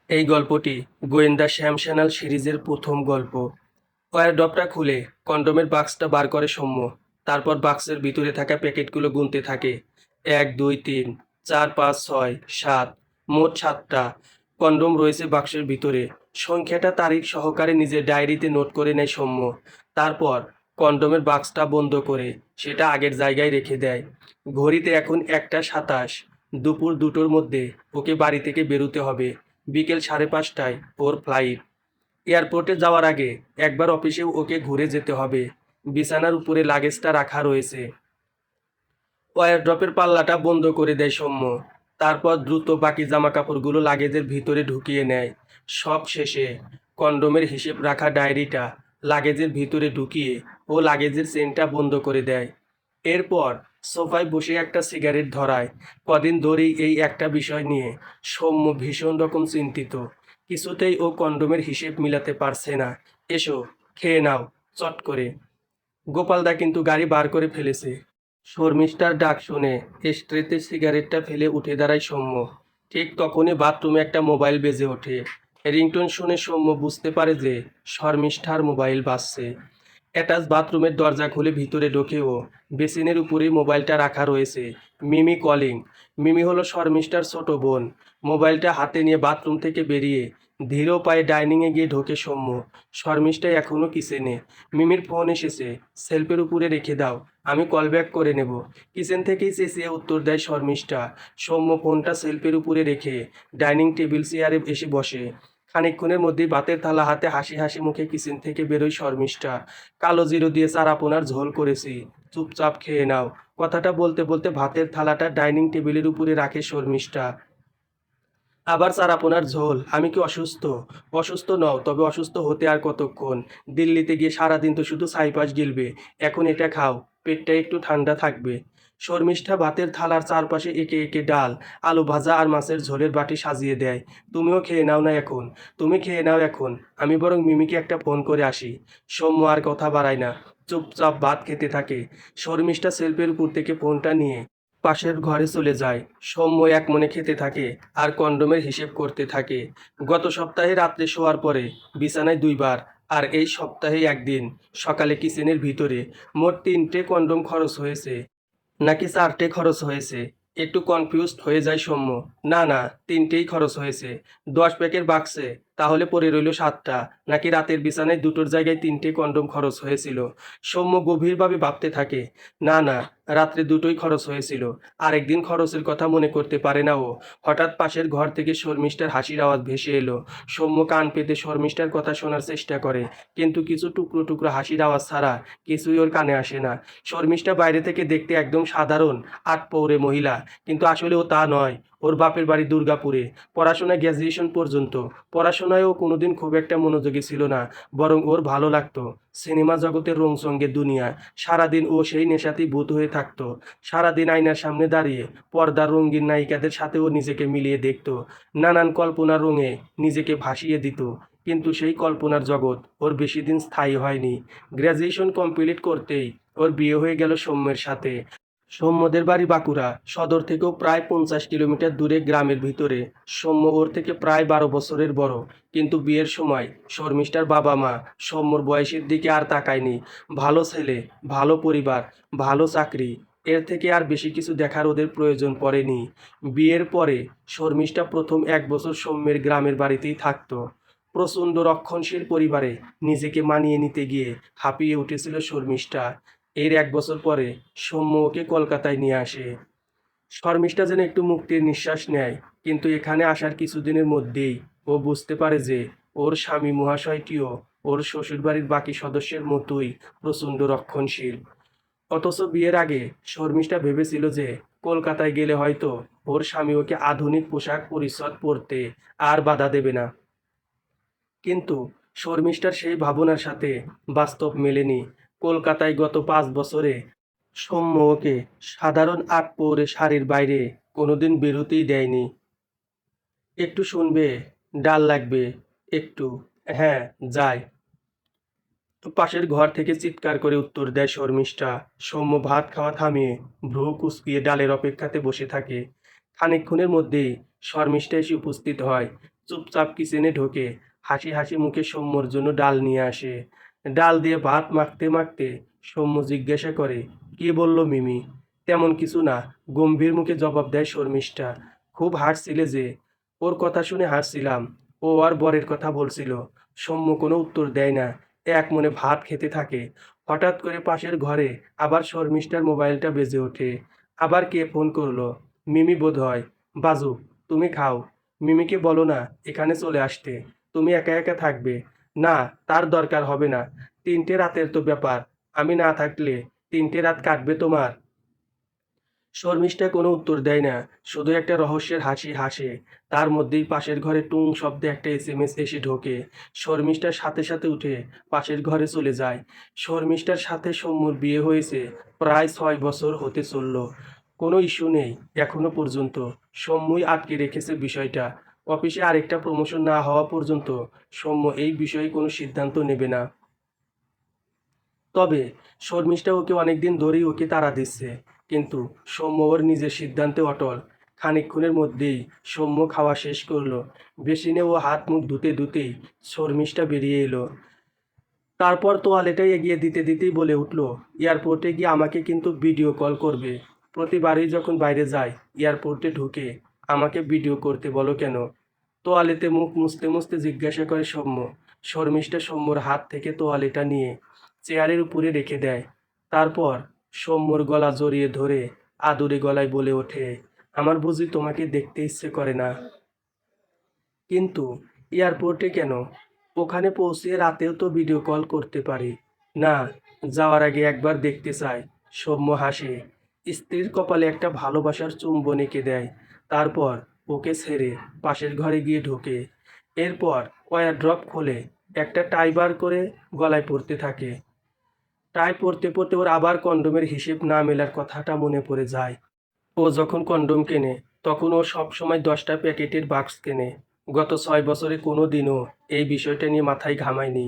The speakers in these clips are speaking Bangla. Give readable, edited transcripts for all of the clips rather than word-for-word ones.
এই গল্পটি গোয়েন্দা শ্যামসানাল সিরিজের প্রথম গল্প। ওয়্যারড্রপটা খুলে কন্ডোমের বাক্সটা বার করে সৌম্য। তারপর বাক্সের ভিতরে থাকা প্যাকেটগুলো গুনতে থাকে। 1 2 3 4 5 6 7, মোট 7টা কন্ডোম রয়েছে বাক্সের ভিতরে। সংখ্যাটা তারিখ সহকারে নিজের ডায়েরিতে নোট করে নেয় সৌম্য। তারপর কন্ডোমের বাক্সটা বন্ধ করে সেটা আগের জায়গায় রেখে দেয়। ঘড়িতে এখন 1টা 27। দুপুর 2টোর মধ্যে ওকে বাড়ি থেকে বেরোতে হবে। বিকেল 5:30টায় ওর ফ্লাইট। এয়ারপোর্টে যাওয়ার আগে একবার অফিসেও ওকে ঘুরে যেতে হবে। বিছানার উপরে লাগেজটা রাখা রয়েছে। ওয়্যারড্রপের পাল্লাটা বন্ধ করে দেয় সৌম্য। তারপর দ্রুত বাকি জামাকাপড়গুলো লাগেজের ভিতরে ঢুকিয়ে নেয়। সব শেষে কন্ডোমের হিসেব রাখা ডায়েরিটা লাগেজের ভিতরে ঢুকিয়ে ও লাগেজের চেনটা বন্ধ করে দেয়। এরপর সোফায় বসে একটা সিগারেট ধরায়। কদিন ধরেই এই একটা বিষয় নিয়ে সৌম্য ভীষণ রকম চিন্তিত। কিছুতেই ও কন্ডোমের হিসেব মিলাতে পারছে না। এসো, খেয়ে নাও চট করে। গোপালদা কিন্তু গাড়ি বার করে ফেলেছে। শর্মিষ্ঠার ডাক শুনে স্ট্রেতে সিগারেটটা ফেলে উঠে দাঁড়ায় সৌম্য। ঠিক তখনই বাথরুমে একটা মোবাইল বেজে ওঠে। রিংটোন শুনে সৌম্য বুঝতে পারে যে শর্মিষ্ঠার মোবাইল বাজছে। অ্যাটাচ বাথরুমের দরজা খুলে ভিতরে ঢোকেও বেসিনের উপরেই মোবাইলটা রাখা রয়েছে। মিমি কলিং। মিমি হলো শর্মিষ্ঠার ছোট বোন। মোবাইলটা হাতে নিয়ে বাথরুম থেকে বেরিয়ে ধীর পায়ে ডাইনিংয়ে গিয়ে ঢোকে সৌম্য। শর্মিষ্ঠা এখনও কিচেনে। মিমির ফোন এসেছে, সেলফের উপরে রেখে দাও, আমি কল ব্যাক করে নেব। কিচেন থেকেই চেঁচিয়ে উত্তর দেয় শর্মিষ্ঠা। সৌম্য ফোনটা সেলফের উপরে রেখে ডাইনিং টেবিল চেয়ারে এসে বসে। খানিকক্ষণের মধ্যেই ভাতের থালা হাতে হাসি হাসি মুখে কিচেন থেকে বেরোয় শর্মিষ্ঠা। কালো জিরো দিয়ে চারাপোনার ঝোল করেছি, চুপচাপ খেয়ে নাও। কথাটা বলতে বলতে ভাতের থালাটা ডাইনিং টেবিলের উপরে রাখে শর্মিষ্ঠা। আবার চারাপোনার ঝোল? আমি কি অসুস্থ? অসুস্থ নও, তবে অসুস্থ হতে আর কতক্ষণ? দিল্লিতে গিয়ে সারাদিন তো শুধু ছাইপাশ গিলবে। এখন এটা খাও, পেটটা একটু ঠান্ডা থাকবে। শর্মিষ্ঠা ভাতের থালার চারপাশে একে একে ডাল, আলু ভাজা আর মাছের ঝোলের বাটি সাজিয়ে দেয়। তুমিও খেয়ে নাও না এখন? তুমি খেয়ে নাও এখন, আমি বরং মিমিকে একটা ফোন করে আসি। সৌম্য আর কথা বাড়ায় না, চুপচাপ ভাত খেতে থাকে। শর্মিষ্ঠা সেলফের উপর থেকে ফোনটা নিয়ে পাশের ঘরে চলে যায়। সৌম্য এক মনে খেতে থাকে আর কন্ডোমের হিসেব করতে থাকে। গত সপ্তাহে রাত্রে শোয়ার পরে বিছানায় 2বার, আর এই সপ্তাহে একদিন সকালে কিচেনের ভিতরে। মোট 3টে কন্ডোম খরচ হয়েছে নাকি 4টে খরচ হয়েছে, একটু কনফিউজড হয়ে যায় সৌম্য। না না, 3টেই খরচ হয়েছে। 10 প্যাকের বাক্সে তাহলে পড়ে রইল 7টা, নাকি রাতের বিছানায় 2টোর জায়গায় 3টে কন্ডোম খরচ হয়েছিল। সৌম্য গভীরভাবে ভাবতে থাকে। না না, রাত্রে 2টোই খরচ হয়েছিল। আরেকদিন খরচের কথা মনে করতে পারে না ও। হঠাৎ পাশের ঘর থেকে শর্মিষ্ঠার হাসির আওয়াজ ভেসে এলো। সৌম্য কান পেতে শর্মিষ্ঠার কথা শোনার চেষ্টা করে, কিন্তু কিছু টুকরো টুকরো হাসির আওয়াজ ছাড়া কিছুই ওর কানে আসে না। শর্মিষ্ঠা বাইরে থেকে দেখতে একদম সাধারণ আটপৌরে মহিলা, কিন্তু আসলে ও তা নয়। ওর বাপের বাড়ি দুর্গাপুরে। পড়াশোনা গ্র্যাজুয়েশন পর্যন্ত। পড়াশোনায়ও কোনোদিন খুব একটা মনোযোগী ছিল না, বরং ওর ভালো লাগতো সিনেমা জগতের রংসঙ্গের দুনিয়া। সারাদিন ও সেই নেশাতেই ভূত হয়ে থাকতো। সারাদিন আয়নার সামনে দাঁড়িয়ে পর্দার রঙিন নায়িকাদের সাথেও নিজেকে মিলিয়ে দেখতো। নানান কল্পনার রঙে নিজেকে ভাসিয়ে দিত। কিন্তু সেই কল্পনার জগৎ ওর বেশি দিন স্থায়ী হয়নি। গ্র্যাজুয়েশন কমপ্লিট করতেই ওর বিয়ে হয়ে গেল সৌম্যের সাথে। সৌম্যদের বাড়ি বাঁকুড়া সদর থেকেও প্রায় 50 কিলোমিটার দূরে গ্রামের ভিতরে। সৌম্য ওর থেকে প্রায় 12 বছরের বড়। কিন্তু বিয়ের সময় শর্মিষ্ঠার বাবা মা সৌম্যর বয়সের দিকে আর তাকায়নি। ভালো ছেলে, ভালো পরিবার, ভালো চাকরি, এর থেকে আর বেশি কিছু দেখার ওদের প্রয়োজন পড়েনি। বিয়ের পরে শর্মিষ্ঠা প্রথম 1 বছর সৌম্যের গ্রামের বাড়িতেই থাকতো। প্রচণ্ড রক্ষণশীল পরিবারে নিজেকে মানিয়ে নিতে গিয়ে হাঁপিয়ে উঠেছিল শর্মিষ্ঠা। এর 1 বছর পরে সৌম্য ওকে কলকাতায় নিয়ে আসে। শর্মিষ্ঠা যেন একটু মুক্তির নিঃশ্বাস নেয়, কিন্তু এখানে আসার কিছুদিনের মধ্যেই ও বুঝতে পারে যে ওর স্বামী মহাশয়টিও ওর শ্বশুরবাড়ির বাকি সদস্যের মতোই প্রচণ্ড রক্ষণশীল। অথচ বিয়ের আগে শর্মিষ্ঠা ভেবেছিল যে কলকাতায় গেলে হয়তো ওর স্বামী ওকে আধুনিক পোশাক পরিচ্ছদ পরতে আর বাধা দেবে না। কিন্তু শর্মিষ্ঠার সেই ভাবনার সাথে বাস্তব মেলেনি। কলকাতায় গত 5 বছরে সৌম্য ওকে সাধারণ আটপৌরে শাড়ির বাইরে কোনোদিন বেরোতেই দেয়নি। একটু শুনবে? ডাল লাগবে? একটু। হ্যাঁ, যাই। পাশের ঘর থেকে চিৎকার করে উত্তর দেয় শর্মিষ্ঠা। সৌম্য ভাত খাওয়া থামিয়ে ভ্রু কুঁচকিয়ে ডালের অপেক্ষাতে বসে থাকে। খানিকক্ষণের মধ্যেই শর্মিষ্ঠা এসে উপস্থিত হয়। চুপচাপ কিচেনে ঢোকে, হাসি হাসি মুখে সৌম্যর জন্য ডাল নিয়ে আসে। ডাল দিয়ে ভাত মাখতে মাখতে সৌম্য জিজ্ঞাসা করে, কি বললো মিমি? তেমন কিছু না, গম্ভীর মুখে জবাব দেয় শর্মিষ্ঠা। খুব হাসছিলে যে? ওর কথা শুনে হাসছিলাম। ও আর বরের কথা বলছিল। সৌম্য কোনো উত্তর দেয় না, এক মনে ভাত খেতে থাকে। হঠাৎ করে পাশের ঘরে আবার শর্মিষ্ঠার মোবাইলটা বেজে ওঠে। আবার কে ফোন করলো? মিমি বোধহয়। বাজু, তুমি খাও। মিমিকে বলো না এখানে চলে আসতে, তুমি একা একা থাকবে। না, তার দরকার হবে না। 3টে রাতের তো ব্যাপার, আমি না থাকলে 3টে রাত কাটবে তোমার? শর্মিষ্ঠা কোনো উত্তর দেয় না, শুধু একটা রহস্যের হাসি হাসে। তার মধ্যেই পাশের ঘরে টুং শব্দে একটা এসএমএস এসে ঢোকে। শর্মিষ্ঠার সাথে সাথে উঠে পাশের ঘরে চলে যায়। শর্মিষ্ঠার সাথে সৌম্যর বিয়ে হয়েছে প্রায় 6 বছর হতে চলল। কোনো ইস্যু নেই এখনো পর্যন্ত। সৌম্যই আটকে রেখেছে বিষয়টা। অফিসে আরেকটা প্রমোশন না হওয়া পর্যন্ত সৌম্য এই বিষয়ে কোনো সিদ্ধান্ত নেবে না। তবে শর্মিষ্ঠা ওকে অনেকদিন ধরেই ওকে তাড়া দিচ্ছে, কিন্তু সৌম্য ওর নিজের সিদ্ধান্তে অটল। খানিকক্ষণের মধ্যেই সৌম্য খাওয়া শেষ করলো। বেসিনে ও হাত মুখ ধুতে ধুতেই শর্মিষ্ঠা বেরিয়ে এলো। তারপর তোয়ালেটা এগিয়ে দিতে দিতেই বলে উঠল, এয়ারপোর্টে গিয়ে আমাকে কিন্তু ভিডিও কল করবে। প্রতিবারই যখন বাইরে যায় এয়ারপোর্টে ঢুকে আমাকে ভিডিও করতে বলো কেন? তোয়ালেতে মুখ মুছতে মুছতে জিজ্ঞাসা করে সৌম্য। শর্মিষ্ঠা সৌম্যর হাত থেকে তোয়ালেটা নিয়ে চেয়ারের উপরে রেখে দেয়। তারপর সৌম্যর গলা জড়িয়ে ধরে আদুরে গলায় বলে ওঠে, আমার বুঝি তোমাকে দেখতে ইচ্ছে করে না? কিন্তু এয়ারপোর্টে কেন? ওখানে পৌঁছে রাতেও তো ভিডিও কল করতে পারি। না, যাওয়ার আগে একবার দেখতে চাই। সৌম্য হাসে, স্ত্রীর কপালে একটা ভালোবাসার চুম্বন এঁকে দেয়। তারপর ওকে ছেড়ে পাশের ঘরে গিয়ে ঢোকে। এরপর ওয়্যারড্রপ খোলে, একটা টাই বার করে গলায় পরতে থাকে। টাই পরতে পরতে ওর আবার কন্ডোমের হিসেব না মেলার কথাটা মনে পড়ে যায়। ও যখন কন্ডোম কেনে তখন ও সবসময় 10টা প্যাকেটের বাক্স কেনে। গত 6 বছরে কোনো দিনও এই বিষয়টা নিয়ে মাথায় ঘামায়নি।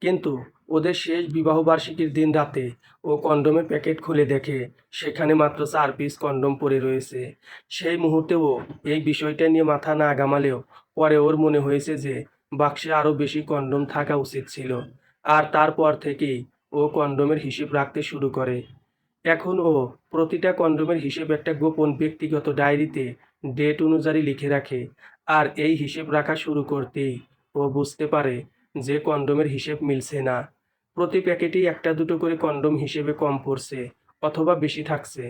কিন্তু ওদের শেষ বিবাহবার্ষিকীর দিন রাতে ও কন্ডোমের প্যাকেট খুলে দেখে সেখানে মাত্র 4 পিস কন্ডোম পড়ে রয়েছে। সেই মুহূর্তে ও এই বিষয়টা নিয়ে মাথা না ঘামালেও পরে ওর মনে হয়েছে যে বাক্সে আরও বেশি কন্ডোম থাকা উচিত ছিল। আর তারপর থেকেই ও কন্ডোমের হিসেব রাখতে শুরু করে। এখন ও প্রতিটা কন্ডোমের হিসেব একটা গোপন ব্যক্তিগত ডায়েরিতে ডেট অনুযায়ী লিখে রাখে। আর এই হিসেব রাখা শুরু করতেই ও বুঝতে পারে যে কন্ডোমের হিসেব মিলছে না। প্রতি প্যাকেটেই একটা দুটো করে কন্ডোম হিসেবে কম পড়ছে অথবা বেশি থাকছে।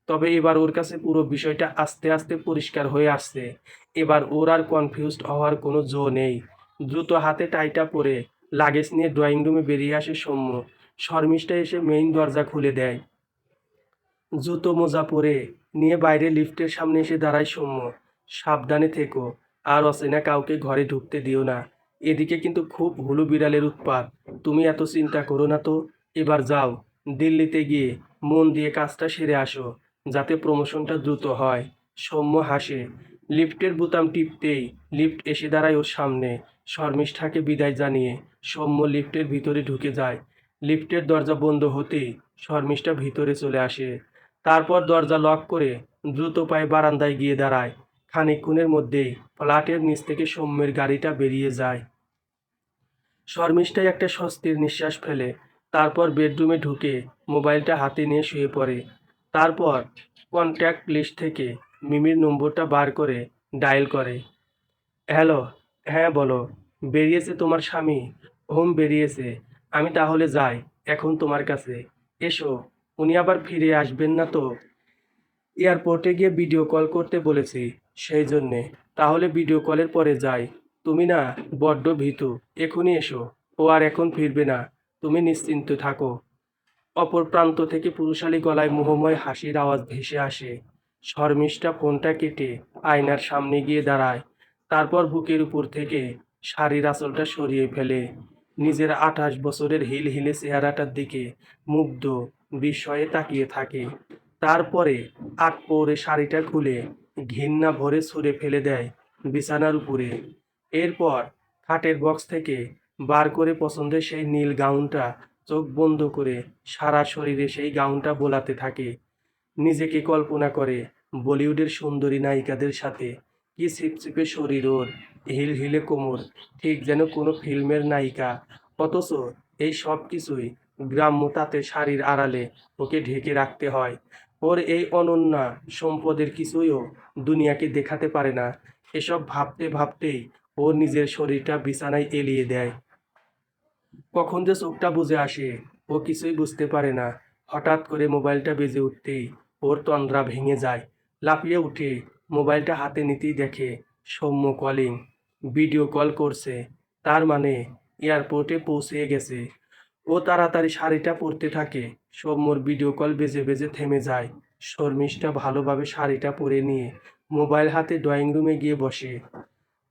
তবে এবার ওর কাছে পুরো বিষয়টা আস্তে আস্তে পরিষ্কার হয়ে আসছে। এবার ওর আর কনফিউজড হওয়ার কোনো জো নেই। দ্রুত হাতে টাইটা পরে লাগেজ নিয়ে ড্রয়িং রুমে বেরিয়ে আসে সৌম্য। শর্মিষ্ঠা এসে মেইন দরজা খুলে দেয়। জুতো মোজা পরে নিয়ে বাইরে লিফটের সামনে এসে দাঁড়ায় সৌম্য। সাবধানে থেকো, আর অচেনা কাউকে ঘরে ঢুকতে দিও না। এদিকে কিন্তু খুব হুলু বিড়ালের উৎপাত। তুমি এত চিন্তা করো না তো। এবার যাও, দিল্লিতে গিয়ে মন দিয়ে কাজটা সেরে আসো, যাতে প্রমোশনটা দ্রুত হয়। সৌম্য হাসে। লিফটের বোতাম টিপতেই লিফট এসে দাঁড়ায় ওর সামনে। শর্মিষ্ঠাকে বিদায় জানিয়ে সৌম্য লিফটের ভিতরে ঢুকে যায়। লিফটের দরজা বন্ধ হতেই শর্মিষ্ঠা ভিতরে চলে আসে। তারপর দরজা লক করে দ্রুত পায়ে বারান্দায় গিয়ে দাঁড়ায়। খানিকক্ষণের মধ্যেই ফ্ল্যাটের নিচ থেকে সৌম্যের গাড়িটা বেরিয়ে যায়। শর্মিষ্ঠা একটা স্বস্তির নিঃশ্বাস ফেলে। তারপর বেডরুমে ঢুকে মোবাইলটা হাতে নিয়ে শুয়ে পড়ে। তারপর কন্ট্যাক্ট লিস্ট থেকে মিমির নম্বরটা বার করে ডায়াল করে। হ্যালো। হ্যাঁ বলো। বেরিয়েছে তোমার স্বামী? বেরিয়েছে। আমি তাহলে যাই এখন তোমার কাছে। এসো। উনি আবার ফিরে আসবেন না তো? এয়ারপোর্টে গিয়ে ভিডিও কল করতে বলেছি, সেই জন্যে। তাহলে ভিডিও কলের পরে যাই। তুমি না বড্ড ভীতু। এখনই এসো। ও আর এখন ফিরবে না। তুমি নিশ্চিন্ত থাকো। অপর প্রান্ত থেকে পুরুষালী গলায় মোহময় হাসির আওয়াজ ভেসে আসে। শর্মিষ্ঠা ফোনটা কেটে আয়নার সামনে গিয়ে দাঁড়ায়। তারপর বুকের উপর থেকে শাড়ির আঁচলটা সরিয়ে ফেলে। নিজের 28 বছরের হিল হিলে চেহারাটার দিকে মুগ্ধ বিস্ময়ে তাকিয়ে থাকে। তারপরে আগ পরে শাড়িটা খুলে ঘৃণা ভরে ছুঁড়ে ফেলে দেয় বিছানার উপরে। এরপর খাটের বক্স থেকে বার করে পছন্দের সেই নীল গাউনটা চোখ বন্ধ করে সারা শরীরে সেই গাউনটা বোলাতে থাকে। নিজেকে কল্পনা করে বলিউডের সুন্দরী নায়িকাদের সাথে কি ছিপছিপে শরীর ওর, হিলহিলে কোমর, ঠিক যেন কোনো ফিল্মের নায়িকা। অথচ এই সব কিছুই গ্রাম্য তাঁতের শাড়ির আড়ালে ওকে ঢেকে রাখতে হয়। ওর এই অনন্যা সম্পদের কিছুইও দুনিয়াকে দেখাতে পারে না। এসব ভাবতে ভাবতেই ও নিজের শরীরটা বিছানায় এলিয়ে দেয়। কখন যে চোখটা বুজে আসে ও কিছুই বুঝতে পারে না। হঠাৎ করে মোবাইলটা বেজে উঠতেই ওর তন্দ্রা ভেঙে যায়। লাফিয়ে উঠে মোবাইলটা হাতে নিতেই দেখে সৌম্য কলিং, ভিডিও কল করছে। তার মানে এয়ারপোর্টে পৌঁছে গেছে। ও তাড়াতাড়ি শাড়িটা পরতে থাকে। সৌম্যর ভিডিও কল বেজে বেজে থেমে যায়। শর্মিষ্ঠা ভালোভাবে শাড়িটা পরে নিয়ে মোবাইল হাতে ড্রয়িং রুমে গিয়ে বসে।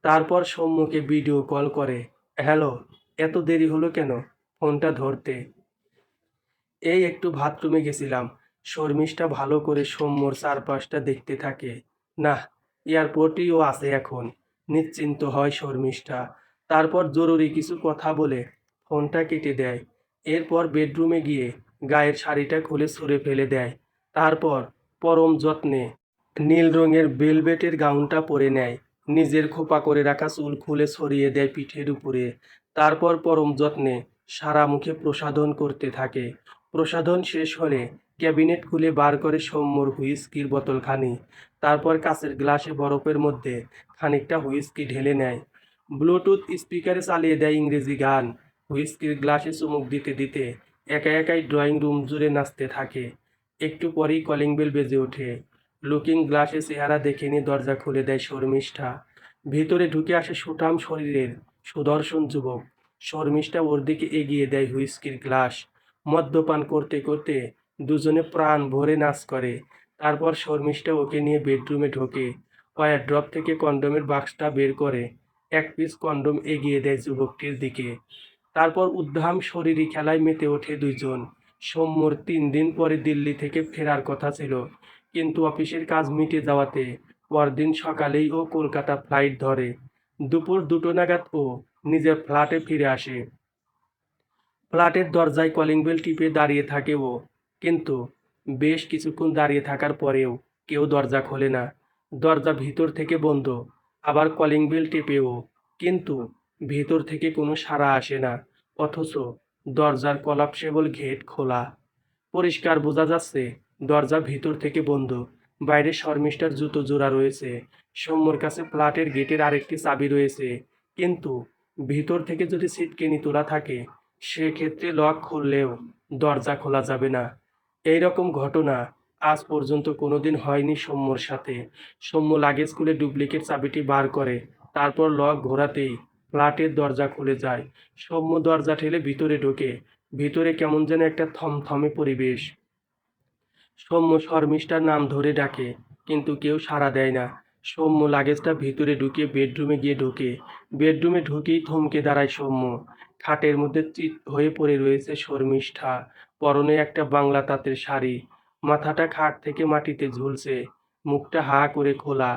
তারপর সৌম্যকে ভিডিও কল করে। হ্যালো, এত দেরি হলো কেন ফোনটা ধরতে? এই একটু বাথরুমে গেছিলাম। শর্মিষ্ঠা ভালো করে সৌম্যর চারপাশটা দেখতে থাকে। না, এয়ারপোর্টেই ও আছে এখন। নিশ্চিন্ত হয় শর্মিষ্ঠা। তারপর জরুরি কিছু কথা বলে ফোনটা কেটে দেয়। এরপর বেডরুমে গিয়ে গায়ের শাড়িটা খুলে ছুঁড়ে ফেলে দেয়। তারপর পরম যত্নে নীল রঙের ভেলভেটের গাউনটা পরে নেয়। নিজের খোপা করে রাখা চুল খুলে ছড়িয়ে দেয় পিঠের উপরে। তারপর পরম যত্নে সারা মুখে প্রসাধন করতে থাকে। প্রসাধন শেষ হলে ক্যাবিনেট খুলে বার করে সৌম্যর হুইস্কির বোতলখানি। তারপর কাচের গ্লাসে বরফের মধ্যে খানিকটা হুইস্কি ঢেলে নেয়। ব্লুটুথ স্পিকারে চালিয়ে দেয় ইংরেজি গান। হুইস্কির গ্লাসে চুমুক দিতে দিতে একা একাই ড্রয়িং রুম জুড়ে নাচতে থাকে। একটু পরেই কলিং বেল বেজে ওঠে। লুকিং গ্লাসে চেহারা দেখে নিয়ে দরজা খুলে দেয় শর্মিষ্ঠা। ভিতরে ঢুকে আসে সুঠাম শরীরের সুদর্শন যুবক। শর্মিষ্ঠা ওর দিকে এগিয়ে দেয় হুইস্কির গ্লাস। মদ্যপান করতে করতে দুজনে প্রাণ ভরে নাচ করে। তারপর শর্মিষ্ঠা ওকে নিয়ে বেডরুমে ঢোকে। ওয়ারড্রপ থেকে কন্ডোমের বাক্সটা বের করে এক পিস কন্ডোম এগিয়ে দেয় যুবকটির দিকে। তারপর উদ্দাম শরীরী খেলায় মেতে ওঠে দুইজন। সৌম্যর 3 দিন পরে দিল্লি থেকে ফেরার কথা ছিল, কিন্তু অফিসের কাজ মিটে যাওয়াতে পরদিন সকালেই ও কলকাতা ফ্লাইট ধরে। দুপুর 2টো নাগাদ ও নিজের ফ্ল্যাটে ফিরে আসে। ফ্ল্যাটের দরজায় কলিং বেল টিপে দাঁড়িয়ে থাকে ও, কিন্তু বেশ কিছুক্ষণ দাঁড়িয়ে থাকার পরেও কেউ দরজা খোলে না। দরজা ভিতর থেকে বন্ধ। আবার কলিং বেল টিপে ও, কিন্তু ভেতর থেকে কোনো সাড়া আসে না। অথচ দরজার কলাপসেবল গেট খোলা। পরিষ্কার বোঝা যাচ্ছে দরজা ভিতর থেকে বন্ধ। বাইরে শর্মিষ্ঠার জুতো জোড়া রয়েছে। সৌম্যর কাছে ফ্ল্যাটের গেটের আরেকটি চাবি রয়েছে, কিন্তু ভিতর থেকে যদি ছিটকিনি তোলা থাকে সেক্ষেত্রে লক খুললেও দরজা খোলা যাবে না। এই রকম ঘটনা আজ পর্যন্ত কোনোদিন হয়নি সৌম্যর সাথে। সৌম্য লাগেজ খুলে ডুপ্লিকেট চাবিটি বার করে। তারপর লক ঘোরাতেই ফ্ল্যাটের দরজা খুলে যায়। সৌম্য দরজা ঠেলে ভিতরে ঢোকে। ভিতরে কেমন যেন একটা থমথমে পরিবেশ। সৌম্য শর্মিষ্ঠার নাম ধরে ডাকে, কিন্তু কেউ সাড়া দেয় না। সৌম্য লাগেজটা ভিতরে ঢুকিয়ে বেডরুমে গিয়ে ঢোকে। বেডরুমে ঢুকেই থমকে দাঁড়ায় সৌম্য। খাটের মধ্যে চিত হয়ে পড়ে রয়েছে শর্মিষ্ঠা। পরনে একটা বাংলা তাঁতের শাড়ি। মাথাটা খাট থেকে মাটিতে ঝুলছে। মুখটা হা করে খোলা।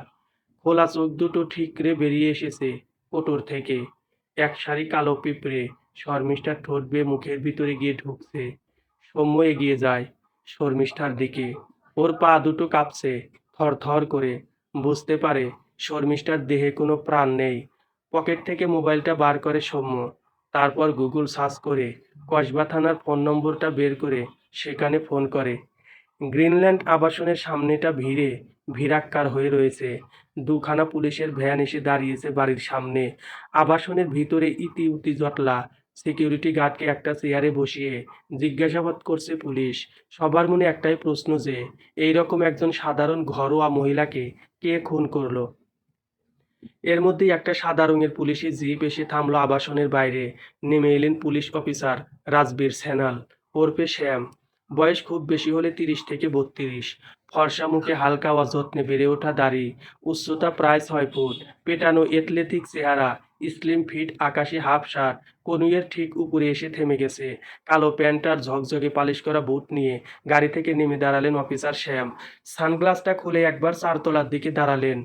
খোলা চোখ দুটো ঠিকরে বেরিয়ে এসেছে কোটর থেকে। এক সারি কালো পিঁপড়ে শর্মিষ্ঠার ঠোঁট বেয়ে মুখের ভিতরে গিয়ে ঢুকছে। সৌম্য এগিয়ে যায় শর্মিষ্ঠার দিকে। ওর পা দুটো কাঁপছে থরথর করে। বুঝতে পারে শর্মিষ্ঠার দেহে কোনো প্রাণ নেই। পকেট থেকে মোবাইলটা বার করে সৌম্য। তারপর গুগল সার্চ করে কসবা থানার ফোন নম্বরটা বের করে সেখানে ফোন করে। গ্রিনল্যান্ড আবাসনের সামনেটা ভিড়ে ভিড়াক্কার হয়ে রয়েছে। দুখানা পুলিশের ভ্যান এসে দাঁড়িয়েছে বাড়ির সামনে। আবাসনের ভিতরে ইতি উতি জটলা। সিকিউরিটি গার্ডকে একটা চেয়ারে বসিয়ে জিজ্ঞাসাবাদ করছে পুলিশ। সবার মনে একটাই প্রশ্ন যে এইরকম একজন সাধারণ ঘরোয়া মহিলাকে কে খুন করলো। এর মধ্যেই একটা সাদা রঙের পুলিশি জিপ এসে থামলো আবাসনের বাইরে। নেমে এলেন পুলিশ অফিসার রাজবীর সেনাল, ওরফে শ্যাম। বয়স খুব বেশি হলে 30 থেকে 32। ফর্সা মুখে হালকা অযত্নে বেড়ে ওঠা দাড়ি, উচ্চতা প্রায় 6 ফুট, পেটানো এথলেটিক চেহারা, স্লিম ফিট আকাশি হাফ শার্ট কনুইয়ের ঠিক উপরে এসে থেমে গেছে। কালো প্যান্ট আর ঝকঝকে পালিশ করা বুট নিয়ে গাড়ি থেকে নেমে দাঁড়ালেন অফিসার শ্যাম। সানগ্লাসটা খুলে একবার 4 তলার দিকে দাঁড়ালেন।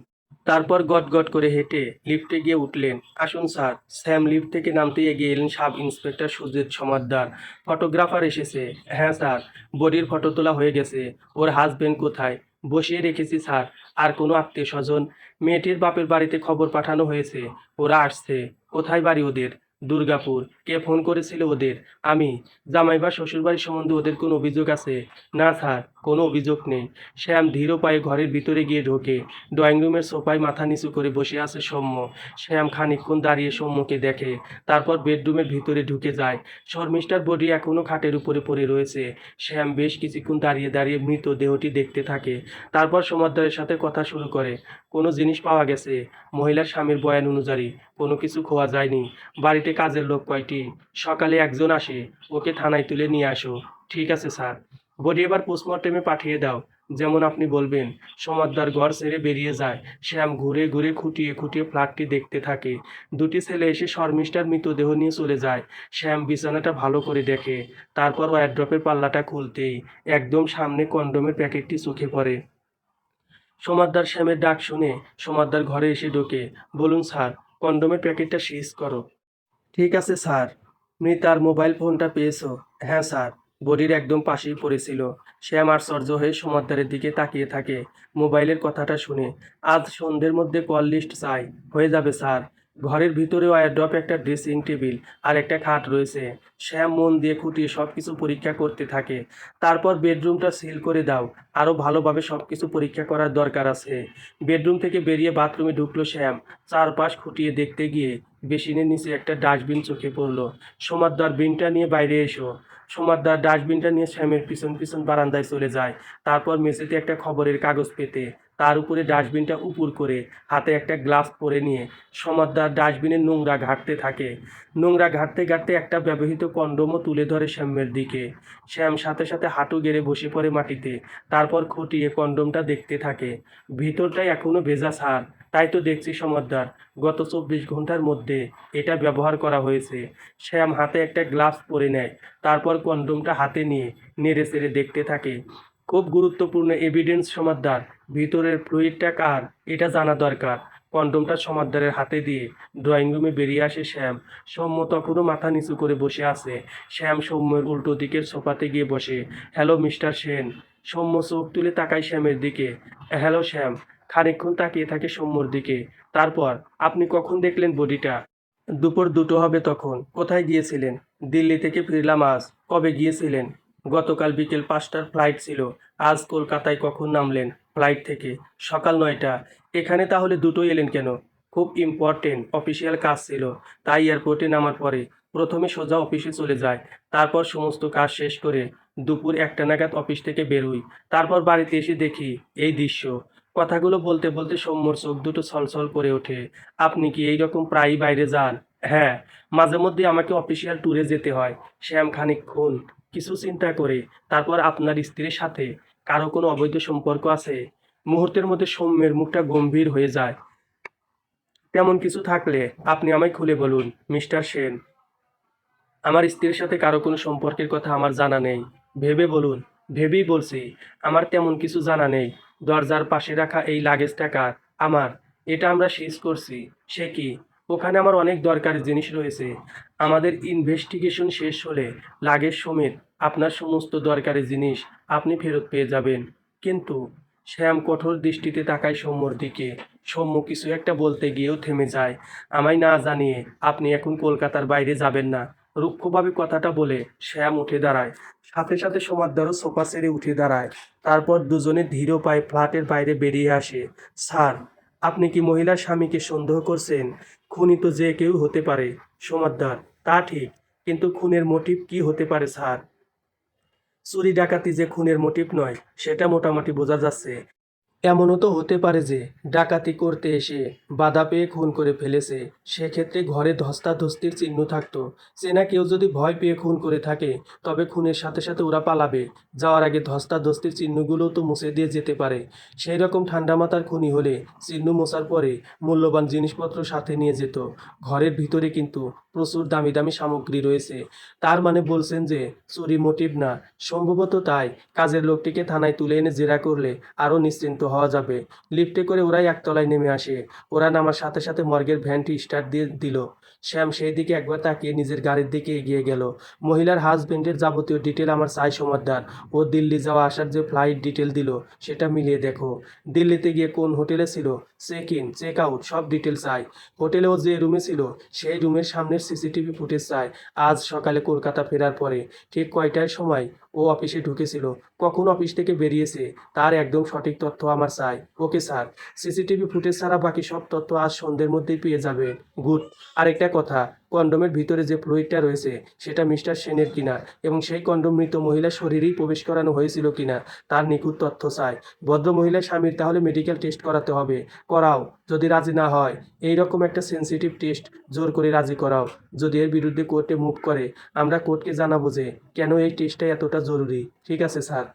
তারপর গটগট করে হেঁটে লিফটে গিয়ে উঠলেন। আসুন স্যার। স্যাম লিফট থেকে নামতেই এগিয়ে এলেন sub inspector Sujit Samaddar. Photographer এসেছে? হ্যাঁ স্যার, বডির ফটো তোলা হয়ে গেছে। ওর হাজবেন্ড কোথায়? বসিয়ে রেখেছি স্যার। আর কোনো আত্মীয় স্বজন? মেয়েটির বাপের বাড়িতে খবর পাঠানো হয়েছে, ওরা আসছে। কোথায় বাড়ি ওদের? দুর্গাপুর। কে ফোন করেছিল ওদের? আমি। জামাই বা শ্বশুরবাড়ির সম্বন্ধে ওদের কোনো অভিযোগ আছে? না স্যার, কোনো অভিযোগ নেই। শ্যাম ধীর পায়ে ঘরের ভিতরে গিয়ে ঢোকে। ড্রয়িং রুমের সোফায় মাথা নিচু করে বসে আছে সৌম্য। শ্যাম খানিকক্ষণ দাঁড়িয়ে সৌম্যকে দেখে, তারপর বেডরুমের ভিতরে ঢুকে যায়। শর্মিষ্ঠার বডি এখনো খাটের উপরে পড়ে রয়েছে। শ্যাম বেশ কিছুক্ষণ দাঁড়িয়ে দাঁড়িয়ে মৃতদেহটি দেখতে থাকে। তারপর সমাদ্দারের সাথে কথা শুরু করে। কোনো জিনিস পাওয়া গেছে? মহিলার স্বামীর বয়ান অনুযায়ী কোনো কিছু খোয়া যায়নি। বাড়িতে কাজের লোক কয়টি? সকালে একজন আসে। ওকে থানায় তুলে নিয়ে আসো। ঠিক আছে স্যার। বডি এবার পোস্টমর্টেমে পাঠিয়ে দাও। যেমন আপনি বলবেন। সমাদ্দার ঘর ছেড়ে বেরিয়ে যায়। শ্যাম ঘুরে ঘুরে খুঁটিয়ে খুঁটিয়ে ফ্ল্যাটটি দেখতে থাকে। দুটি ছেলে এসে শর্মিষ্ঠার মৃতদেহ নিয়ে চলে যায়। শ্যাম বিছানাটা ভালো করে দেখে। তারপর ওয়্যারড্রপের পাল্লাটা খুলতেই একদম সামনে কন্ডোমের প্যাকেটটি চোখে পড়ে। সমাদ্দার শ্যামের ডাক শুনে সমাদ্দার ঘরে এসে ঢোকে। বলুন স্যার, কন্ডোমের প্যাকেটটা সিজ করো। ঠিক আছে স্যার। মৃতার মোবাইল ফোনটা পেয়েছো? হ্যাঁ স্যার। বডির একদম পাশেই পড়েছিল। শ্যাম আশ্চর্য হয়ে সমাদ্দারের দিকে তাকিয়ে থাকে মোবাইলের কথাটা শুনে। আজ সন্ধ্যের মধ্যে কল লিস্ট চাই। হয়ে যাবে স্যার। ঘরের ভিতরে ওয়্যারড্রপ, একটা ড্রেসিং টেবিল আর একটা খাট রয়েছে। শ্যাম মন দিয়ে খুঁটিয়ে সব কিছু পরীক্ষা করতে থাকে। তারপর বেডরুমটা সিল করে দাও। আরও ভালোভাবে সব কিছু পরীক্ষা করার দরকার আছে। বেডরুম থেকে বেরিয়ে বাথরুমে ঢুকলো শ্যাম। চারপাশ খুঁটিয়ে দেখতে গিয়ে বেসিনের নিচে একটা ডাস্টবিন চোখে পড়লো। সমাদ্দার বিনটা নিয়ে বাইরে এসো। সমাদ্দার ডাস্টবিনটা নিয়ে শ্যামের পিছন পিছন বারান্দায় চলে যায়। তারপর মেঝেতে একটা খবরের কাগজ পেতে তার উপরে ডাস্টবিনটা উপুর করে হাতে একটা গ্লাভস পরে নিয়ে সমাদ্দার ডাস্টবিনের নোংরা ঘাঁটতে থাকে। নোংরা ঘাঁটতে ঘাঁটতে একটা ব্যবহৃত কন্ডোমও তুলে ধরে শ্যামের দিকে। শ্যাম সাথে সাথে হাঁটু গেড়ে বসে পড়ে মাটিতে। তারপর খুঁটিয়ে কন্ডোমটা দেখতে থাকে। ভিতরটাই এখনো ভেজা স্যার। তাই তো দেখছি সমাদ্দার, গত 24 ঘন্টার মধ্যে এটা ব্যবহার করা হয়েছে। শ্যাম হাতে একটা গ্লাভস পরে নেয়। তারপর কন্ডোমটা হাতে নিয়ে নেড়ে চেড়ে দেখতে থাকে। খুব গুরুত্বপূর্ণ এভিডেন্স সমাদ্দার। ভিতরের ফ্লুইডটা কার, এটা জানা দরকার। কন্ডোমটা সমাদ্দারের হাতে দিয়ে ড্রয়িং রুমে বেরিয়ে আসে শ্যাম। সৌম্য তখনও মাথা নিচু করে বসে আছে। শ্যাম সৌম্যের উল্টো দিকের সোফাতে গিয়ে বসে। Hello mister Sen. সৌম্য চোখ তুলে তাকায় শ্যামের দিকে। হ্যালো শ্যাম। খানিকক্ষণ তাকিয়ে থাকে সৌম্যর দিকে। তারপর, আপনি কখন দেখলেন বডিটা? দুপুর 2টো হবে তখন। কোথায় গিয়েছিলেন? দিল্লি থেকে ফিরলাম আজ। কবে গিয়েছিলেন? গতকাল বিকেল 5টার ফ্লাইট ছিল। আজ কলকাতায় কখন নামলেন? ফ্লাইট থেকে সকাল 9টা। এখানে তাহলে দুটোই এলেন কেন? খুব ইম্পর্টেন্ট অফিসিয়াল কাজ ছিল, তাই এয়ারপোর্টে নামার পরে প্রথমে সোজা অফিসে চলে যায়। তারপর সমস্ত কাজ শেষ করে দুপুর 1টা নাগাদ অফিস থেকে বেরোই। তারপর বাড়িতে এসে দেখি এই দৃশ্য। কথাগুলো বলতে বলতে সৌম্যর চোখ দুটো ছলছল করে ওঠে। আপনি কি এই রকম প্রায়ই বাইরে যান? হ্যাঁ, মাঝে মধ্যে আমাকে অফিসিয়াল ট্যুরে যেতে হয়। শ্যাম খানিকক্ষণ কিছু চিন্তা করে। তারপর, আপনার স্ত্রীর সাথে কারো কোনো অবৈধ সম্পর্ক আছে? মুহূর্তের মধ্যে সৌম্যের মুখটা গম্ভীর হয়ে যায়। তেমন কিছু থাকলে আপনি আমায় খুলে বলুন মিস্টার সেন। আমার স্ত্রীর সাথে কারো কোনো সম্পর্কের কথা আমার জানা নেই। ভেবে বলুন। ভেবেই বলছি, আমার তেমন কিছু জানা নেই। দরজার পাশে রাখা এই লাগেজটা কার? আমার। এটা আমরা সিজ করছি। সে কি? ওখানে আমার অনেক দরকারি জিনিস রয়েছে। আমাদের ইনভেস্টিগেশন শেষ হলে লাগেজ সমেত আপনার সমস্ত দরকারি জিনিস আপনি ফেরত পেয়ে যাবেন। কিন্তু শ্যাম কঠোর দৃষ্টিতে তাকায় সৌম্যর দিকে। সৌম্য কিছু একটা বলতে গিয়েও থেমে যায়। আমায় না জানিয়ে আপনি এখন কলকাতার বাইরে যাবেন না। রুক্ষভাবে কথাটা বলে শ্যাম উঠে দাঁড়ায়। সাথে সাথে সমাদ্দারও সোফা ছেড়ে উঠে দাঁড়ায়। তারপর দুজনে ধীর পায়ে ফ্ল্যাটের বাইরে বেরিয়ে আসে। স্যার, আপনি কি মহিলার স্বামীকে সন্দেহ করছেন? খুনি তো যে কেউ হতে পারে। সমাদ্দার: তা ঠিক, কিন্তু খুনের মোটিভ কি হতে পারে স্যার? চুরি ডাকাতি যে খুনের মোটিভ নয় সেটা মোটামুটি বোঝা যাচ্ছে। এমনও তো হতে পারে যে ডাকাতি করতে এসে বাধা পেয়ে খুন করে ফেলেছে। সেক্ষেত্রে ঘরে ধস্তাধস্তির চিহ্ন থাকতো। চেনা কেউ যদি ভয় পেয়ে খুন করে থাকে, তবে খুনের সাথে সাথে ওরা পালাবে। যাওয়ার আগে ধস্তাধস্তির চিহ্নগুলোও তো মুছে দিয়ে যেতে পারে। সেই রকম ঠান্ডা মাথার খুনি হলে চিহ্ন মোছার পরে মূল্যবান জিনিসপত্র সাথে নিয়ে যেত। ঘরের ভিতরে কিন্তু প্রচুর দামি দামি সামগ্রী রয়েছে। তার মানে বলছেন যে চুরি মোটিভ না? সম্ভবত তাই। কাজের লোকটিকে থানায় তুলে এনে জেরা করলে আরও নিশ্চিন্ত হওয়া যাবে। লিফটে করে ওরাই একতলায় নেমে আসে। ওরা নামার সাথে সাথে মর্গের ভ্যানটি স্টার্ট দিয়ে দিল। শ্যাম সেই দিকে একবার তাকিয়ে নিজের গাড়ির দিকে এগিয়ে গেল। মহিলার হাজবেন্ডের যাবতীয় ডিটেল আমার চাই সমাদদার। ও দিল্লি যাওয়া আসার যে ফ্লাইট ডিটেল দিল সেটা মিলিয়ে দেখো। দিল্লিতে গিয়ে কোন হোটেলে ছিল, চেক ইন চেক আউট সব ডিটেল চাই। হোটেলে ও যে রুমে ছিল সেই রুমের সামনের সিসিটিভি ফুটেজ চাই। আজ সকালে কলকাতা ফেরার পরে ঠিক কয়টার সময় ও অফিসে ঢুকেছিল, কখন অফিস থেকে বেরিয়েছে, তার একদম সঠিক তথ্য আমার চাই। ওকে স্যার, সিসিটিভি ফুটেজ ছাড়া বাকি সব তথ্য আজ সন্ধ্যের মধ্যেই পেয়ে যাবেন। গুড। আরেকটা কথা, কন্ডোমের ভিতরে যে ফ্লুইডটা রয়েছে সেটা মিস্টার সেনের কিনা এবং সেই কন্ডোম মৃত মহিলার শরীরেই প্রবেশ করানো হয়েছিল কিনা তার নিখুঁত তথ্য চাই। ভদ্র মহিলার স্বামীর তাহলে মেডিকেল টেস্ট করাতে হবে, করাও। যদি রাজি না হয় এই রকম একটা সেন্সিটিভ টেস্ট জোর করে রাজি করাও। যদি এর বিরুদ্ধে কোর্টে মুভ করে আমরা কোর্টকে জানাবো যে কেন এই টেস্টটা এতটা জরুরি। ঠিক আছে স্যার?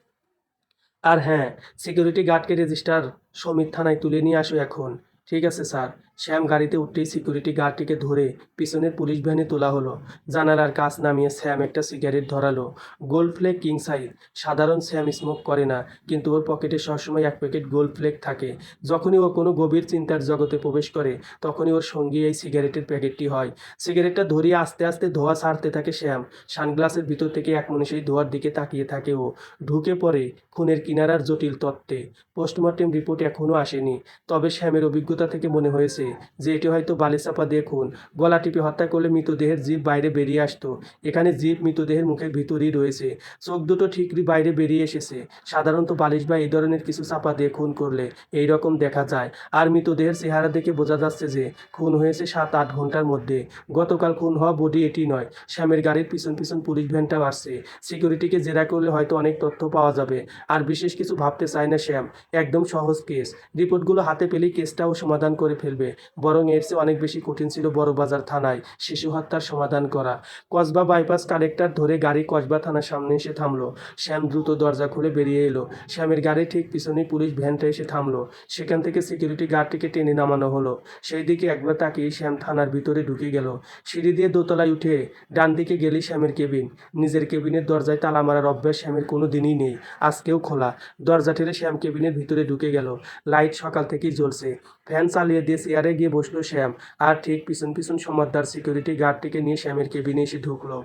আর হ্যাঁ, সিকিউরিটি গার্ডকে রেজিস্টার সমিত থানায় তুলে নিয়ে আসো এখন। ঠিক আছে স্যার। শ্যাম গাড়িতে উঠতেই সিকিউরিটি গার্ডটিকে ধরে পিছনের পুলিশ ভ্যানে তোলা হলো। জানালার কাচ নামিয়ে শ্যাম একটা সিগারেট ধরালো। Gold flake king size. সাধারণ শ্যাম স্মোক করে না, কিন্তু ওর পকেটে সবসময় এক প্যাকেট গোল্ড ফ্লেক থাকে। যখনই ও কোনো গভীর চিন্তার জগতে প্রবেশ করে তখনই ওর সঙ্গী এই সিগারেটের প্যাকেটটি হয়। সিগারেটটা ধরিয়ে আস্তে আস্তে ধোঁয়া ছাড়তে থাকে শ্যাম। সানগ্লাসের ভিতর থেকে এক মনে সেই ধোঁয়ার দিকে তাকিয়ে থাকে ও। ঢুকে পড়ে খুনের কিনারার জটিল তত্ত্বে। পোস্টমর্টেম রিপোর্ট এখনও আসেনি, তবে শ্যামের অভিজ্ঞতা থেকে মনে হয়েছে যে এটি হয়তো বালিচাপা দিয়ে খুন। গলা টিপে হত্যা করলে মৃতদেহের জিভ বাইরে বেরিয়ে আসতো। এখানে জিভ মৃতদেহের মুখের ভিতরেই রয়েছে, চোখ দুটো ঠিকই বাইরে বেরিয়ে এসেছে। সাধারণত বালিশ বা এই ধরনের কিছু চাপা দিয়ে খুন করলে এই রকম দেখা যায়। আর মৃতদেহের চেহারা দেখে বোঝা যাচ্ছে যে খুন হয়েছে 7-8 ঘন্টার মধ্যে। গতকাল খুন হওয়া বডি এটি নয়। শ্যামের গাড়ির পিছন পিছন পুলিশ ভ্যানটাও আসছে। সিকিউরিটিকে জেরা করলে হয়তো অনেক তথ্য পাওয়া যাবে। আর বিশেষ কিছু ভাবতে চায় না শ্যাম। একদম সহজ কেস। রিপোর্টগুলো হাতে পেলেই কেসটাও সমাধান করে ফেলবে। বরং এর চেয়ে অনেক বেশি কঠিন ছিল বড়বাজার থানায় শিশু হত্যার সমাধান করা। কসবা বাইপাস কালেক্টর ধরে গাড়ি কসবা থানার সামনে এসে থামলো। শ্যাম দ্রুত দরজা খুলে বেরিয়ে এলো। শ্যামের গাড়ির ঠিক পিছনেই পুলিশ ভ্যানটা এসে থামলো। সেখান থেকে সিকিউরিটি গার্ডটিকে টেনে নামানো হলো। সেই দিকে একবার তাকিয়ে শ্যাম থানার ভিতরে ঢুকে গেল। সিঁড়ি দিয়ে দোতলায় উঠে ডান দিকে গেলেই শ্যামের কেবিন। নিজের কেবিনের দরজায় তালা মারার অভ্যাস শ্যামের কোনো দিনই নেই, আজকেও খোলা। দরজা ঠেলে শ্যাম কেবিনের ভিতরে ঢুকে গেল। লাইট সকাল থেকেই জ্বলছে। ফ্যান চালিয়ে দিয়ে চেয়ারে গিয়ে বসলো শ্যাম। আর ঠিক পিছন পিছন সমাদদার সিকিউরিটি গার্ডটিকে নিয়ে শ্যামের কেবিনে এসে ঢুকলো।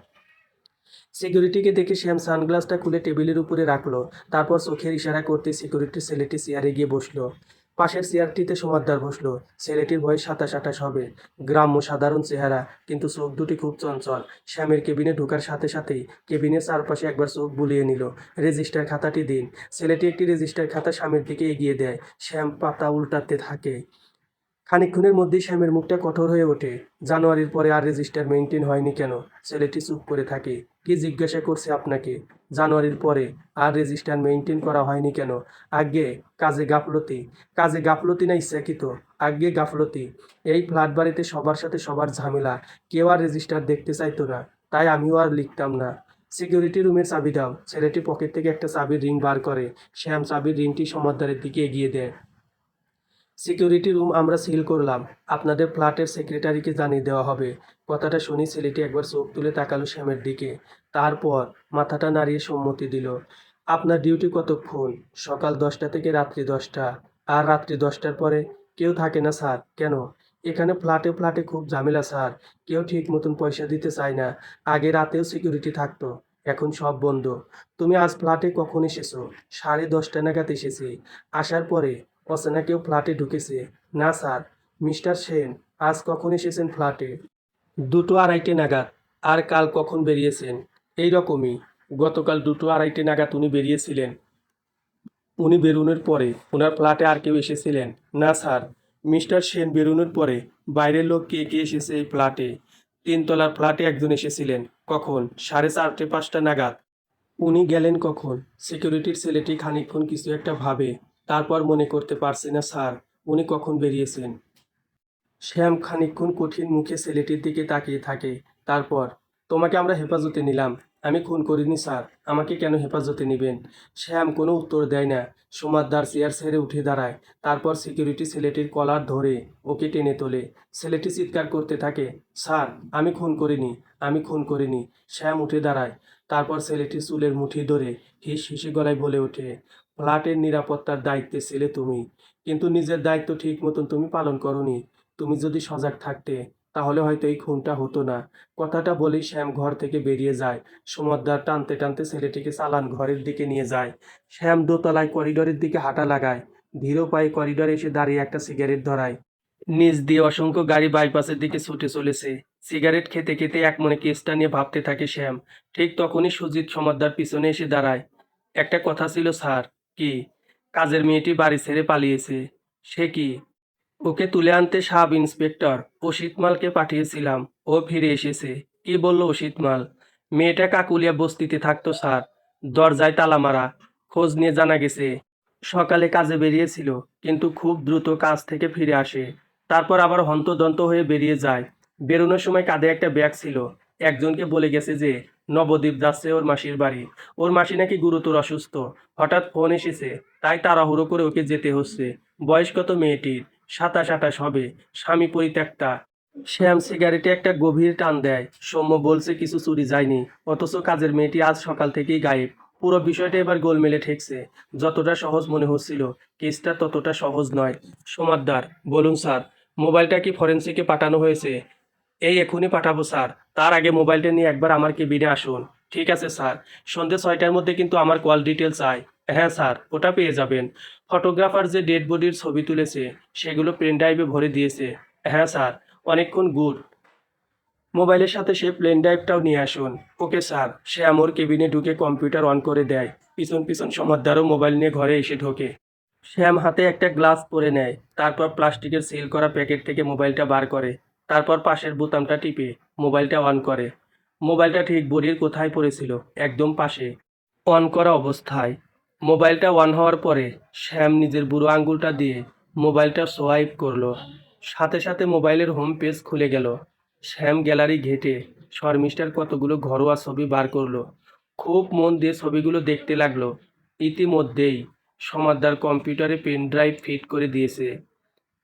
সিকিউরিটিকে দেখে শ্যাম সানগ্লাসটা খুলে টেবিলের উপরে রাখলো। তারপর চোখের ইশারা করতে সিকিউরিটি ছেলেটি চেয়ারে গিয়ে বসলো। পাশের চেয়ারটিতে সমাদদার বসলো। ছেলেটির বয়স 27-28 হবে। গ্রাম্য সাধারণ চেহারা, কিন্তু চোখ দুটি খুব চঞ্চল। শ্যামের কেবিনে ঢোকার সাথে সাথেই কেবিনের চারপাশে একবার চোখ বুলিয়ে নিল। রেজিস্টার খাতাটি দিন। ছেলেটি একটি রেজিস্টার খাতা শ্যামের দিকে এগিয়ে দেয়। শ্যাম পাতা উল্টাতে থাকে। খানিকক্ষণের মধ্যেই শ্যামের মুখটা কঠোর হয়ে ওঠে। জানুয়ারির পরে আর রেজিস্টার মেইনটেইন হয়নি কেন? ছেলেটি চুপ করে থাকে। কি জিজ্ঞাসা করছে আপনাকে? জানুয়ারির পরে আর রেজিস্টার মেইনটেইন করা হয়নি কেন? আজ্ঞে কাজে গাফলতি। কাজে গাফলতি না ইচ্ছাকৃত? আজ্ঞে গাফলতি। এই ফ্ল্যাট বাড়িতে সবার সাথে সবার ঝামেলা। কেউ আর রেজিস্টার দেখতে চাইতো না, তাই আমিও আর লিখতাম না। সিকিউরিটি রুমের চাবি দাও। ছেলেটি পকেট থেকে একটা চাবির রিং বার করে। শ্যাম চাবির রিংটি সমাদদারের দিকে এগিয়ে দেয়। সিকিউরিটি রুম আমরা সিল করলাম। আপনাদের ফ্ল্যাটের সেক্রেটারিকে জানিয়ে দেওয়া হবে। কথাটা শুনে ছেলেটি একবার চোখ তুলে তাকালো শ্যামের দিকে। তারপর মাথাটা নাড়িয়ে সম্মতি দিল। আপনার ডিউটি কতক্ষণ? সকাল 10টা থেকে রাত্রি 10টা। আর রাত্রি 10টার পরে? কেউ থাকে না স্যার। কেন? এখানে ফ্ল্যাটে ফ্ল্যাটে খুব ঝামেলা স্যার। কেউ ঠিক মতন পয়সা দিতে চায় না। আগে রাতেও সিকিউরিটি থাকতো, এখন সব বন্ধ। তুমি আজ ফ্ল্যাটে কখন এসেছো? 10:30 নাগাদ এসেছি। আসার পরে অচেনা কেউ ফ্ল্যাটে ঢুকেছে? না স্যার। মিস্টার সেন আজ কখন এসেছেন ফ্ল্যাটে? 2:30 নাগাদ। আর কাল কখন বেরিয়েছেন? এই রকমই। গতকাল 2:30 নাগাদ উনি বেরিয়েছিলেন। উনি বেরোনোর পরে ওনার ফ্ল্যাটে আর কেউ এসেছিলেন? না স্যার। মিস্টার সেন বেরোনোর পরে বাইরের লোক কে কে এসেছে এই ফ্ল্যাটে? 3 তলার ফ্ল্যাটে একজন এসেছিলেন। কখন? 4:30-5টা নাগাদ। উনি গেলেন কখন? সিকিউরিটির ছেলেটি খানিকক্ষণ কিছু একটা ভাবে। তারপর মনে করতে পারছি না স্যার, উনি কখন বেরিয়েছেন। শ্যাম খানিকক্ষণ কঠিন মুখে ছেলেটির দিকে তাকিয়ে থাকে। তারপর, তোমাকে আমরা হেফাজতে নিলাম। আমি খুন করিনি স্যার, আমাকে কেন হেফাজতে নেবেন? শ্যাম কোনো উত্তর দেয় না। সুমাদ্দার চেয়ার ছেড়ে উঠে দাঁড়ায়। তারপর সিকিউরিটি ছেলেটির কলার ধরে ওকে টেনে তোলে। ছেলেটি চিৎকার করতে থাকে, স্যার আমি খুন করিনি, আমি খুন করিনি। শ্যাম উঠে দাঁড়ায়। তারপর ছেলেটির চুলের মুঠি ধরে হিস হিসে গলায় বলে ওঠে, ফ্ল্যাটের নিরাপত্তার দায়িত্বে ছিলে তুমি, কিন্তু নিজের দায়িত্ব ঠিক মতন তুমি পালন করনি। তুমি যদি সজাগ থাকতে তাহলে হয়তো এই খুনটা হতো না। কথাটা বলেই শ্যাম ঘর থেকে বেরিয়ে যায়। সমদ্দার টানতে টানতে ছেলেটিকে চালান ঘরের দিকে নিয়ে যায়। শ্যাম দোতলায় করিডোরের দিকে হাঁটা লাগায়। ধীর পায়ে করিডোরে এসে দাঁড়িয়ে একটা সিগারেট ধরায়। নিচ দিয়ে অসংখ্য গাড়ি বাইপাসের দিকে ছুটে চলেছে। সিগারেট খেতে খেতে একমনে কেসটা নিয়ে ভাবতে থাকে শ্যাম। ঠিক তখনই সুজিত সমদ্দার পিছনে এসে দাঁড়ায়। একটা কথা ছিল স্যার। কি? কাজের মেয়েটি বাড়ি ছেড়ে পালিয়েছে। সে কি? ওকে তুলে আনতে সাব ইন্সপেক্টর অসিত মালকে পাঠিয়েছিলাম। ও ফিরে এসেছে। কি বলল অসিত মাল? মেয়েটা কাকুলিয়া বস্তিতে থাকতো স্যার। দরজায় তালা মারা। খোঁজ নিয়ে জানা গেছে সকালে কাজে বেরিয়েছিল, কিন্তু খুব দ্রুত কাজ থেকে ফিরে আসে। তারপর আবার হন্তদন্ত হয়ে বেরিয়ে যায়। বেরোনোর সময় কাঁধে একটা ব্যাগ ছিল। একজনকে বলে গেছে যে নবদ্বীপ যাচ্ছে ওর মাসির বাড়ি। ওর মাসি নাকি গুরুতর অসুস্থ। হঠাৎ ফোন এসেছে, তাই তাড়াহুড়ো করে ওকে যেতে হচ্ছে। বয়স কত মেয়েটির? 27-28 হবে। স্বামী পরিত্যক্তা। শ্যাম সিগারেটে একটা গভীর টান দেয়। সৌম্য বলছে কিছু চুরি যায়নি, অথচ কাজের মেয়েটি আজ সকাল থেকেই গায়েব। পুরো বিষয়টা এবার গোলমেলে ঠেকছে। যতটা সহজ মনে হচ্ছিল, কেসটা ততটা সহজ নয়। সোমাদ্দার, বলুন স্যার, মোবাইলটা কি ফরেন্সিকে পাঠানো হয়েছে? এই এখনই পাঠাবো স্যার। তার আগে মোবাইলটা নিয়ে একবার আমার কেবিনে আসুন। ঠিক আছে স্যার। সন্ধ্যে 6টার মধ্যে কিন্তু আমার কল ডিটেল চাই। হ্যাঁ স্যার, ওটা পেয়ে যাবেন। ফটোগ্রাফার যে ডেড বডির ছবি তুলেছে সেগুলো পেন ড্রাইভে ভরে দিয়েছে। হ্যাঁ স্যার। অনেকক্ষণ গুড। মোবাইলের সাথে সে প্লেন ড্রাইভটাও নিয়ে আসুন। Okay sir. সে আমার কেবিনে ঢুকে কম্পিউটার অন করে দেয়। পিছন পিছন সমাদ্দারও মোবাইল নিয়ে ঘরে এসে ঢোকে। শ্যাম হাতে একটা গ্লাস পরে নেয়। তারপর প্লাস্টিকের সিল করা প্যাকেট থেকে মোবাইলটা বার করে। তারপর পাশের বোতামটা টিপে মোবাইলটা অন করে। মোবাইলটা ঠিক বডির কোথায় পড়েছিল? একদম পাশে। অন করা অবস্থায়। মোবাইলটা অন হওয়ার পরে শ্যাম নিজের বুড়ো আঙ্গুলটা দিয়ে মোবাইলটা সোয়াইপ করলো। সাথে সাথে মোবাইলের হোম পেজ খুলে গেল। শ্যাম গ্যালারি ঘেঁটে শর্মিষ্ঠার কতগুলো ঘরোয়া ছবি বার করলো। খুব মন দিয়ে ছবিগুলো দেখতে লাগলো। ইতিমধ্যেই সমাদ্দার কম্পিউটারে পেন ড্রাইভ ফিট করে দিয়েছে।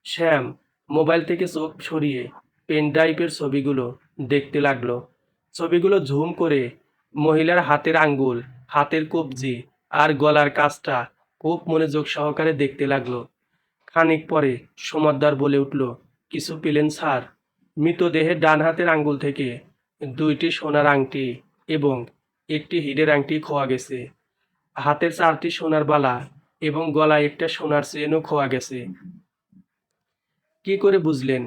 শ্যাম মোবাইল থেকে চোখ সরিয়ে পেন ড্রাইভের ছবিগুলো দেখতে লাগলো। ছবিগুলো ঝুম করে মহিলার হাতের আঙ্গুল, হাতের কবজি আর গলার কাজটা খুব মনোযোগ সহকারে দেখতে লাগলো। খানিক পরে সমাদ্দার বলে উঠল, কিছু পেলেন স্যার? মৃতদেহের ডান হাতের আঙ্গুল থেকে 2টি সোনার আংটি এবং একটি হীরের আংটি খোয়া গেছে। হাতের 4টি সোনার বালা এবং গলায় একটা সোনার চেনও খোয়া গেছে। কি করে বুঝলেন?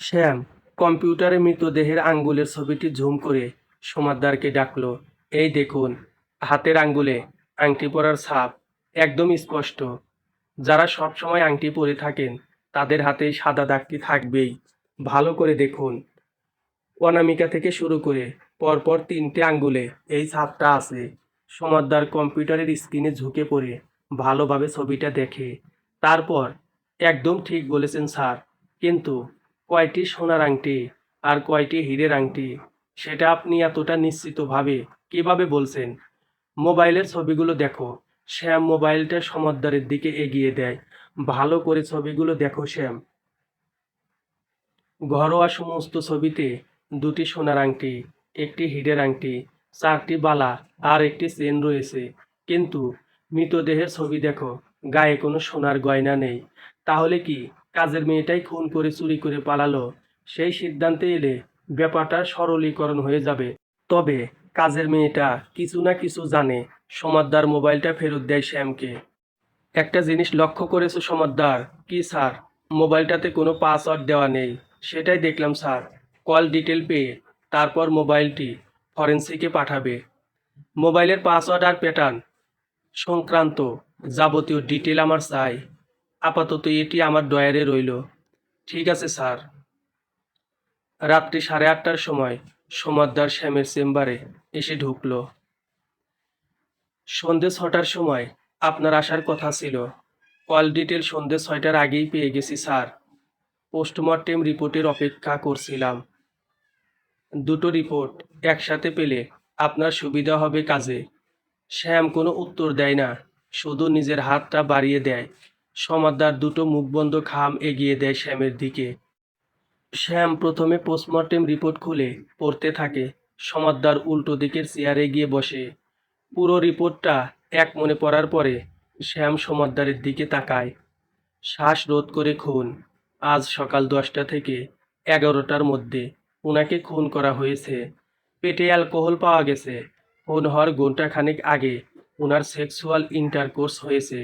শ্যাম কম্পিউটারে মৃতদেহের আঙ্গুলের ছবিটি ঝুম করে সমাদ্দারকে ডাকলো। এই দেখুন, হাতের আঙ্গুলে আংটি পরার ছাপ একদম স্পষ্ট। যারা সব সময় আংটি পরে থাকেন তাদের হাতে এই সাদা দাগটি থাকবেই। ভালো করে দেখুন। অনামিকা থেকে শুরু করে পরপর 3টে আঙ্গুলে এই ছাপটা আছে। সমাদ্দার কম্পিউটারের স্ক্রিনে ঝুঁকে পড়ে ভালোভাবে ছবিটা দেখে। তারপর, একদম ঠিক বলেছেন স্যার, কিন্তু কয়টি সোনার আংটি আর কয়টি হীরের আংটি সেটা আপনি এতটা নিশ্চিতভাবে কিভাবে বলছেন? মোবাইলের ছবিগুলো দেখো। শ্যাম মোবাইলটা সমাদ্দারের দিকে এগিয়ে দেয়। ভালো করে ছবিগুলো দেখো শ্যাম। ঘরোয়া সমস্ত ছবিতে 2টি সোনার আংটি, একটি হীরের আংটি, 4টি বালা আর একটি চেন রয়েছে। কিন্তু মৃতদেহের ছবি দেখো, গায়ে কোনো সোনার গয়না নেই। তাহলে কি কাজের মেয়েটাই খুন করে চুরি করে পালালো? সেই সিদ্ধান্তে এলে ব্যাপারটা সরলীকরণ হয়ে যাবে। তবে কাজের মেয়েটা কিছু না কিছু জানে। সমাদ্দার মোবাইলটা ফেরত দেয় শ্যামকে। একটা জিনিস লক্ষ্য করেছো সমাদ্দার? কি স্যার? মোবাইলটাতে কোনো পাসওয়ার্ড দেওয়া নেই। সেটাই দেখলাম স্যার। কল ডিটেল পেয়ে তারপর মোবাইলটি ফরেন্সিকে পাঠাবে। মোবাইলের পাসওয়ার্ড আর প্যাটার্ন সংক্রান্ত যাবতীয় ডিটেল আমার চাই। আপাতত এটি আমার ডয়ারে রইল। ঠিক আছে স্যার। রাত্রি 8:30টার সময় সমাদ্দার শ্যামের চেম্বারে এসে ঢুকলো। সন্ধে 6টার সময় আপনার আসার কথা ছিল। কল ডিটেল সন্ধে 6টার আগেই পেয়ে গেছি স্যার। পোস্টমর্টেম রিপোর্টের অপেক্ষা করছিলাম। দুটো রিপোর্ট একসাথে পেলে আপনার সুবিধা হবে কাজে। শ্যাম কোনো উত্তর দেয় না, শুধু নিজের হাতটা বাড়িয়ে দেয়। সমাদ্দার দুটো মুখবন্ধ খাম এগিয়ে দেয় শ্যামের দিকে। শ্যাম প্রথমে পোস্টমর্টেম রিপোর্ট খুলে পড়তে থাকে। সমাদ্দার উল্টো দিকের চেয়ারে গিয়ে বসে। পুরো রিপোর্টটা এক মনে পড়ার পরে শ্যাম সমাদ্দারের দিকে তাকায়। শ্বাস রোধ করে খুন। আজ সকাল 10টা থেকে 11টার মধ্যে ওনাকে খুন করা হয়েছে। পেটে অ্যালকোহল পাওয়া গেছে। খুন হওয়ার ঘণ্টাখানেক আগে ওনার সেক্সুয়াল ইন্টারকোর্স হয়েছে।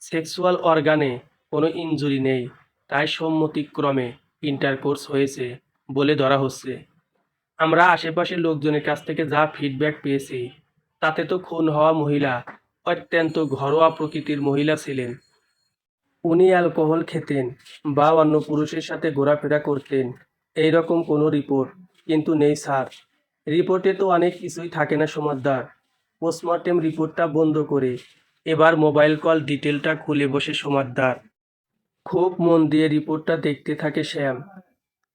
সেক্সুয়াল অর্গানে কোনো ইনজুরি নেই, তাই সম্মতিক্রমে ইন্টারকোর্স হয়েছে বলে ধরা হচ্ছে। আমরা আশেপাশের লোকজনের কাছ থেকে যা ফিডব্যাক পেয়েছি, তাতে তো খুন হওয়া মহিলা অত্যন্ত ঘরোয়া প্রকৃতির মহিলা ছিলেন। উনি অ্যালকোহল খেতেন বা অন্য পুরুষের সাথে ঘোরাফেরা করতেন, এইরকম কোনো রিপোর্ট কিন্তু নেই স্যার। রিপোর্টে তো অনেক কিছুই থাকে না সমাদদার। পোস্টমর্টেম রিপোর্টটা বন্ধ করে এবার মোবাইল কল ডিটেলটা খুলে বসে সমাদদার খুব মন দিয়ে রিপোর্টটা দেখতে থাকে শ্যাম।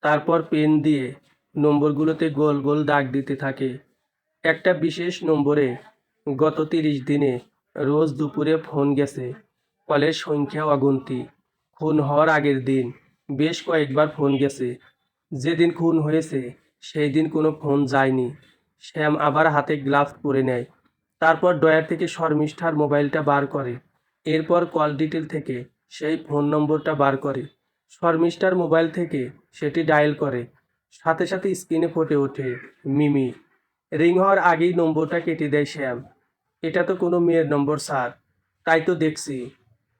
তারপর পেন দিয়ে নম্বরগুলোতে গোল গোল দাগ দিতে থাকে। একটা বিশেষ নম্বরে গত 30 দিনে রোজ দুপুরে ফোন গেছে। কলের সংখ্যা অগুন্তি। খুন হওয়ার আগের দিন বেশ কয়েকবার ফোন গেছে। যেদিন খুন হয়েছে সেই দিন কোনো ফোন যায়নি। শ্যাম আবার হাতে গ্লাভস পরে নেয়। তারপর ড্রয়ার থেকে শর্মিষ্ঠার মোবাইলটা বার করে। এরপর কল ডিটেল থেকে সেই ফোন নম্বরটা বার করে। শর্মিষ্ঠার মোবাইল থেকে সেটি ডায়াল করে। সাথে সাথে স্ক্রিনে ফুটে ওঠে মিমি। রিং হওয়ার আগেই নম্বরটা কেটে দেয় শ্যাম। এটা তো কোনো মেয়ের নম্বর স্যার। তাই তো দেখছি।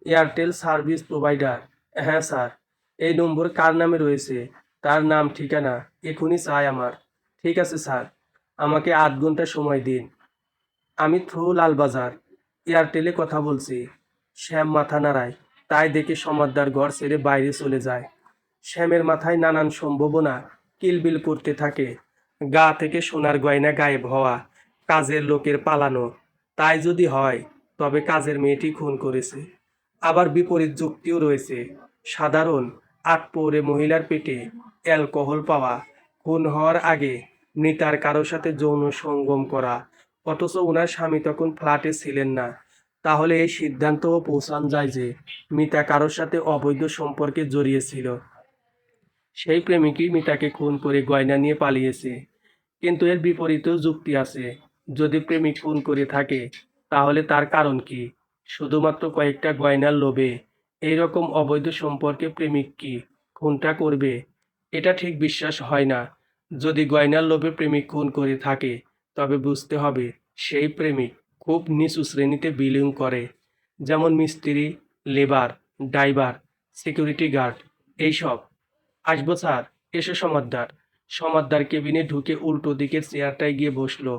Airtel service provider. হ্যাঁ স্যার। এই নম্বর কার নামে রয়েছে, তার নাম ঠিকানা এখনই চাই আমার। ঠিক আছে স্যার, আমাকে 8 ঘন্টা সময় দিন। আমি থ্রু লালবাজার এয়ারটেলে কথা বলছি। শ্যাম মাথা নাড়ায়। তাই দেখে সমাদদার ঘর ছেড়ে বাইরে চলে যায়। শ্যামের মাথায় নানান সম্ভাবনা কিলবিল করতে থাকে। গা থেকে সোনার গয়না গায়েব হওয়া, কাজের লোকের পালানো। তাই যদি হয় তবে কাজের মেয়েটি খুন করেছে। আবার বিপরীত যুক্তিও রয়েছে। সাধারণ আটপৌরে মহিলার পেটে অ্যালকোহল পাওয়া, খুন হওয়ার আগে মৃতার কারোর সাথে যৌন সঙ্গম করা, অথচ ওনার স্বামী তখন ফ্ল্যাটে ছিলেন না। তাহলে এই সিদ্ধান্তও পৌঁছান যায় যে মিতা কারোর সাথে অবৈধ সম্পর্কে জড়িয়েছিল। সেই প্রেমিকই মিতাকে খুন করে গয়না নিয়ে পালিয়েছে। কিন্তু এর বিপরীতেও যুক্তি আছে। যদি প্রেমিক খুন করে থাকে তাহলে তার কারণ কি? শুধুমাত্র কয়েকটা গয়নার লোভে এইরকম অবৈধ সম্পর্কে প্রেমিক কি খুনটা করবে? এটা ঠিক বিশ্বাস হয় না। যদি গয়নার লোভে প্রেমিক খুন করে থাকে তবে বুঝতে হবে সেই প্রেমিক খুব নিচু শ্রেণীতে বিলং করে। যেমন মিস্ত্রি, লেবার, ড্রাইভার, সিকিউরিটি গার্ড, এইসব। আসবো স্যার। এসো সমাদদার। সমাদদার কেবিনে ঢুকে উল্টো দিকের চেয়ারটায় গিয়ে বসলো।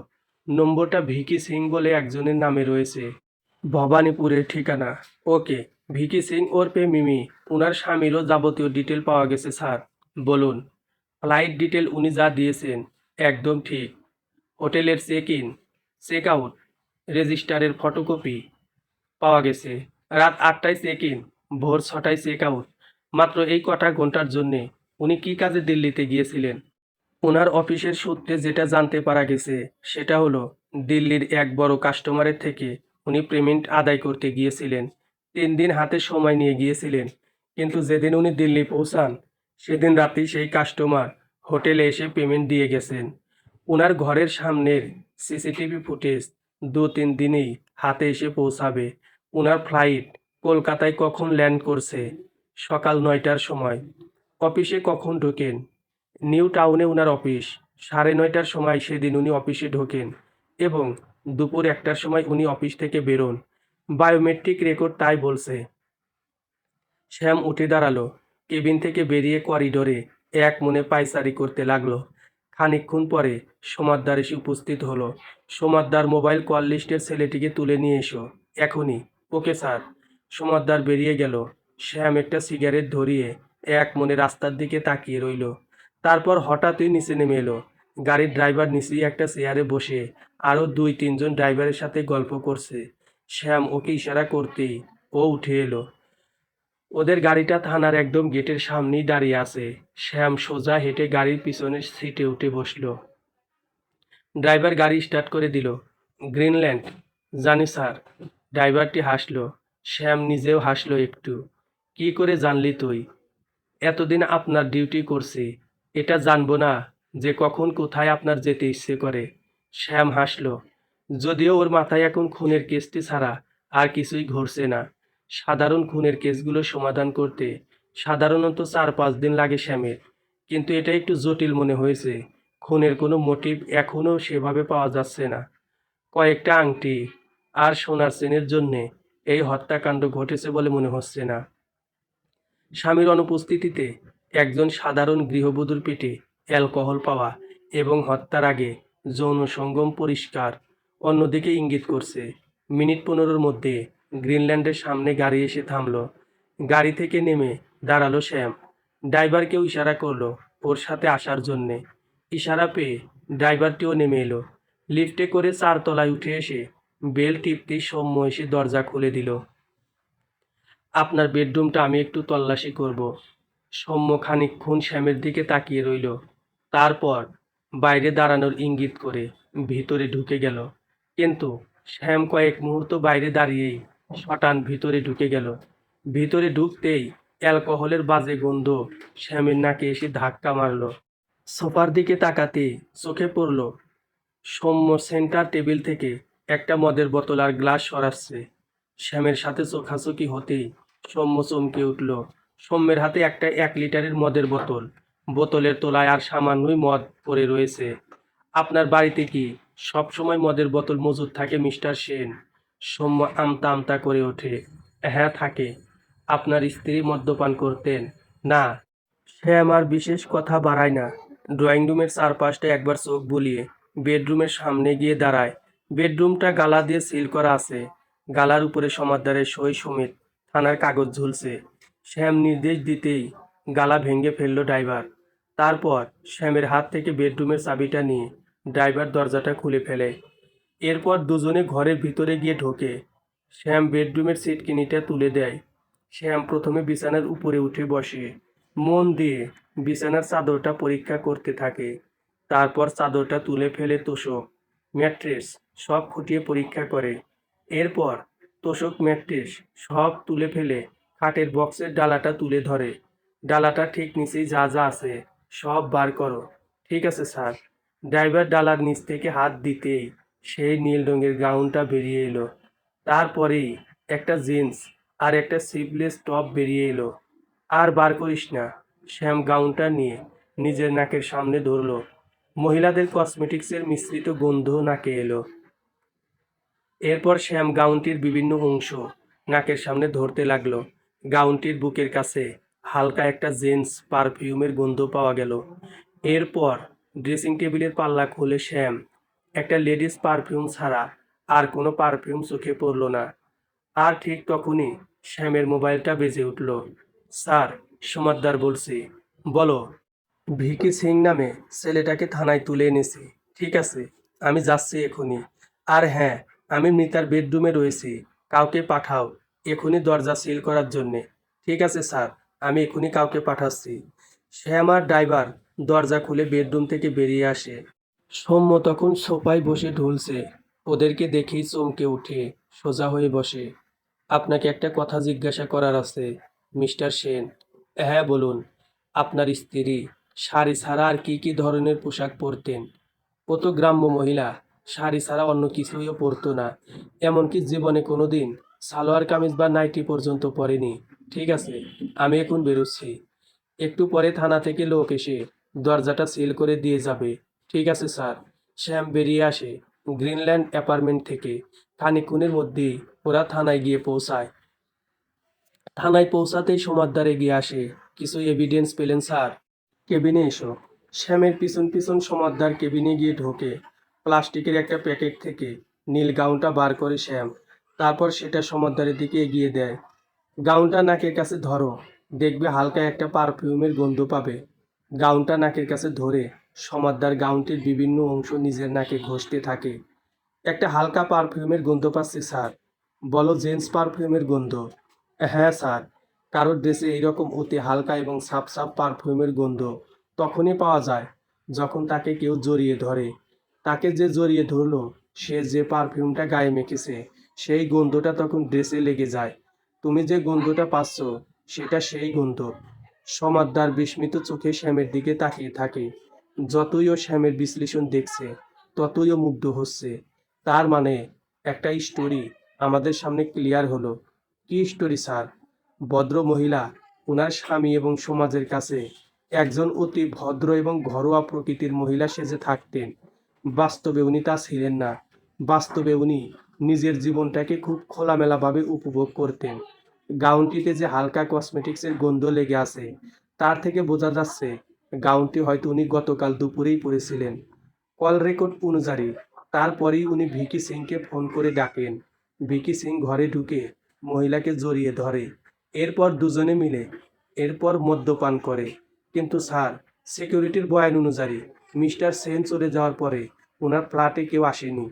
নম্বরটা ভিকি সিং বলে একজনের নামে রয়েছে। ভবানীপুরের ঠিকানা। ওকে। ভিকি সিং ওরফে মিমি। ওনার স্বামীরও যাবতীয় ডিটেল পাওয়া গেছে স্যার। বলুন। ফ্লাইট ডিটেল উনি যা দিয়েছেন একদম ঠিক। হোটেলের চেক ইন, চেক আউট, রেজিস্টারের ফটোকপি পাওয়া গেছে। রাত 8টায় চেক ইন, ভোর 6টায় চেক আউট। মাত্র এই কটা ঘন্টার জন্যে উনি কি কাজে দিল্লিতে গিয়েছিলেন? ওনার অফিসের সূত্রে যেটা জানতে পারা গেছে সেটা হলো দিল্লির এক বড় কাস্টমারের থেকে উনি পেমেন্ট আদায় করতে গিয়েছিলেন। 3 দিন হাতে সময় নিয়ে গিয়েছিলেন। কিন্তু যেদিন উনি দিল্লি পৌঁছান সেদিন রাতেই সেই কাস্টমার হোটেলে এসে পেমেন্ট দিয়ে গেছেন। ওনার ঘরের সামনের সিসিটিভি ফুটেজ 2-3 দিনেই হাতে এসে পৌঁছাবে। ওনার ফ্লাইট কলকাতায় কখন ল্যান্ড করছে? সকাল 9টার সময়। অফিসে কখন ঢোকেন? নিউ টাউনে ওনার অফিস। 9:30টার সময় সেদিন উনি অফিসে ঢোকেন এবং দুপুর 1টার সময় উনি অফিস থেকে বেরোন। বায়োমেট্রিক রেকর্ড তাই বলছে। শ্যাম উঠে দাঁড়ালো। কেবিন থেকে বেরিয়ে করিডোরে এক মনে পায়চারি করতে লাগলো। খানিকক্ষণ পরে সমাদদার এসে উপস্থিত হলো। সমাদদার মোবাইল কল লিস্টের ছেলেটিকে তুলে নিয়ে এসো এখনই। Okay sir. সমাদদার বেরিয়ে গেল। শ্যাম একটা সিগারেট ধরিয়ে এক মনে রাস্তার দিকে তাকিয়ে রইল। তারপর হঠাৎই নিচে নেমে এলো। গাড়ির ড্রাইভার নিচেই একটা চেয়ারে বসে আরও 2-3 জন ড্রাইভারের সাথে গল্প করছে। শ্যাম ওকে ইশারা করতেই ও উঠে এলো। ওদের গাড়িটা থানার একদম গেটের সামনেই দাঁড়িয়ে আছে। শ্যাম সোজা হেঁটে গাড়ির পিছনের সিটে উঠে বসলো। ড্রাইভার গাড়ি স্টার্ট করে দিল। গ্রিনল্যান্ড? জানি স্যার। ড্রাইভারটি হাসলো। শ্যাম নিজেও হাসলো একটু। কি করে জানলি তুই? এতদিন আপনার ডিউটি করছি, এটা জানবো না যে কখন কোথায় আপনার যেতে ইচ্ছে করে? শ্যাম হাসলো। যদিও ওর মাথায় এখন খুনের কেসটি ছাড়া আর কিছুই ঘুরছে না। সাধারণ খুনের কেসগুলো সমাধান করতে সাধারণত 4-5 দিন লাগে শ্যামের। কিন্তু এটা একটু জটিল মনে হয়েছে। খুনের কোনো মোটিভ এখনও সেভাবে পাওয়া যাচ্ছে না। কয়েকটা আংটি আর সোনার চেনের জন্যে এই হত্যাকাণ্ড ঘটেছে বলে মনে হচ্ছে না। স্বামীর অনুপস্থিতিতে একজন সাধারণ গৃহবধূর পেটে অ্যালকোহল পাওয়া এবং হত্যার আগে যৌন সঙ্গম পরিষ্কার অন্যদিকে ইঙ্গিত করছে। মিনিট 15-র মধ্যে গ্রিনল্যান্ডের সামনে গাড়ি এসে থামলো। গাড়ি থেকে নেমে দাঁড়ালো শ্যাম। ড্রাইভারকেও ইশারা করলো ওর সাথে আসার জন্যে। ইশারা পেয়ে ড্রাইভারটিও নেমে এলো। লিফটে করে 4 তলায় উঠে এসে বেল টিপতেই সৌম্য এসে দরজা খুলে দিল। আপনার বেডরুমটা আমি একটু তল্লাশি করব। সৌম্য খানিকক্ষণ শ্যামের দিকে তাকিয়ে রইল। তারপর বাইরে দাঁড়ানোর ইঙ্গিত করে ভিতরে ঢুকে গেল। কিন্তু শ্যাম কয়েক মুহূর্ত বাইরে দাঁড়িয়েই শটান ভিতরে ঢুকে গেল। ভিতরে ঢুকতেই অ্যালকোহলের বাজে গন্ধ শ্যামের নাকে এসে ধাক্কা মারল। সোফার দিকে তাকাতে চোখে পড়ল সৌম্য সেন্টার টেবিল থেকে একটা মদের বোতল আর গ্লাস সরাচ্ছে। শ্যামের সাথে চোখাচোখি হতেই সৌম্য চমকে উঠল। সৌম্যের হাতে একটা 1 লিটারের মদের বোতল। বোতলের তলায় আর সামান্যই মদ পড়ে রয়েছে। আপনার বাড়িতে কি সব সময় মদের বোতল মজুদ থাকে মিস্টার সেন? সৌম্য আমতা আমতা করে ওঠে। হ্যাঁ থাকে। আপনার স্ত্রী মদ্যপান করতেন? না। শ্যাম আর বিশেষ কথা বাড়ায় না। ড্রয়িং রুমের চারপাশটা একবার চোখ বুলিয়ে বেডরুমের সামনে গিয়ে দাঁড়ায়। বেডরুমটা গালা দিয়ে সিল করা আছে। গালার উপরে সমাদদারের সই সমেত থানার কাগজ ঝুলছে। শ্যাম নির্দেশ দিতেই গালা ভেঙে ফেলল ড্রাইভার। তারপর শ্যামের হাত থেকে বেডরুমের চাবিটা নিয়ে ড্রাইভার দরজাটা খুলে ফেলে। এরপর দুজনে ঘরের ভিতরে গিয়ে ঢোকে। শ্যাম বেডরুমের সিটকিনিটা তুলে দেয়। শ্যাম প্রথমে বিছানার উপরে উঠে বসে। মন দিয়ে বিছানার চাদরটা পরীক্ষা করতে থাকে। তারপর চাদরটা তুলে ফেলে তোশক, ম্যাট্রেস সব খুঁটিয়ে পরীক্ষা করে। এরপর তোশক, ম্যাট্রেস সব তুলে ফেলে খাটের বক্সের ডালাটা তুলে ধরে। ডালাটা ঠিক নিচেই যা যা আছে সব বার করো। ঠিক আছে স্যার। ড্রাইভার ডালার নিচ থেকে হাত দিতেই সেই নীল রঙের গাউনটা বেরিয়ে এলো। তারপরেই একটা জিন্স আর একটা স্লিভলেস টপ বেরিয়ে এলো। আর বার করিস না। শ্যাম গাউনটা নিয়ে নিজের নাকের সামনে ধরল। মহিলাদের কসমেটিক্সের মিশ্রিত গন্ধ নাকে এলো। এরপর শ্যাম গাউনটির বিভিন্ন অংশ নাকের সামনে ধরতে লাগলো। গাউনটির বুকের কাছে হালকা একটা জেন্টস পারফিউমের গন্ধ পাওয়া গেল। এরপর ড্রেসিং টেবিলের পাল্লা খুলে শ্যাম একটা লেডিস পারফিউম ছাড়া আর কোনো পারফিউম চোখে পড়ল না। আর ঠিক তখনই শ্যামের মোবাইলটা বেজে উঠল। স্যার, সমাদ্দার বলছি। বলো। ভিকি সিং নামে ছেলেটাকে থানায় তুলে এনেছি। ঠিক আছে, আমি যাচ্ছি এখনই। আর হ্যাঁ, আমি মৃতার বেডরুমে রয়েছি। কাউকে পাঠাও এখনই দরজা সিল করার জন্যে। ঠিক আছে স্যার, আমি এখনই কাউকে পাঠাচ্ছি। শ্যাম আর ড্রাইভার দরজা খুলে বেডরুম থেকে বেরিয়ে আসে। সৌম্য তখন সোফায় বসে ঢুলছে। ওদেরকে দেখেই চমকে উঠে সোজা হয়ে বসে। আপনাকে একটা কথা জিজ্ঞাসা করার আছে মিস্টার সেন। হ্যাঁ বলুন। আপনার স্ত্রী শাড়ি ছাড়া আর কি কি ধরনের পোশাক পরতেন? ও তো গ্রাম্য মহিলা। শাড়ি ছাড়া অন্য কিছুইও পরতো না। এমনকি জীবনে কোনোদিন সালোয়ার কামিজ বা নাইটি পর্যন্ত পরেনি। ঠিক আছে, আমি এখন বেরোচ্ছি। একটু পরে থানা থেকে লোক এসে দরজাটা সিল করে দিয়ে যাবে। ঠিক আছে স্যার। শ্যাম বেরিয়ে আসে গ্রিনল্যান্ড অ্যাপার্টমেন্ট থেকে। খানিকক্ষণের মধ্যেই ওরা থানায় গিয়ে পৌঁছায়। থানায় পৌঁছাতেই সমাদদার এগিয়ে আসে। কিছু এভিডেন্স পেলেন স্যার? কেবিনে এসো। শ্যামের পিছন পিছন সমাদদার কেবিনে গিয়ে ঢোকে। প্লাস্টিকের একটা প্যাকেট থেকে নীল গাউনটা বার করে শ্যাম। তারপর সেটা সমাদদারের দিকে এগিয়ে দেয়। গাউনটা নাকের কাছে ধরো। দেখবে হালকা একটা পারফিউমের গন্ধ পাবে। গাউনটা নাকের কাছে ধরে সমাদদার গাউনটির বিভিন্ন অংশ নিজের নাকে ঘষতে থাকে। একটা হালকা পারফিউমের গন্ধ পাচ্ছি স্যার। বলো, জেন্টস পারফিউমের গন্ধ? হ্যাঁ স্যার। কারোর ড্রেসে এইরকম অতি হালকা এবং সাপ সাপ পারফিউমের গন্ধ তখনই পাওয়া যায় যখন তাকে কেউ জড়িয়ে ধরে। তাকে যে জড়িয়ে ধরলো সে যে পারফিউমটা গায়ে মেখেছে সেই গন্ধটা তখন ড্রেসে লেগে যায়। তুমি যে গন্ধটা পাচ্ছ সেটা সেই গন্ধ। সমাদদার বিস্মিত চোখে শ্যামের দিকে তাকিয়ে থাকে। যতই ও শ্যামের বিশ্লেষণ দেখছে ততই ও মুগ্ধ হচ্ছে। তার মানে একটা স্টোরি আমাদের সামনে ক্লিয়ার হলো। কি স্টোরি স্যার? ভদ্র মহিলা ওনার স্বামী এবং সমাজের কাছে একজন অতি ভদ্র এবং ঘরোয়া প্রকৃতির মহিলা সেজে থাকতেন। বাস্তবে উনি তা ছিলেন না। বাস্তবে উনি নিজের জীবনটাকে খুব খোলামেলাভাবে উপভোগ করতেন। গাউনটিতে যে হালকা কসমেটিক্সের গন্ধ লেগে আছে, তার থেকে বোঝা যাচ্ছে গাউনটি হয়তো উনি গতকাল দুপুরেই পরেছিলেন। কল রেকর্ড অনুযায়ী তারপরেই উনি ভিকি সিংকে ফোন করে ডাকেন। ভিকি সিং ঘরে ঢুকে মহিলাকে জড়িয়ে ধরে। এরপর মদ্যপান করে। কিন্তু স্যার, সিকিউরিটির বয়ান অনুযায়ী মিস্টার সেন চলে যাওয়ার পরে ওনার ফ্ল্যাটে কেউ আসেনি।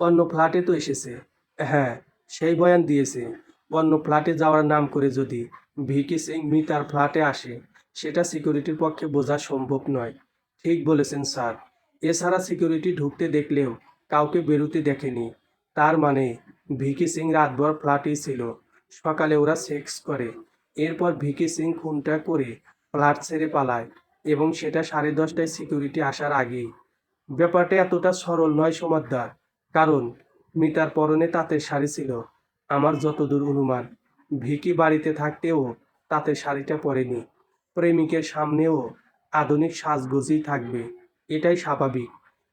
অন্য ফ্ল্যাটে তো এসেছে। হ্যাঁ, সেই বয়ান দিয়েছে। অন্য ফ্ল্যাটে যাওয়ার নাম করে যদি ভিকি সিং মিতার ফ্ল্যাটে আসে, সেটা সিকিউরিটির পক্ষে বোঝা সম্ভব নয়। ঠিক বলেছেন স্যার। এছাড়া সিকিউরিটি ঢুকতে দেখলেও কাউকে বেরোতে দেখেনি। তার মানে ভিকি সিং রাতভর ফ্ল্যাটেই ছিল। সকালে ওরা সেক্স করে। এরপর ভিকি সিং খুনটা করে ফ্ল্যাট ছেড়ে পালায়, এবং সেটা 10:30টায় সিকিউরিটি আসার আগেই। ব্যাপারটা এতটা সরল নয় সমাদদার, কারণ মিতার পরনে তাঁতের শাড়ি ছিল। আমার যতদূর অনুমান, ভিকি বাড়িতে থাকতেও তাঁতের শাড়িটা পরেনি। প্রেমিকের সামনেও আধুনিক সাজগোজেই থাকবে, এটাই স্বাভাবিক।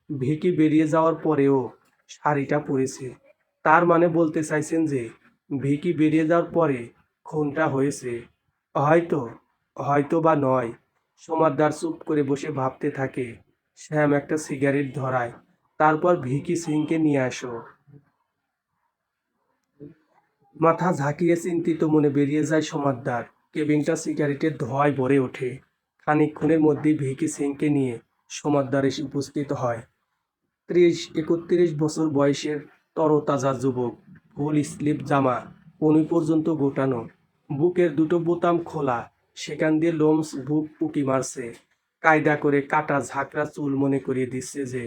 ভিকি বেরিয়ে যাওয়ার পরেও শাড়িটা পরেছে। তার মানে বলতে চাইছেন যে ভিকি বেরিয়ে যাওয়ার পরে খুনটা হয়েছে। হয়তো, হয়তো বা নয়। সমাদদার চুপ করে বসে ভাবতে থাকে। শ্যাম একটা সিগারেট ধরায়। তারপর ভিকি সিংকে নিয়ে আসো। মাথা ঝাঁকিয়ে চিন্তিত মনে বেরিয়ে যায় সমাদদার। কেবিনটা সিগারেটের ধোঁয়ায় ভরে ওঠে। খানিকক্ষণের মধ্যেই ভিকি সিংকে নিয়ে সমাদদার এসে উপস্থিত হয়। 30-31 বছর বয়সের তরতাজা যুবক। ফুল স্লিভ জামা, কনুই পর্যন্ত গোটানো। বুকের দুটো বোতাম খোলা, সেখান দিয়ে লোমস বুক উকি মারছে। কায়দা করে কাটা ঝাঁকড়া চুল মনে করিয়ে দিচ্ছে যে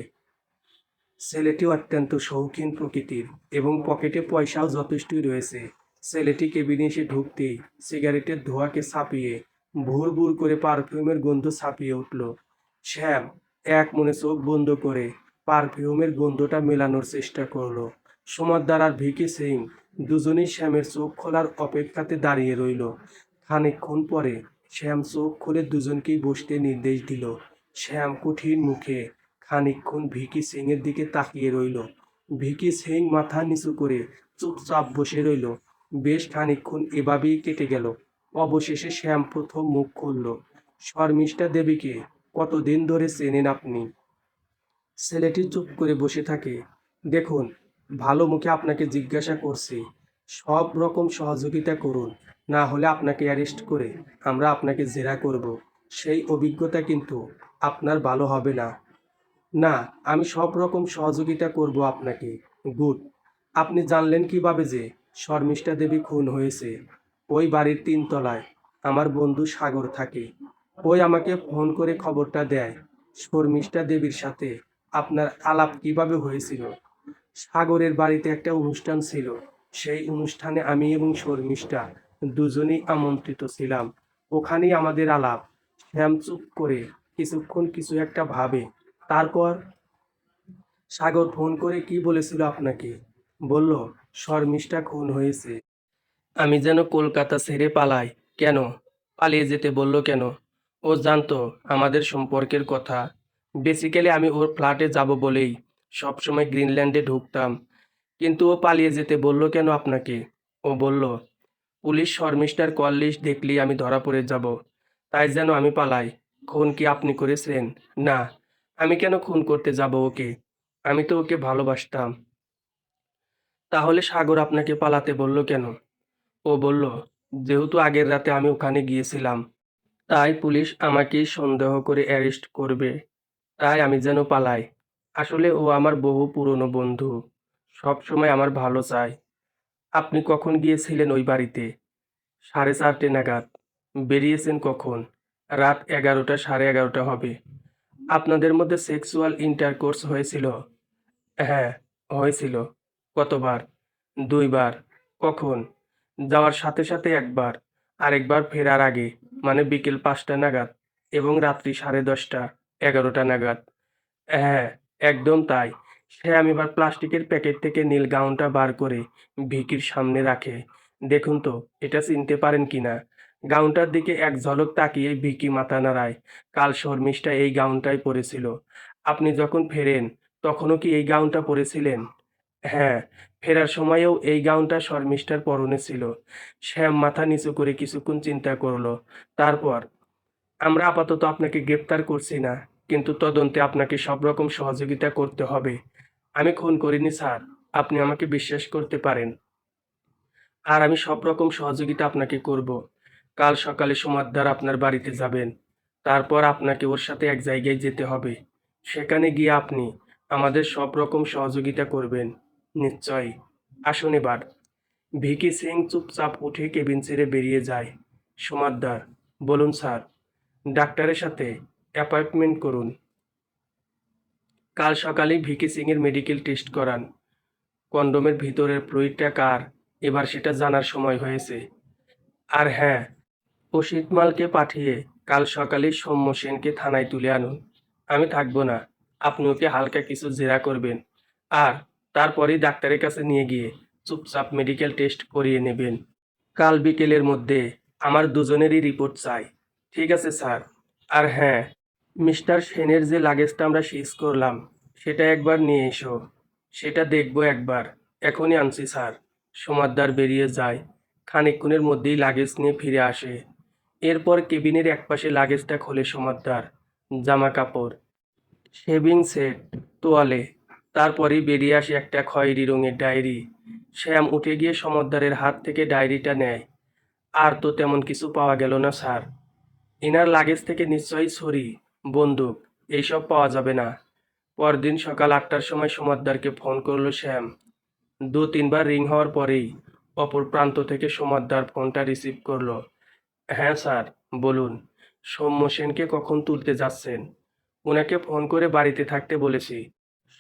ছেলেটি অত্যন্ত শৌখিন প্রকৃতির, এবং পকেটে পয়সাও যথেষ্টই রয়েছে। ছেলেটি কেবিনে এসে ঢুকতেই সিগারেটের ধোঁয়াকে ছাপিয়ে ভুর ভুর করে পারফিউমের গন্ধ ছাপিয়ে উঠল। শ্যাম এক মনে চোখ বন্ধ করে পারফিউমের গন্ধটা মেলানোর চেষ্টা করলো। সমাদদার আর ভিকি সিং দুজনেই শ্যামের চোখ খোলার অপেক্ষাতে দাঁড়িয়ে রইল। খানিকক্ষণ পরে শ্যাম চোখ খুলে দুজনকেই বসতে নির্দেশ দিল। শ্যাম কঠিন মুখে খানিকক্ষণ ভিকি সিং এর দিকে তাকিয়ে রইল। ভিকি সিং মাথা নিচু করে চুপচাপ বসে রইল। বেশ খানিকক্ষণ এভাবেই কেটে গেল। অবশেষে শ্যাম প্রথম মুখ খুলল। শর্মিষ্ঠা দেবীকে কতদিন ধরে চেনেন আপনি? ছেলেটি চুপ করে বসে থাকে। দেখুন, ভালো মুখে আপনাকে জিজ্ঞাসা করছি। সব রকম সহযোগিতা করুন, না হলে আপনাকে অ্যারেস্ট করে আমরা আপনাকে জেরা করব। সেই অভিজ্ঞতা কিন্তু আপনার ভালো হবে না। না, আমি সব রকম সহযোগিতা করব আপনাকে। গুড। আপনি জানলেন কিভাবে যে শর্মিষ্ঠা দেবী খুন হয়েছে? ওই বাড়ির 3 তলায় আমার বন্ধু সাগর থাকে। ওই আমাকে ফোন করে খবরটা দেয়। শর্মিষ্ঠা দেবীর সাথে আপনার আলাপ কিভাবে হয়েছিল? সাগরের বাড়িতে একটা অনুষ্ঠান ছিল। সেই অনুষ্ঠানে আমি এবং শর্মিষ্ঠা দুজনেই আমন্ত্রিত ছিলাম। ওখানেই আমাদের আলাপ। শ্যাম চুপ করে কিছুক্ষণ কিছু একটা ভাবে। তারপর, সাগর ফোন করে কি বলেছিল আপনাকে? বলল শর্মিষ্ঠা খুন হয়েছে। আমি যেন কলকাতা ছেড়ে পালাই। কেন? পালিয়ে যেতে বলল কেন? ও জানতো আমাদের সম্পর্কের কথা। বেসিক্যালি আমি ওর ফ্ল্যাটে যাব বলেই সবসময় গ্রিনল্যান্ডে ঢুকতাম। কিন্তু ও পালিয়ে যেতে বলল কেন আপনাকে? ও বলল, পুলিশ শর্মিষ্ঠার কল লিস্ট দেখলেই আমি ধরা পড়ে যাব, তাই যেন আমি পালাই। খুন কি আপনি করেছেন? না। আমি কেন খুন করতে যাব ওকে? আমি তো ওকে ভালোবাসতাম। তাহলে সাগর আপনাকে পালাতে বলল কেন? ও বলল, যেহেতু আগের রাতে আমি ওখানে গিয়েছিলাম, তাই পুলিশ আমাকেই সন্দেহ করে অ্যারেস্ট করবে। তাই আমি যেন পালাই। আসলে ও আমার বহু পুরনো বন্ধু, সব সময় আমার ভালো চায়। আপনি কখন গিয়েছিলেন ওই বাড়িতে? 4:30 নাগাদ। বেরিয়েছেন কখন? রাত 11টা, 11:30 হবে। আপনাদের মধ্যে সেক্সুয়াল ইন্টারকোর্স হয়েছিল? হ্যাঁ, হয়েছিল। কতবার? 2 বার। কখন? যাওয়ার সাথে সাথে একবার, আরেকবার ফেরার আগে, মানে বিকেল 5টা নাগাদ, এবং রাত্রি 10:30, 11টা নাগাদ। হ্যাঁ, একদম তাই। শ্যাম এবার প্লাস্টিকের প্যাকেট থেকে নীল গাউনটা বার করে ভিকির সামনে রাখে। দেখুন তো, এটা চিনতে পারেন কিনা? গাউনটার দিকে এক ঝলক তাকিয়ে ভিকি মাথা নাড়ায়। কাল শর্মিষ্ঠা এই গাউনটাই পরেছিল। আপনি যখন ফেরেন তখনও কি এই গাউনটা পরেছিলেন? হ্যাঁ, ফেরার সময়েও এই গাউনটা শর্মিষ্ঠার পরনে ছিল। শ্যাম মাথা নিচু করে কিছুক্ষণ চিন্তা করলো। তারপর, আমরা আপাতত আপনাকে গ্রেপ্তার করছি না, কিন্তু তদন্তে আপনাকে সব রকম সহযোগিতা করতে হবে। আমি খুন করিনি স্যার, আপনি আমাকে বিশ্বাস করতে পারেন। আর আমি সব রকম সহযোগিতা আপনাকে করব। কাল সকালে সুমাদ্দার আপনার বাড়িতে যাবেন। তারপর আপনাকে ওর সাথে এক জায়গায় যেতে হবে। সেখানে গিয়ে আপনি আমাদের সব রকম সহযোগিতা করবেন। নিশ্চয়ই। আসুন এবার। ভিকি সিং চুপচাপ উঠে কেবিন ছেড়ে বেরিয়ে যায়। সুমাদ্দার, বলুন স্যার। ডাক্তারের সাথে অ্যাপয়েন্টমেন্ট করুন। কাল সকালেই ভিকি সিংয়ের মেডিকেল টেস্ট করান। কন্ডোমের ভিতরের ফ্লুইডটা কার, এবার সেটা জানার সময় হয়েছে। আর হ্যাঁ, অসিত মালকে পাঠিয়ে কাল সকালে সৌম্য সেনকে থানায় তুলে আনুন। আমি থাকবো না, আপনি ওকে হালকা কিছু জেরা করবেন। আর তারপরেই ডাক্তারের কাছে নিয়ে গিয়ে চুপচাপ মেডিকেল টেস্ট করিয়ে নেবেন। কাল বিকেলের মধ্যে আমার দুজনেরই রিপোর্ট চাই। ঠিক আছে স্যার। আর হ্যাঁ, মিস্টার সেনের যে লাগেজটা আমরা সিজ করলাম সেটা একবার নিয়ে এসো। সেটা দেখবো একবার। এখনই আনছি স্যার। সমাদদার বেরিয়ে যায়। খানিকক্ষণের মধ্যেই লাগেজ নিয়ে ফিরে আসে। এরপর কেবিনের একপাশে লাগেজটা খোলে সমাদদার। জামা কাপড়, শেভিং সেট, তোয়ালে। তারপরেই বেরিয়ে আসে একটা খয়েরি রঙের ডায়েরি। শ্যাম উঠে গিয়ে সমাদদারের হাত থেকে ডায়েরিটা নেয়। আর তো তেমন কিছু পাওয়া গেল না স্যার। এনার লাগেজ থেকে নিশ্চয়ই ছুরি, বন্দুক এইসব পাওয়া যাবে না। পরদিন সকাল 8টার সময় সুমাদ্দারকে ফোন করলো শ্যাম। 2-3 বার রিং হওয়ার পরেই অপর প্রান্ত থেকে সুমাদ্দার ফোনটা রিসিভ করলো। হ্যাঁ স্যার, বলুন। সৌম্য সেনকে কখন তুলতে যাচ্ছেন? ওনাকে ফোন করে বাড়িতে থাকতে বলেছি।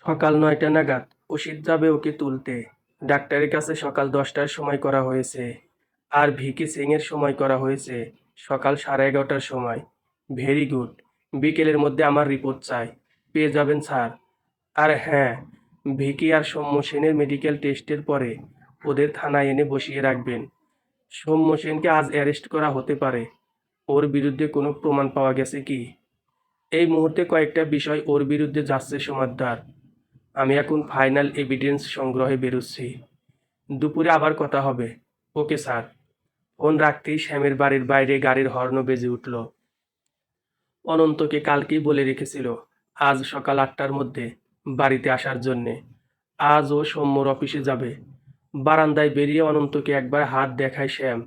সকাল 9টা নাগাদ অসিত যাবে ওকে তুলতে। ডাক্তারের কাছে সকাল 10টার সময় করা হয়েছে। আর ভিকি সিংয়ের সময় করা হয়েছে সকাল 11:30টার সময়। Very good. বিকেলের মধ্যে আমার রিপোর্ট চাই। পেয়ে যাবেন স্যার। আর হ্যাঁ, ভিকি আর সৌম্য সেনের মেডিকেল টেস্টের পরে ওদের থানায় এনে বসিয়ে রাখবেন। সৌম্য সেনকে আজ অ্যারেস্ট করা হতে পারে। ওর বিরুদ্ধে কোনো প্রমাণ পাওয়া গেছে কি? এই মুহূর্তে কয়েকটা বিষয় ওর বিরুদ্ধে যাচ্ছে সমাদদার। আমি এখন ফাইনাল এভিডেন্স সংগ্রহে বেরোচ্ছি। দুপুরে আবার কথা হবে। Okay sir. ফোন রাখতেই শ্যামের বাড়ির বাইরে গাড়ির হর্ন বেজে উঠল। অনন্তকে কালকেই বলে রেখেছিল আজ সকাল 8টার মধ্যে বাড়িতে আসার জন্যে। আজ ও সৌম্যর অফিসে যাবে। বারান্দায় বেরিয়ে অনন্তকে একবার হাত দেখায় শ্যাম।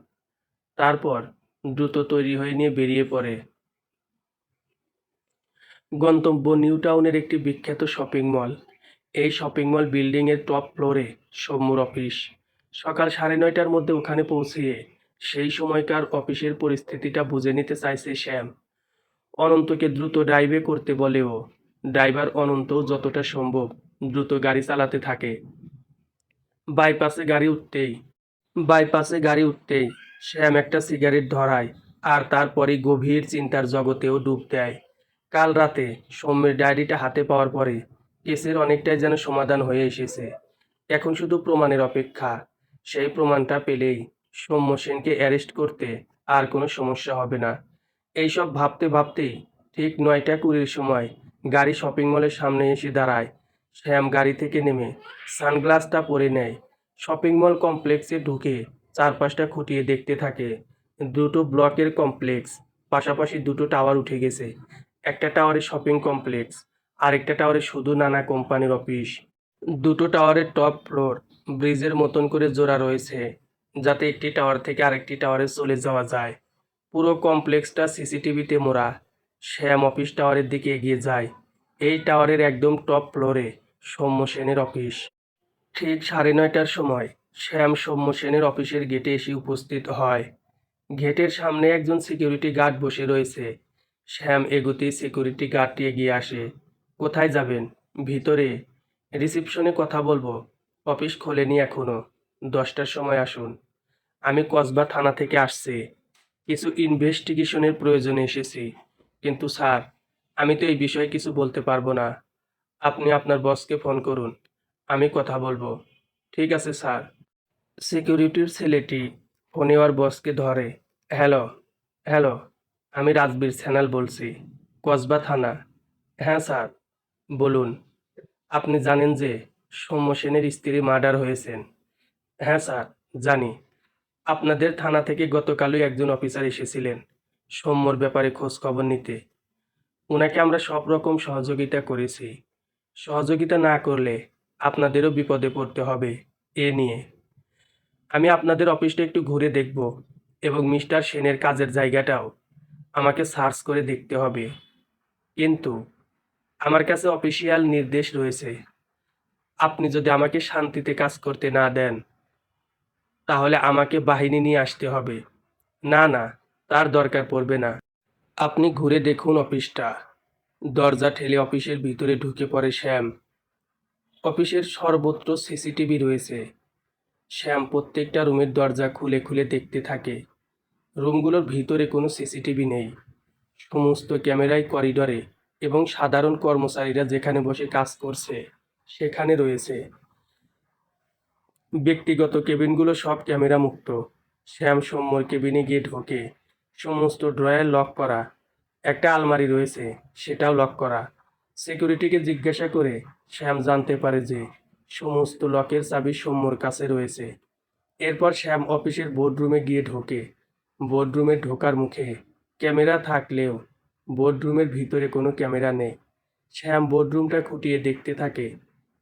তারপর দ্রুত তৈরি হয়ে নিয়ে বেরিয়ে পড়ে। গন্তব্য নিউ টাউনের একটি বিখ্যাত শপিং মল। এই শপিং মল বিল্ডিংয়ের টপ ফ্লোরে সৌম্যর অফিস। সকাল 9:30টার মধ্যে ওখানে পৌঁছিয়ে সেই সময়কার অফিসের পরিস্থিতিটা বুঝে নিতে চাইছে শ্যাম। অনন্তকে দ্রুত ড্রাইভে করতে বলেও ড্রাইভার অনন্তও যতটা সম্ভব দ্রুত গাড়ি চালাতে থাকে। বাইপাসে গাড়ি উঠতেই বাইপাসে গাড়ি উঠতেই শ্যাম একটা সিগারেট ধরায়। আর তারপরেই গভীর চিন্তার জগতেও ডুব দেয়। কাল রাতে সৌম্যের ডায়েরিটা হাতে পাওয়ার পরে কেসের অনেকটাই যেন সমাধান হয়ে এসেছে। এখন শুধু প্রমাণের অপেক্ষা। সেই প্রমাণটা পেলেই সৌম্য সেনকে অ্যারেস্ট করতে আর কোনো সমস্যা হবে না। এইসব ভাবতে ভাবতেই ঠিক 9টা 20-র সময় গাড়ি শপিং মলের সামনে এসে দাঁড়ায়। শ্যাম গাড়ি থেকে নেমে সানগ্লাসটা পরে নেয়। শপিং মল কমপ্লেক্সে ঢুকে চারপাশটা খুঁটিয়ে দেখতে থাকে। দুটো ব্লকের কমপ্লেক্স, পাশাপাশি দুটো টাওয়ার উঠে গেছে। একটা টাওয়ারে শপিং কমপ্লেক্স, আরেকটা টাওয়ারে শুধু নানা কোম্পানির অফিস। দুটো টাওয়ারের টপ ফ্লোর ব্রিজের মতন করে জোড়া রয়েছে, যাতে একটি টাওয়ার থেকে আরেকটি টাওয়ারে চলে যাওয়া যায়। পুরো কমপ্লেক্সটা সিসিটিভিতে মোড়া। শ্যাম অফিস টাওয়ারের দিকে এগিয়ে যায়। এই টাওয়ারের একদম টপ ফ্লোরে সৌম্য সেনের অফিস। ঠিক 9:30টার সময় শ্যাম সৌম্য সেনের অফিসের গেটে এসে উপস্থিত হয়। গেটের সামনে একজন সিকিউরিটি গার্ড বসে রয়েছে। শ্যাম এগোতেই সিকিউরিটি গার্ডটি এগিয়ে আসে। কোথায় যাবেন? ভিতরে। রিসিপশনে কথা বলবো। অফিস খোলেনি এখনো। 10টার সময় আসুন। আমি কসবা থানা থেকে আসছি। কিছু ইনভেস্টিগেশনের প্রয়োজনে এসেছি। কিন্তু স্যার, আমি তো এই বিষয়ে কিছু বলতে পারবো না। আপনি আপনার বসকে ফোন করুন, আমি কথা বলবো। ঠিক আছে স্যার। সিকিউরিটির ছেলেটি ফোনে ওর বসকে ধরে। হ্যালো, হ্যালো, আমি রাজবীর স্যানাল বলছি, কসবা থানা। হ্যাঁ স্যার, বলুন। আপনি জানেন যে সৌম্য সেনের স্ত্রী মার্ডার হয়েছেন? হ্যাঁ স্যার, জানি। আপনাদের থানা থেকে গতকালই একজন অফিসার এসেছিলেন সৌম্যর ব্যাপারে খোঁজ খবর নিতে। ওনাকে আমরা সব রকম সহযোগিতা করেছি। সহযোগিতা না করলে আপনাদেরও বিপদে পড়তে হবে এ নিয়ে। আমি আপনাদের অফিসটা একটু ঘুরে দেখব এবং মিস্টার সেনের কাজের জায়গাটাও আমাকে সার্চ করে দেখতে হবে। কিন্তু আমার কাছে অফিসিয়াল নির্দেশ রয়েছে, আপনি যদি আমাকে শান্তিতে কাজ করতে না দেন তাহলে আমাকে বাহিনী নিয়ে আসতে হবে। না না, তার দরকার পড়বে না। আপনি ঘুরে দেখুন অফিসটা। দরজা ঠেলে অফিসের ভিতরে ঢুকে পড়ে শ্যাম। অফিসের সর্বত্র সিসিটিভি রয়েছে। শ্যাম প্রত্যেকটা রুমের দরজা খুলে খুলে দেখতে থাকে। রুমগুলোর ভিতরে কোনো সিসিটিভি নেই। সমস্ত ক্যামেরাই করিডরে এবং সাধারণ কর্মচারীরা যেখানে বসে কাজ করছে সেখানে রয়েছে। ব্যক্তিগত কেবিনগুলো সব ক্যামেরা মুক্ত। শ্যাম সৌম্যর কেবিনে গিয়ে ঢোকে। সমস্ত ড্রয়ার লক করা। একটা আলমারি রয়েছে, সেটাও লক করা। সিকিউরিটিকে জিজ্ঞাসা করে শ্যাম জানতে পারে যে সমস্ত লকের চাবি সৌম্যর কাছে রয়েছে। এরপর শ্যাম অফিসের বোর্ডরুমে গিয়ে ঢোকে। বোর্ডরুমে ঢোকার মুখে ক্যামেরা থাকলেও বোর্ডরুমের ভিতরে কোনো ক্যামেরা নেই। শ্যাম বোর্ডরুমটা খুঁটিয়ে দেখতে থাকে।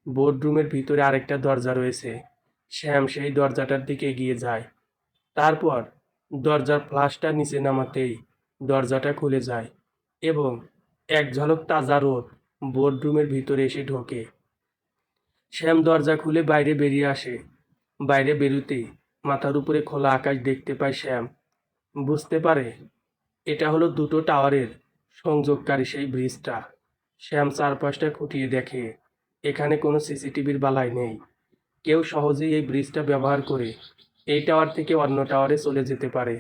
বোর্ডরুমের ভিতরে আরেকটা দরজা রয়েছে। শ্যাম সেই দরজাটার দিকে এগিয়ে যায়। তারপর দরজার ফ্লাশটা নিচে নামাতেই দরজাটা খুলে যায় এবং এক ঝলক তাজা রোদ বোর্ডরুমের ভিতরে এসে ঢোকে। শ্যাম দরজা খুলে বাইরে বেরিয়ে আসে। বাইরে বেরোতেই মাথার উপরে খোলা আকাশ দেখতে পায় শ্যাম। বুঝতে পারে এটা হলো দুটো টাওয়ারের সংযোগকারী সেই ব্রিজটা। শ্যাম চারপাশটা খুঁটিয়ে দেখে, এখানে কোনো সিসিটিভির বালাই নেই। কেউ সহজেই এই ব্রিজটা ব্যবহার করে এই টাওয়ার থেকে অন্য টাওয়ারে চলে যেতে পারে।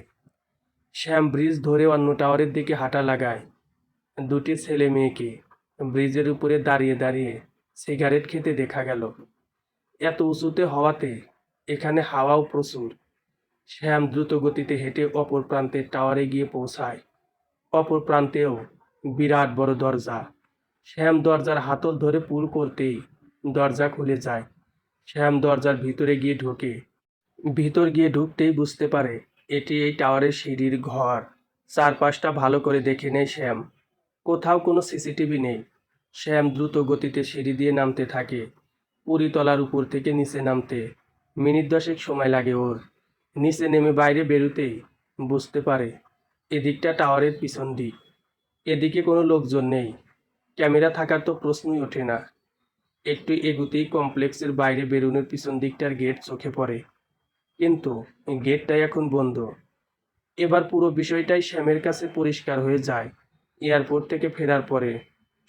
শ্যাম ব্রিজ ধরে অন্য টাওয়ারের দিকে হাঁটা লাগায়। দুটি ছেলে মেয়েকে ব্রিজের উপরে দাঁড়িয়ে দাঁড়িয়ে সিগারেট খেতে দেখা গেল। এত উঁচুতে হওয়াতে এখানে হাওয়াও প্রচুর। শ্যাম দ্রুত গতিতে হেঁটে অপর প্রান্তের টাওয়ারে গিয়ে পৌঁছায়। অপর প্রান্তেও বিরাট বড় দরজা। শ্যাম দরজার হাতল ধরে পুল করতেই দরজা খুলে যায়। শ্যাম দরজার ভিতরে গিয়ে ঢোকে। ভিতর গিয়ে ঢুকতেই বুঝতে পারে এটি এই টাওয়ারের সিঁড়ির ঘর। চারপাশটা ভালো করে দেখে নেয় শ্যাম। কোথাও কোনো সিসিটিভি নেই। শ্যাম দ্রুত গতিতে সিঁড়ি দিয়ে নামতে থাকে। পুরীতলার উপর থেকে নিচে নামতে মিনিট 10 সময় লাগে ওর। নিচে নেমে বাইরে বেরোতেই বুঝতে পারে এদিকটা টাওয়ারের পিছন দিক। এদিকে কোনো লোকজন নেই। ক্যামেরা থাকার তো প্রশ্নই ওঠে না। একটু এগুতেই কমপ্লেক্সের বাইরে বেরোনোর পিছন দিকটার গেট চোখে পড়ে, কিন্তু গেটটাই এখন বন্ধ। এবার পুরো বিষয়টাই শ্যামের কাছে পরিষ্কার হয়ে যায়। এয়ারপোর্ট থেকে ফেরার পরে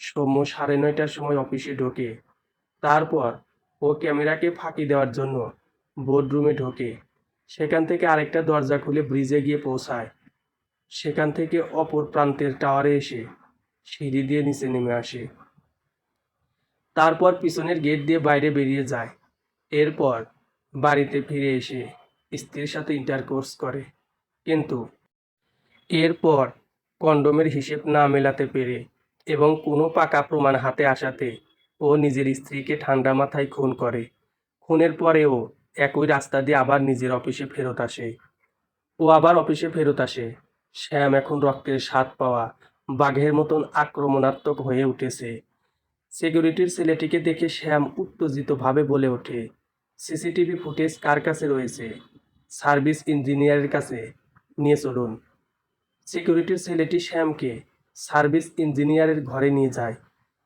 সৌম্য 9:30টার সময় অফিসে ঢোকে। তারপর ও ক্যামেরাকে ফাঁকি দেওয়ার জন্য বোর্ডরুমে ঢোকে। সেখান থেকে আরেকটা দরজা খুলে ব্রিজে গিয়ে পৌঁছায়। সেখান থেকে অপর প্রান্তের টাওয়ারে এসে সিঁড়ি দিয়ে নিচে নেমে আসে। তারপর পিছনের গেট দিয়ে বাইরে বেরিয়ে যায়। এরপর বাড়িতে ফিরে এসে স্ত্রীর সাথে ইন্টারকোর্স করে, কিন্তু এরপর কন্ডোমের হিসেব না মেলাতে পেরে এবং কোনো পাকা প্রমাণ হাতে আসাতে ও নিজের স্ত্রীকে ঠান্ডা মাথায় খুন করে। খুনের পরেও একই রাস্তা দিয়ে আবার নিজের অফিসে ফেরত আসে। ও আবার অফিসে ফেরত আসে। শ্যাম এখন রক্তের স্বাদ পাওয়া বাঘের মতন আক্রমণাত্মক হয়ে উঠেছে। সিকিউরিটির ছেলেটিকে দেখে শ্যাম উত্তেজিতভাবে বলে ওঠে, সিসিটিভি ফুটেজ কার কাছে রয়েছে? সার্ভিস ইঞ্জিনিয়ারের কাছে নিয়ে চলুন। সিকিউরিটির ছেলেটি শ্যামকে সার্ভিস ইঞ্জিনিয়ারের ঘরে নিয়ে যায়।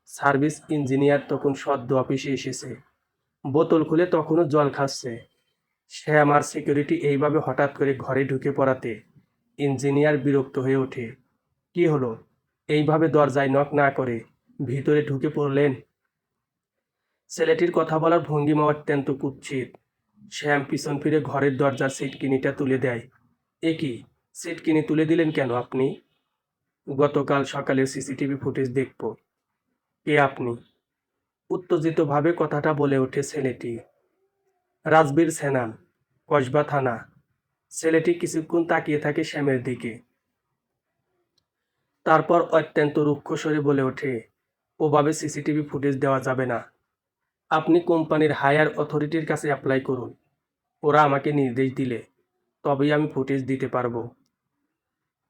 সার্ভিস ইঞ্জিনিয়ার তখন সদ্য অফিসে এসেছে। বোতল খুলে তখনও জল খাচ্ছে। শ্যাম আর সিকিউরিটি এইভাবে হঠাৎ করে ঘরে ঢুকে পড়াতে ইঞ্জিনিয়ার বিরক্ত হয়ে ওঠে। কি হলো, এইভাবে দরজায় নক না করে ভিতরে ঢুকে পড়লেন? ছেলেটির কথা বলার ভঙ্গিমা অত্যন্ত কুৎসিত। শ্যাম পিছন ফিরে ঘরের দরজার সিটকিনিটা তুলে দেয়। এ কি, সিটকিনি তুলে দিলেন কেন আপনি? গতকাল সকালের সিসিটিভি ফুটেজ দেখব। কে আপনি? উত্তেজিতভাবে কথাটা বলে ওঠে ছেলেটি। রাজবীর সেনাল, কসবা থানা। ছেলেটি কিছুক্ষণ তাকিয়ে থাকে শ্যামের দিকে। তারপর অত্যন্ত রুক্ষ স্বরে বলে ওঠে, ওভাবে সিসিটিভি ফুটেজ দেওয়া যাবে না। আপনি কোম্পানির হায়ার অথরিটির কাছে অ্যাপ্লাই করুন। ওরা আমাকে নির্দেশ দিলে তবেই আমি ফুটেজ দিতে পারবো।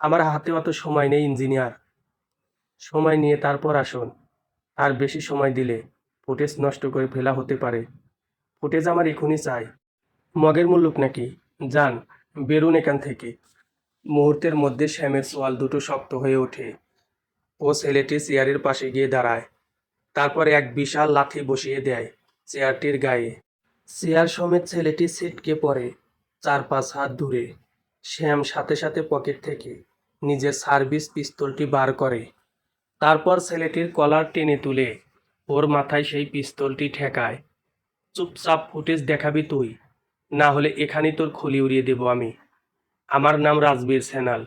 আমার হাতে অত সময় নেই ইঞ্জিনিয়ার। সময় নিয়ে তারপর আসুন। আর বেশি সময় দিলে ফুটেজ নষ্ট করে ফেলা হতে পারে। ফুটেজ আমার এখনই চাই। মগের মুল্লুক নাকি? যান, বেরুন এখান থেকে। মুহূর্তের মধ্যে শ্যামের সোয়াল দুটো শক্ত হয়ে ওঠে। ও ছেলেটি চেয়ারের পাশে গিয়ে দাঁড়ায়। তারপর এক বিশাল লাথি বসিয়ে দেয় চেয়ারটির গায়ে। চেয়ার সমেত ছেলেটি ছিটকে পড়ে 4-5 হাত দূরে। শ্যাম সাথে সাথে পকেট থেকে নিজের সার্ভিস পিস্তলটি বার করে। তারপর ছেলেটির কলার টেনে তুলে ওর মাথায় সেই পিস্তলটি ঠেকায়। চুপচাপ ফুটেজ দেখাবি তুই, না হলে এখানেই তোর খুলি উড়িয়ে দেব আমি। আমার নাম রাজবীর সেনাল।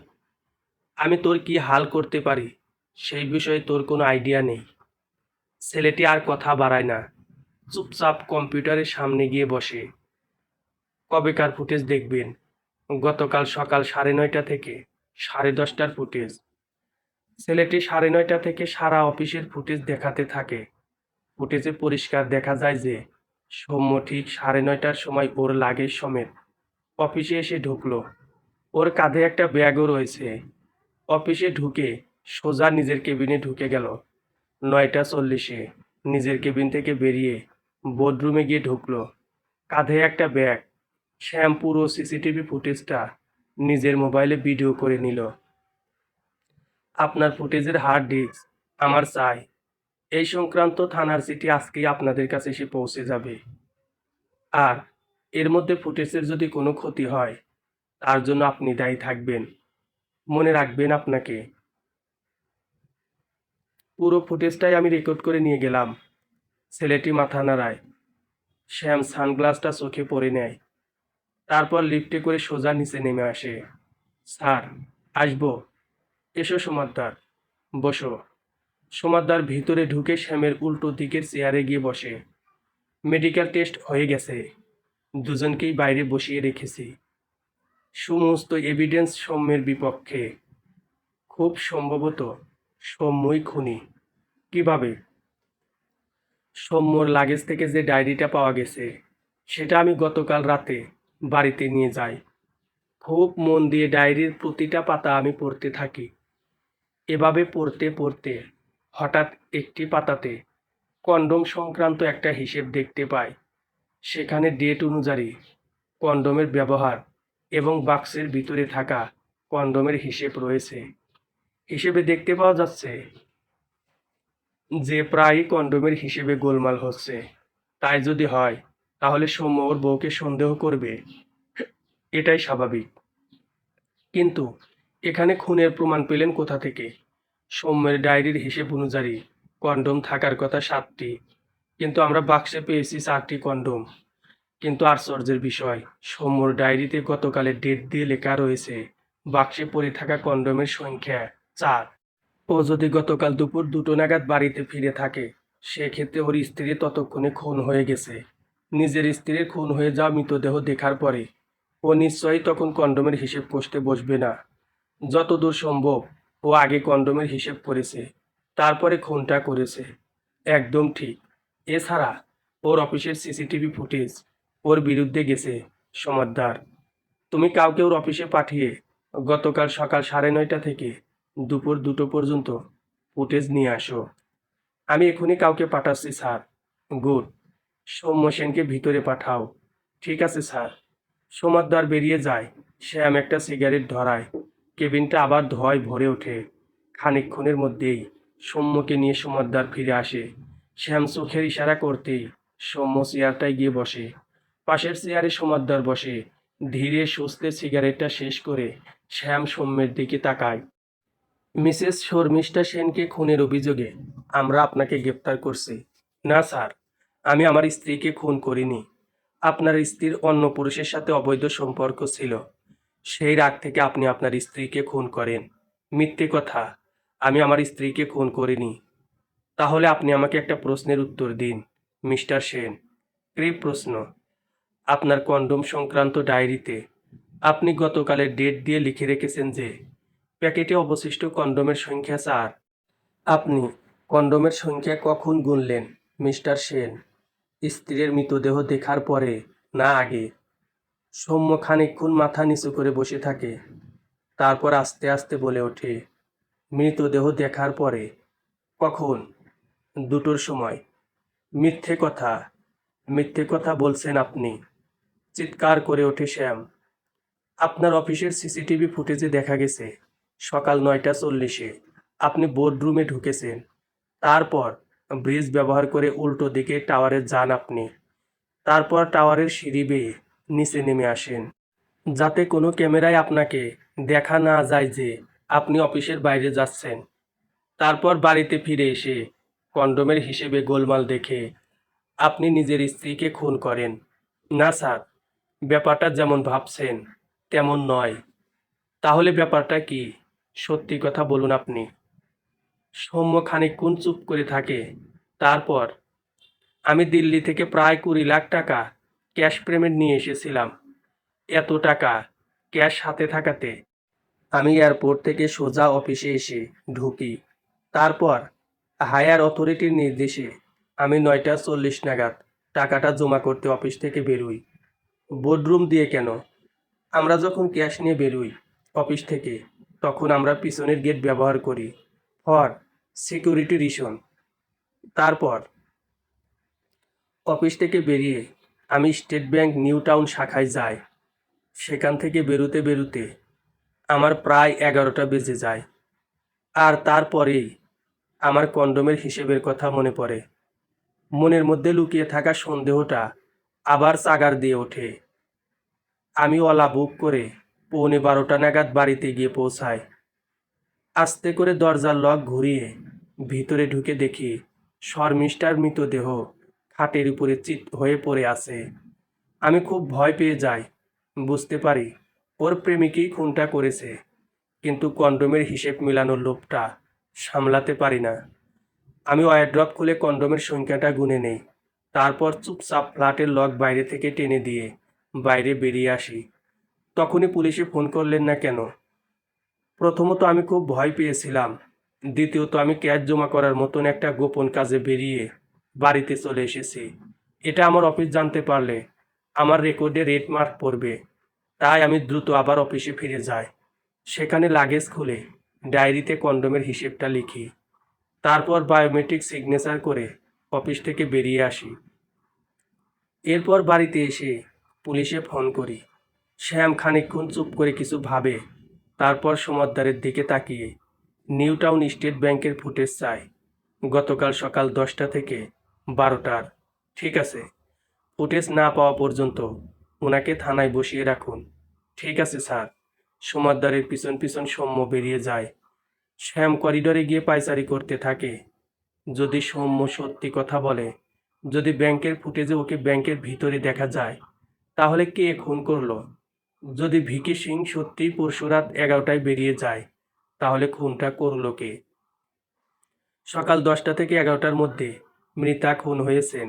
আমি তোর কি হাল করতে পারি সেই বিষয়ে তোর কোনো আইডিয়া নেই। ছেলেটি আর কথা বাড়ায় না, চুপচাপ কম্পিউটারের সামনে গিয়ে বসে। কবেকার ফুটেজ দেখবেন? গতকাল সকাল 9:30 থেকে 10:30টার ফুটেজ। ছেলেটি 9:30 থেকে সারা অফিসের ফুটেজ দেখাতে থাকে। ফুটেজে পরিষ্কার দেখা যায় যে সৌম্য ঠিক 9:30টার সময় ওর লাগেজ সমেত অফিসে এসে ঢুকলো। ওর কাঁধে একটা ব্যাগও রয়েছে। অফিসে ঢুকে সোজা নিজের কেবিনে ঢুকে গেল। 9:40-এ নিজের কেবিন থেকে বেরিয়ে বোর্ডরুমে গিয়ে ঢুকলো। কাঁধে একটা ব্যাগ। শ্যাম পুরো সিসিটিভি ফুটেজটা নিজের মোবাইলে ভিডিও করে নিল। আপনার ফুটেজের হার্ড ডিস্ক আমার চাই। এই সংক্রান্ত থানার চিঠি আজকেই আপনাদের কাছে এসে পৌঁছে যাবে। আর এর মধ্যে ফুটেজের যদি কোনো ক্ষতি হয় তার জন্য আপনি দায়ী থাকবেন। মনে রাখবেন আপনাকে। পুরো ফুটেজটাই আমি রেকর্ড করে নিয়ে গেলাম। ছেলেটি মাথা নাড়ায়। শ্যাম সানগ্লাসটা চোখে পরে নেয়। তারপর লিফটে করে সোজা নিচে নেমে আসে। স্যার, আসবো? এসো সমাদ্দার, বসো। সমাদ্দার ভিতরে ঢুকে শ্যামের উল্টো দিকের চেয়ারে গিয়ে বসে। মেডিকেল টেস্ট হয়ে গেছে। দুজনকেই বাইরে বসিয়ে রেখেছি। সমস্ত এভিডেন্স সৌম্যের বিপক্ষে। খুব সম্ভবত সৌম্যই খুনি। কিভাবে? সৌম্যর লাগেজ থেকে যে ডায়েরিটা পাওয়া গেছে সেটা আমি গতকাল রাতে বাড়িতে নিয়ে যাই। খুব মন দিয়ে ডায়েরির প্রতিটা পাতা আমি পড়তে থাকি। এভাবে পড়তে পড়তে হঠাৎ একটি পাতাতে কন্ডোম সংক্রান্ত একটা হিসেব দেখতে পাই। সেখানে ডেট অনুযায়ী কন্ডোমের ব্যবহার এবং বাক্সের ভিতরে থাকা কন্ডোমের হিসেব রয়েছে। হিসেবে দেখতে পাওয়া যাচ্ছে যে প্রায়ই কন্ডোমের হিসেবে গোলমাল হচ্ছে। তাই যদি হয় তাহলে সৌম্য ওর বউকে সন্দেহ করবে, এটাই স্বাভাবিক। কিন্তু এখানে খুনের প্রমাণ পেলেন কোথা থেকে? সৌম্যের ডায়েরির হিসেব অনুযায়ী কন্ডোম থাকার কথা 7টি, কিন্তু আমরা বাক্সে পেয়েছি 4টি কন্ডোম। কিন্তু আশ্চর্যের বিষয়, সৌম্যর ডায়েরিতে গতকালের ডেট দিয়ে লেখা রয়েছে বাক্সে পড়ে থাকা কন্ডোমের সংখ্যা 4। ও যদি গতকাল দুপুর 2টো নাগাদ বাড়িতে ফিরে থাকে সেক্ষেত্রে ওর স্ত্রী ততক্ষণে খুন হয়ে গেছে। নিজের স্ত্রীর খুন হয়ে যাওয়া মৃতদেহ দেখার পরে ও নিশ্চয়ই তখন কন্ডোমের হিসেব কষতে বসবে না। যতদূর সম্ভব ও আগে কন্ডোমের হিসেব করেছে, তারপরে খুনটা করেছে। একদম ঠিক। এছাড়া ওর অফিসের সিসিটিভি ফুটেজ ওর বিরুদ্ধে গেছে। সমাদদার, তুমি কাউকে ওর অফিসে পাঠিয়ে গতকাল সকাল 9:30 থেকে দুপুর 2টো পর্যন্ত ফুটেজ নিয়ে আসো। আমি এখনই কাউকে পাঠাচ্ছি স্যার। গুড। সৌম্য সেনকে ভিতরে পাঠাও। ঠিক আছে স্যার। সমাদদার বেরিয়ে যায়। শ্যাম একটা সিগারেট ধরায়। কেবিনটা আবার ধোঁয়ায় ভরে ওঠে। খানিকক্ষণের মধ্যেই সৌম্যকে নিয়ে সমাদদার ফিরে আসে। শ্যাম চোখের ইশারা করতেই সৌম্য চেয়ারটায় গিয়ে বসে। পাশের চেয়ারে সমাদদার বসে। ধীরে সুস্থে সিগারেটটা শেষ করে শ্যাম সৌম্যের দিকে তাকায়। মিসেস শর্মিষ্ঠা সেনকে খুনের অভিযোগে আমরা আপনাকে গ্রেপ্তার করছি। না স্যার, আমি আমার স্ত্রীকে খুন করিনি। আপনার স্ত্রীর অন্য পুরুষের সাথে অবৈধ সম্পর্ক ছিল। সেই রাগ থেকে আপনি আপনার স্ত্রীকে খুন করেন। মিথ্যে কথা, আমি আমার স্ত্রীকে খুন করিনি। তাহলে আপনি আমাকে একটা প্রশ্নের উত্তর দিন মিস্টার সেন। কি প্রশ্ন? আপনার কন্ডোম সংক্রান্ত ডায়েরিতে আপনি গতকালের ডেট দিয়ে লিখে রেখেছেন যে প্যাকেটে অবশিষ্ট কন্ডোমের সংখ্যা 4। আপনি কন্ডোমের সংখ্যা কখন গুনলেন মিস্টার সেন? স্ত্রীর মৃতদেহ দেখার পরে না আগে? সৌম্য খানিকক্ষণ মাথা নিচু করে বসে থাকে, তারপর আস্তে আস্তে বলে ওঠে, মৃতদেহ দেখার পরে। কখন? 2টোর সময়। মিথ্যে কথা, মিথ্যে কথা বলছেন আপনি, চিৎকার করে ওঠে শ্যাম। আপনার অফিসের সিসিটিভি ফুটেজে দেখা গেছে সকাল 9টা 40-এ আপনি বোর্ডরুমে ঢুকেছেন। তারপর ব্রিজ ব্যবহার করে উল্টো দিকে টাওয়ারে যান আপনি। তারপর টাওয়ারের সিঁড়ি বেয়ে নিচে নেমে আসেন, যাতে কোনো ক্যামেরায় আপনাকে দেখা না যায় যে আপনি অফিসের বাইরে যাচ্ছেন। তারপর বাড়িতে ফিরে এসে কন্ডোমের হিসেবে গোলমাল দেখে আপনি নিজের স্ত্রীকে খুন করেন। না স্যার, ব্যাপারটা যেমন ভাবছেন তেমন নয়। তাহলে ব্যাপারটা কি? সত্যি কথা বলুন আপনি। সৌম্য খানিকক্ষণ চুপ করে থাকে, তারপর, আমি দিল্লি থেকে প্রায় 20 লাখ টাকা ক্যাশ পেমেন্ট নিয়ে এসেছিলাম। এত টাকা ক্যাশ হাতে থাকাতে আমি এয়ারপোর্ট থেকে সোজা অফিসে এসে ঢুকি। তারপর হায়ার অথরিটির নির্দেশে আমি 9টা 40 নাগাদ টাকাটা জমা করতে অফিস থেকে বেরোই। বোর্ডরুম দিয়ে কেন? আমরা যখন ক্যাশ নিয়ে বেরোই অফিস থেকে, তখন আমরা পিছনের গেট ব্যবহার করি ফর সিকিউরিটি রিজন। তারপর অফিস থেকে বেরিয়ে আমি স্টেট ব্যাংক নিউ টাউন শাখায় যাই। সেখান থেকে বেরোতে বেরোতে আমার প্রায় 11টা বেজে যায়। আর তারপরেই আমার কন্ডোমের হিসেবের কথা মনে পড়ে। মনের মধ্যে লুকিয়ে থাকা সন্দেহটা আবার চাগার দিয়ে ওঠে। আমি ওলা বুক করে 11:15 নাগাদ বাড়িতে গিয়ে পৌঁছাই। আস্তে করে দরজার লক ঘুরিয়ে ভিতরে ঢুকে দেখি শর্মিষ্ঠার মৃতদেহ খাটের উপরে চিত হয়ে পড়ে আছে। আমি খুব ভয় পেয়ে যাই। বুঝতে পারি ওর প্রেমিকই খুনটা করেছে, কিন্তু কন্ডোমের হিসেব মেলানোর লোভটা সামলাতে পারি না। আমি ওয়ারড্রপ খুলে কন্ডোমের সংখ্যাটা গুনে নেই, তারপর চুপচাপ ফ্ল্যাটের লক বাইরে থেকে টেনে দিয়ে বাইরে বেরিয়ে আসি। তখনই পুলিশে ফোন করলেন না কেন? প্রথমত আমি খুব ভয় পেয়েছিলাম, দ্বিতীয়ত আমি ক্যাশ জমা করার মতন একটা গোপন কাজে বেরিয়ে বাড়িতে চলে এসেছি। এটা আমার অফিস জানতে পারলে আমার রেকর্ডে রেড মার্ক পড়বে। তাই আমি দ্রুত আবার অফিসে ফিরে যাই। সেখানে লাগেজ খুলে ডায়েরিতে কন্ডোমের হিসেবটা লিখি, তারপর বায়োমেট্রিক সিগনেচার করে অফিস থেকে বেরিয়ে আসি। এরপর বাড়িতে এসে পুলিশে ফোন করি। শ্যাম খানিকক্ষণ চুপ করে কিছু ভাবে, তারপর সমদ্দারের দিকে তাকিয়ে নিউ টাউন স্টেট ব্যাংকের ফুটেজ চাই, গতকাল সকাল 10টা থেকে 12টার। ঠিক আছে, ফুটেজ না পাওয়া পর্যন্ত ওনাকে থানায় বসিয়ে রাখুন। ঠিক আছে স্যার। সমদ্দারের পিছন পিছন সৌম্য বেরিয়ে যায়। শ্যাম করিডোরে গিয়ে পায়চারি করতে থাকে। যদি সৌম্য সত্যি কথা বলে, যদি ব্যাংকের ফুটেজে ওকে ব্যাংকের ভিতরে দেখা যায়, তাহলে কে খুন করলো? যদি ভিকি সিং সত্যিই পরশু রাত 11টায় বেরিয়ে যায়, তাহলে খুনটা করলো কে? সকাল 10টা থেকে 11টার মধ্যে মৃতা খুন হয়েছেন,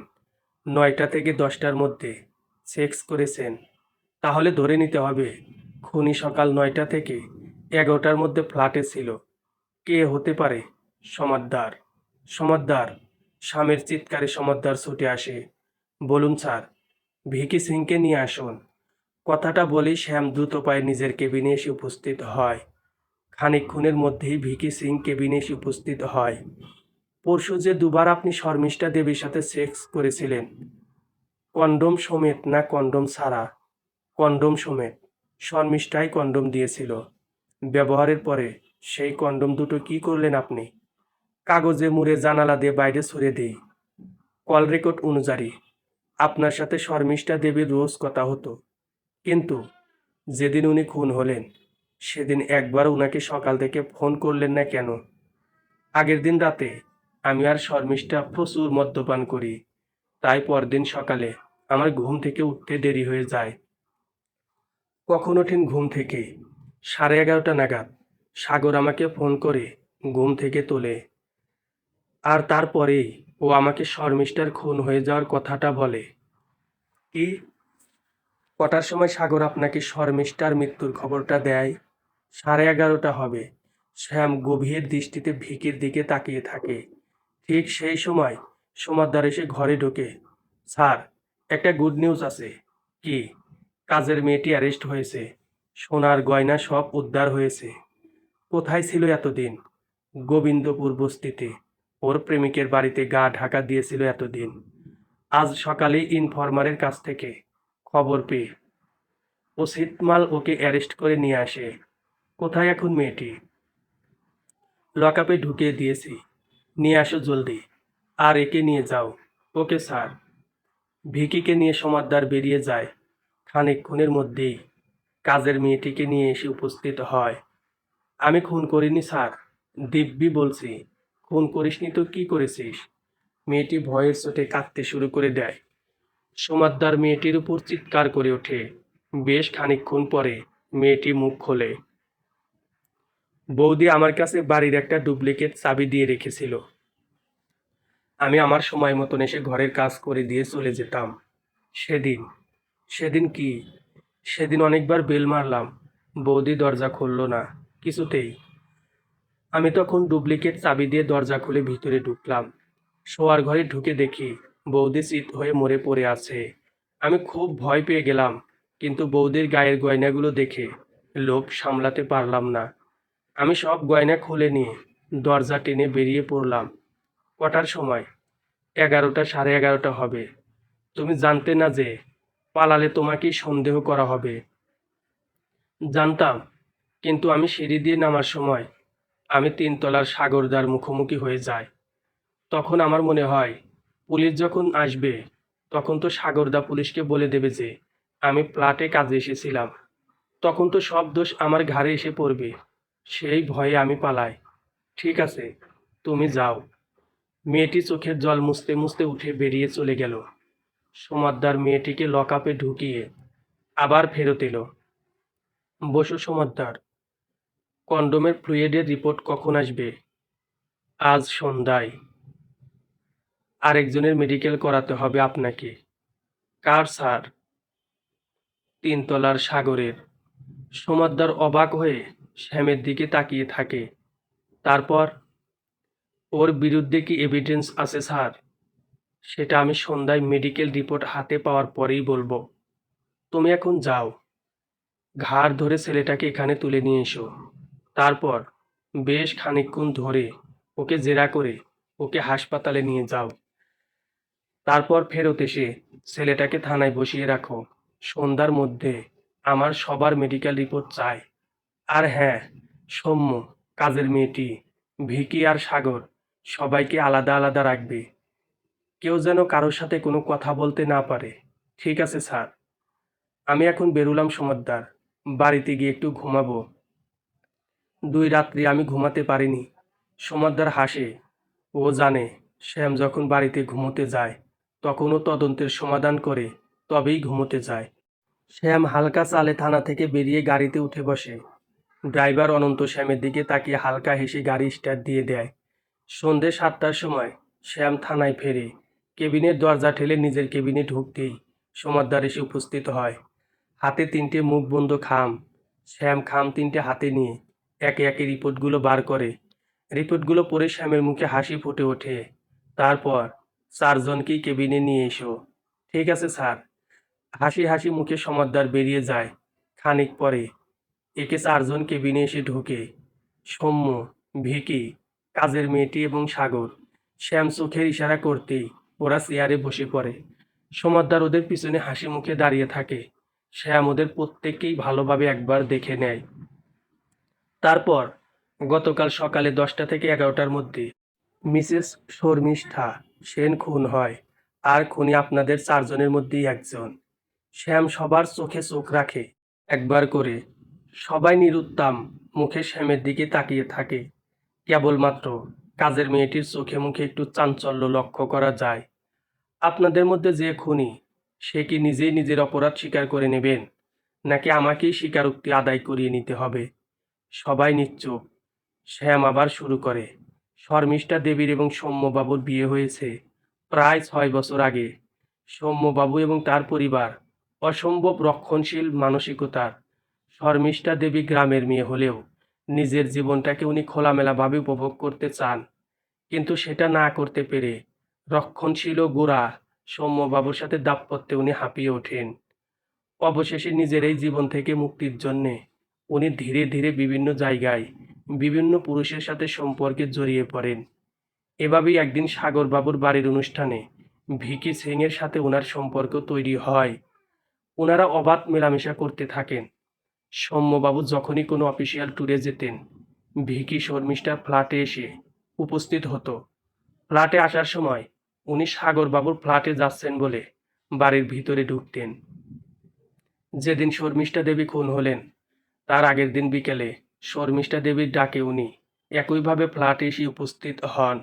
9টা থেকে 10টার মধ্যে সেক্স করেছেন, তাহলে ধরে নিতে হবে খুনি সকাল 9টা থেকে 11টার মধ্যে ফ্ল্যাটে ছিল। কে হতে পারে? সমদ্দার। সমদ্দার। স্বামীর চিৎকারে সমদ্দার ছুটে আসে। বলুন স্যার, ভিকি সিংকে নিয়ে আসুন। কথাটা বলেই শ্যাম দ্রুত পায়ে নিজের কেবিনে এসে উপস্থিত হয়। খানিকক্ষণের মধ্যেই ভিকি সিং কেবিনে এসে উপস্থিত হয়। পরশু যে দুবার আপনি শর্মিষ্ঠা দেবীর সাথে সেক্স করেছিলেন, কন্ডোম সমেত না কন্ডোম ছাড়া? কন্ডোম সমেত। শর্মিষ্ঠাই কন্ডোম দিয়েছিল। ব্যবহারের পরে সেই কন্ডোম দুটো কি করলেন আপনি? কাগজে মুড়ে জানালা দিয়ে বাইরে ছুড়ে দিই। কল রেকর্ড অনুযায়ী আপনার সাথে শর্মিষ্ঠা দেবীর রোজ কথা হতো, কিন্তু যেদিন উনি খুন হলেন সেদিন একবার উনাকে সকাল থেকে ফোন করলেন না কেন? আগের দিন রাতে আমি আর শর্মিষ্ঠা প্রচুর মদ্যপান করি, তাই পরদিন সকালে আমার ঘুম থেকে উঠতে দেরি হয়ে যায়। কখন ওঠেন ঘুম থেকে? 11:30 নাগাদ। সাগর আমাকে ফোন করে ঘুম থেকে তোলে, আর তারপরেই ও আমাকে শর্মিষ্ঠার খুন হয়ে যাওয়ার কথাটা বলে। কি? কটার সময় সাগর আপনাকে শর্মিষ্ঠার মৃত্যুর খবরটা দেয়? 11:30 হবে। শ্যাম গভীর দৃষ্টিতে ভিকির দিকে তাকিয়ে থাকে। ঠিক সেই সময় সমাদদার এসে ঘরে ঢোকে। স্যার, একটা গুড নিউজ আছে। কি? কাজের মেয়েটি অ্যারেস্ট হয়েছে। সোনার গয়না সব উদ্ধার হয়েছে। কোথায় ছিল এতদিন? গোবিন্দপুর বস্তিতে ওর প্রেমিকের বাড়িতে গা ঢাকা দিয়েছিল এতদিন। আজ সকালে ইনফরমারের কাছ থেকে খবর পেয়ে ও সিটমাল ওকে অ্যারেস্ট করে নিয়ে আসে। কোথায় এখন মেয়েটি? লকআপে ঢুকিয়ে দিয়েছি। নিয়ে আসো জলদি। আর একে নিয়ে যাও। Okay sir. ভিকিকে নিয়ে সমাদদার বেরিয়ে যায়। খানিকক্ষণের মধ্যেই কাজের মেয়েটিকে নিয়ে এসে উপস্থিত হয়। আমি খুন করিনি স্যার। দিব্যি বলছি। খুন করিসনি তো কি করেছিস? মেয়েটি ভয়ের চোটে কাঁদতে শুরু করে দেয়। সমাদদার মেয়েটির উপর চিৎকার করে ওঠে। বেশ খানিকক্ষণ পরে মেয়েটি মুখ খোলে। বৌদি আমার কাছে বাড়ির একটা ডুপ্লিকেট চাবি দিয়ে রেখেছিল। আমি আমার সময় মতন এসে ঘরের কাজ করে দিয়ে চলে যেতাম। সেদিন সেদিন কি? সেদিন অনেকবার বেল মারলাম, বৌদি দরজা খুলল না কিছুতেই। আমি তখন ডুপ্লিকেট চাবি দিয়ে দরজা খুলে ভিতরে ঢুকলাম। শোয়ার ঘরে ঢুকে দেখি বৌদি চিৎ হয়ে মরে পড়ে আছে। আমি খুব ভয় পেয়ে গেলাম, কিন্তু বৌদির গায়ের গয়নাগুলো দেখে লোভ সামলাতে পারলাম না। আমি সব গয়না খুলে নিয়ে দরজা টেনে বেরিয়ে পড়লাম। কটার সময়? 11টা, সাড়ে 11টা হবে। তুমি জানতে না যে পালালে তোমাকেই সন্দেহ করা হবে? জানতাম, কিন্তু আমি সিঁড়ি দিয়ে নামার সময় আমি 3 তলার সাগরদার মুখোমুখি হয়ে যাই। তখন আমার মনে হয় পুলিশ যখন আসবে তখন তো সাগরদা পুলিশকে বলে দেবে যে আমি ফ্ল্যাটে কাজে এসেছিলাম। তখন তো সব দোষ আমার ঘাড়ে এসে পড়বে। সেই ভয়ে আমি পালাই। ঠিক আছে, তুমি যাও। মেয়েটি চোখের জল মুছতে মুছতে উঠে বেরিয়ে চলে গেল। সমাদদার মেয়েটিকে লকআপে ঢুকিয়ে আবার ফেরত এলো। বসু সমাদদার, কন্ডোমের ফ্লুইডের রিপোর্ট কখন আসবে? আজ সন্ধ্যায়। আরেকজনের মেডিকেল করাতে হবে আপনাকে। কার স্যার? 3 তলার সাগরের। সমাদদার অবাক হয়ে শ্যামের দিকে তাকিয়ে থাকে। তারপর, ওর বিরুদ্ধে কি এভিডেন্স আছে স্যার? সেটা আমি সন্ধ্যায় মেডিকেল রিপোর্ট হাতে পাওয়ার পরেই বলবো। তুমি এখন যাও। ঘাড় ধরে ছেলেটাকে এখানে তুলে নিয়ে এসো। তারপর বেশ খানিকক্ষণ ধরে ওকে জেরা করে ওকে হাসপাতালে নিয়ে যাও। তারপর ফেরত এসে ছেলেটাকে থানায় বসিয়ে রাখো। সন্ধ্যার মধ্যে আমার সবার মেডিকেল রিপোর্ট চাই। আর হ্যাঁ, সৌম্য, কাজের মেয়েটি, ভিকি আর সাগর, সবাইকে আলাদা আলাদা রাখবে। কেউ যেন কারোর সাথে কোনো কথা বলতে না পারে। ঠিক আছে স্যার। আমি এখন বেরুলাম সমাদদার। বাড়িতে গিয়ে একটু ঘুমাবো। 2 রাত্রি আমি ঘুমাতে পারিনি। সমাদদার হাসে। ও জানে শ্যাম যখন বাড়িতে ঘুমোতে যায় তখন ও তদন্তের সমাধান করে তবেই ঘুমোতে যায়। শ্যাম হালকা চালে থানা থেকে বেরিয়ে গাড়িতে উঠে বসে। ড্রাইভার অনন্ত শ্যামের দিকে তাকিয়ে হালকা হেসে গাড়ি স্টার্ট দিয়ে দেয়। সন্ধে 7টার সময় শ্যাম থানায় ফেরে। কেবিনের দরজা ঠেলে নিজের কেবিনে ঢুকতেই সমাদদার এসে উপস্থিত হয়। হাতে 3টে মুখবন্ধ খাম। শ্যাম খাম 3টে হাতে নিয়ে একে একে রিপোর্টগুলো বার করে। রিপোর্টগুলো পড়ে শ্যামের মুখে হাসি ফুটে ওঠে। তারপর, 4জনকেই কেবিনে নিয়ে এসো। ঠিক আছে স্যার। হাসি হাসি মুখে সমাদদার বেরিয়ে যায়। খানিক পরে একে 4জন কেবিনে এসে ঢোকে। সৌম্য, ভিকি, কাজের মেয়েটি এবং সাগর। শ্যাম চোখের ইশারা করতেই ওরা চেয়ারে বসে পড়ে। সমাদদার ওদের পিছনে হাসি মুখে দাঁড়িয়ে থাকে। শ্যাম ওদের প্রত্যেককেই ভালোভাবে একবার দেখে নেয়। তারপর গতকাল সকালে 10টা থেকে 11টার মধ্যে মিসেস শর্মিষ্ঠা সেন খুন হয়। আর খুনি আপনাদের 4জনের মধ্যেই একজন। শ্যাম সবার চোখে চোখ রাখে একবার করে। সবাই নিরুত্তম মুখে শ্যামের দিকে তাকিয়ে থাকে। কেবলমাত্র কাজের মেয়েটির চোখে মুখে একটু চাঞ্চল্য লক্ষ্য করা যায়। আপনাদের মধ্যে যে খুনি, সে কি নিজেই নিজের অপরাধ স্বীকার করে নেবেন, নাকি আমাকেই স্বীকারোক্তি আদায় করিয়ে নিতে হবে? সবাই নিশ্চুপ। শ্যাম আবার শুরু করে। শর্মিষ্ঠা দেবীর এবং সৌম্যবাবুর বিয়ে হয়েছে প্রায় 6 বছর আগে। সৌম্যবাবু এবং তার পরিবার অসম্ভব রক্ষণশীল মানসিকতার। শর্মিষ্ঠা দেবী গ্রামের মেয়ে হলেও নিজের জীবনটাকে উনি খোলামেলাভাবে উপভোগ করতে চান, কিন্তু সেটা না করতে পেরে রক্ষণশীল ও গোঁড়া সৌম্যবাবুর সাথে দাম্পত্যে উনি হাঁপিয়ে ওঠেন। অবশেষে নিজের এই জীবন থেকে মুক্তির জন্যে উনি ধীরে ধীরে বিভিন্ন জায়গায় বিভিন্ন পুরুষের সাথে সম্পর্কে জড়িয়ে পড়েন। এভাবেই একদিন সাগরবাবুর বাড়ির অনুষ্ঠানে ভিকি সিং এর সাথে ওনার সম্পর্ক তৈরি হয়। ওনারা অবাধ মেলামেশা করতে থাকেন। সৌম্যবাবু যখনই কোনো অফিসিয়াল ট্যুরে যেতেন, ভিকি শর্মিষ্ঠার ফ্ল্যাটে এসে উপস্থিত হতো। ফ্ল্যাটে আসার সময় উনি সাগরবাবুর ফ্ল্যাটে যাচ্ছেন বলে বাড়ির ভিতরে ঢুকতেন। যেদিন শর্মিষ্ঠা দেবী খুন হলেন, তার আগের দিন বিকেলে শর্মিষ্ঠা দেবীর ডাকে উনি একইভাবে ফ্ল্যাটে এসে উপস্থিত হন।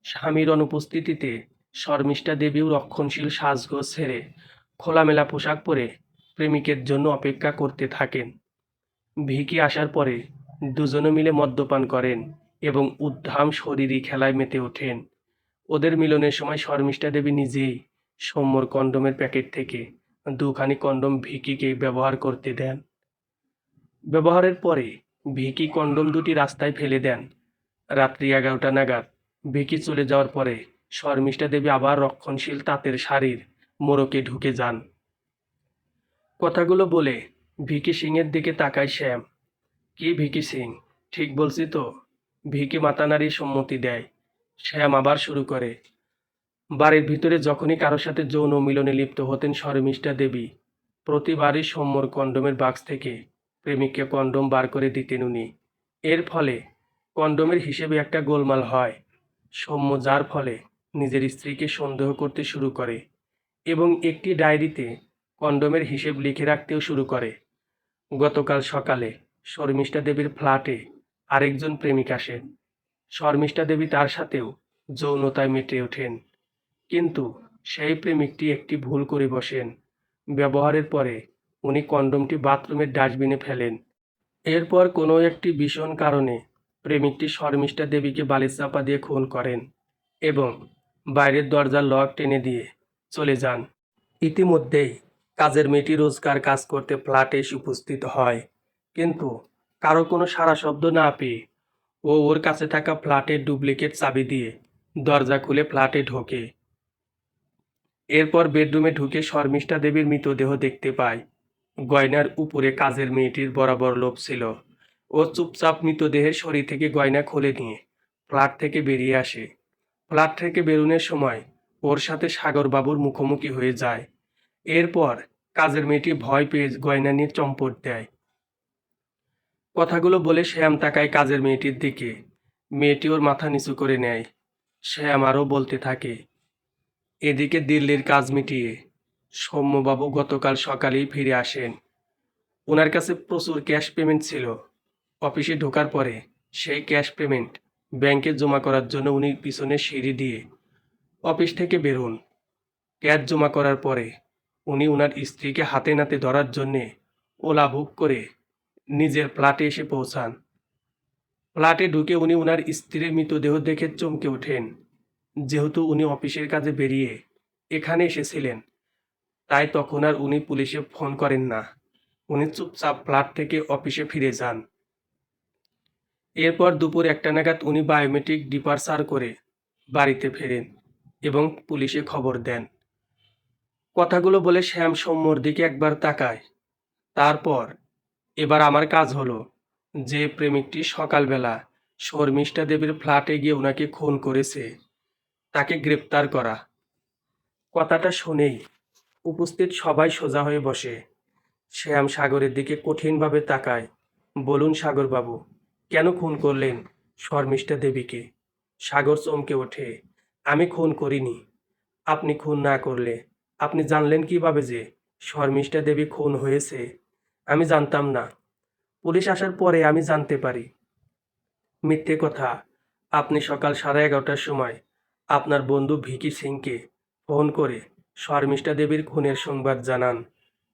স্বামীর অনুপস্থিতিতে শর্মিষ্ঠা দেবীও রক্ষণশীল সাজগোজ ছেড়ে খোলামেলা পোশাক পরে প্রেমিকের জন্য অপেক্ষা করতে থাকেন। ভিকি আসার পরে দুজনে মিলে মদ্যপান করেন এবং উদ্দাম শরীরী খেলায় মেতে ওঠেন। ওদের মিলনের সময় শর্মিষ্ঠা দেবী নিজেই সৌম্যর কন্ডোমের প্যাকেট থেকে দুখানি কন্ডোম ভিকিকে ব্যবহার করতে দেন। ব্যবহারের পরে ভিকি কন্ডোম দুটি রাস্তায় ফেলে দেন। রাত্রি 11টা নাগাদ ভিকি চলে যাওয়ার পরে শর্মিষ্ঠা দেবী আবার রক্ষণশীল তাঁতের শাড়ির মোড়কে ঢুকে যান। কথাগুলো বলে ভিকি সিংয়ের দিকে তাকায় শ্যাম। কি ভিকি সিং, ঠিক বলছি তো? ভিকি মাথা নাড়িয়ে সম্মতি দেয়। শ্যাম আবার শুরু করে। বাড়ির ভিতরে যখনই কারোর সাথে যৌন মিলনে লিপ্ত হতেন শর্মিষ্ঠা দেবী, প্রতিবারই সৌম্যর কন্ডোমের বাক্স থেকে প্রেমিককে কন্ডোম বার করে দিতেন উনি। এর ফলে কন্ডোমের হিসেবে একটা গোলমাল হয়। সৌম্য যার ফলে নিজের স্ত্রীকে সন্দেহ করতে শুরু করে এবং একটি ডায়েরিতে কন্ডোমের হিসেব লিখে রাখতেও শুরু করে। গতকাল সকালে শর্মিষ্ঠা দেবীর ফ্ল্যাটে আরেকজন প্রেমিক আসেন। শর্মিষ্ঠা দেবী তার সাথেও যৌনতায় মেতে ওঠেন, কিন্তু সেই প্রেমিকটি একটি ভুল করে বসেন। ব্যবহারের পরে উনি কন্ডোমটি বাথরুমের ডাস্টবিনে ফেলেন। এরপর কোনো একটি ভীষণ কারণে প্রেমিকটি শর্মিষ্ঠা দেবীকে বালিশ চাপা দিয়ে খুন করেন এবং বাইরের দরজার লক টেনে দিয়ে চলে যান। ইতিমধ্যেই কাজের মেয়েটি রোজকার কাজ করতে ফ্ল্যাটে এসে উপস্থিত হয়, কিন্তু কারো কোনো সাড়া শব্দ না পেয়ে ও ওর কাছে থাকা ফ্ল্যাটের ডুপ্লিকেট চাবি দিয়ে দরজা খুলে ফ্ল্যাটে ঢোকে। এরপর বেডরুমে ঢুকে শর্মিষ্ঠা দেবীর মৃতদেহ দেখতে পায়। গয়নার উপরে কাজের মেয়েটির বরাবর লোভ ছিল। ও চুপচাপ মৃতদেহের শরীর থেকে গয়না খুলে নিয়ে ফ্ল্যাট থেকে বেরিয়ে আসে। ফ্ল্যাট থেকে বেরোনোর সময় ওর সাথে সাগরবাবুর মুখোমুখি হয়ে যায়। এরপর কাজের মেয়েটি ভয় পেয়ে গয়না নিয়ে চম্পট দেয়। কথাগুলো বলে শ্যাম তাকায় কাজের মেয়েটির দিকে। মেয়েটি ওর মাথা নিচু করে নেয়। শ্যাম আরও বলতে থাকে। এদিকে দিল্লির কাজ মিটিয়ে সৌম্যবাবু গতকাল সকালেই ফিরে আসেন। ওনার কাছে প্রচুর ক্যাশ পেমেন্ট ছিল। অফিসে ঢোকার পরে সেই ক্যাশ পেমেন্ট ব্যাংকে জমা করার জন্য উনি পিছনে সিঁড়ি দিয়ে অফিস থেকে বেরোন। ক্যাশ জমা করার পরে উনি ওনার স্ত্রীকে হাতে নাতে ধরার জন্যে ওলা বুক করে নিজের ফ্ল্যাটে এসে পৌঁছান। ফ্ল্যাটে ঢুকে উনি ওনার স্ত্রীর মৃতদেহ দেখে চমকে ওঠেন। যেহেতু উনি অফিসের কাজে বেরিয়ে এখানে এসেছিলেন, তাই তখন আর উনি পুলিশে ফোন করেন না। উনি চুপচাপ ফ্ল্যাট থেকে অফিসে ফিরে যান। এরপর দুপুর 1টা নাগাদ উনি বায়োমেট্রিক ডিপার্চার করে বাড়িতে ফেরেন এবং পুলিশে খবর দেন। কথাগুলো বলে শ্যাম সৌম্যর দিকে একবার তাকায়। তারপর, এবার আমার কাজ হলো যে প্রেমিকটি সকালবেলা শর্মিষ্ঠা দেবীর ফ্ল্যাটে গিয়ে ওনাকে খুন করেছে তাকে গ্রেপ্তার করা। কথাটা শুনেই উপস্থিত সবাই সোজা হয়ে বসে। শ্যাম সাগরের দিকে কঠিনভাবে তাকায়। বলুন সাগরবাবু, কেন খুন করলেন শর্মিষ্ঠা দেবীকে? সাগর চমকে ওঠে। আমি খুন করিনি। আপনি খুন না করলে আপনি জানলেন কিভাবে যে শর্মিষ্ঠা দেবী খুন হয়েছে? আমি জানতাম না। পুলিশ আসার পরে আমি জানতে পারি। মিথ্যে কথা। আপনি সকাল 11:30টার সময় আপনার বন্ধু ভিকি সিংকে ফোন করে শর্মিষ্ঠা দেবীর খুনের সংবাদ জানান।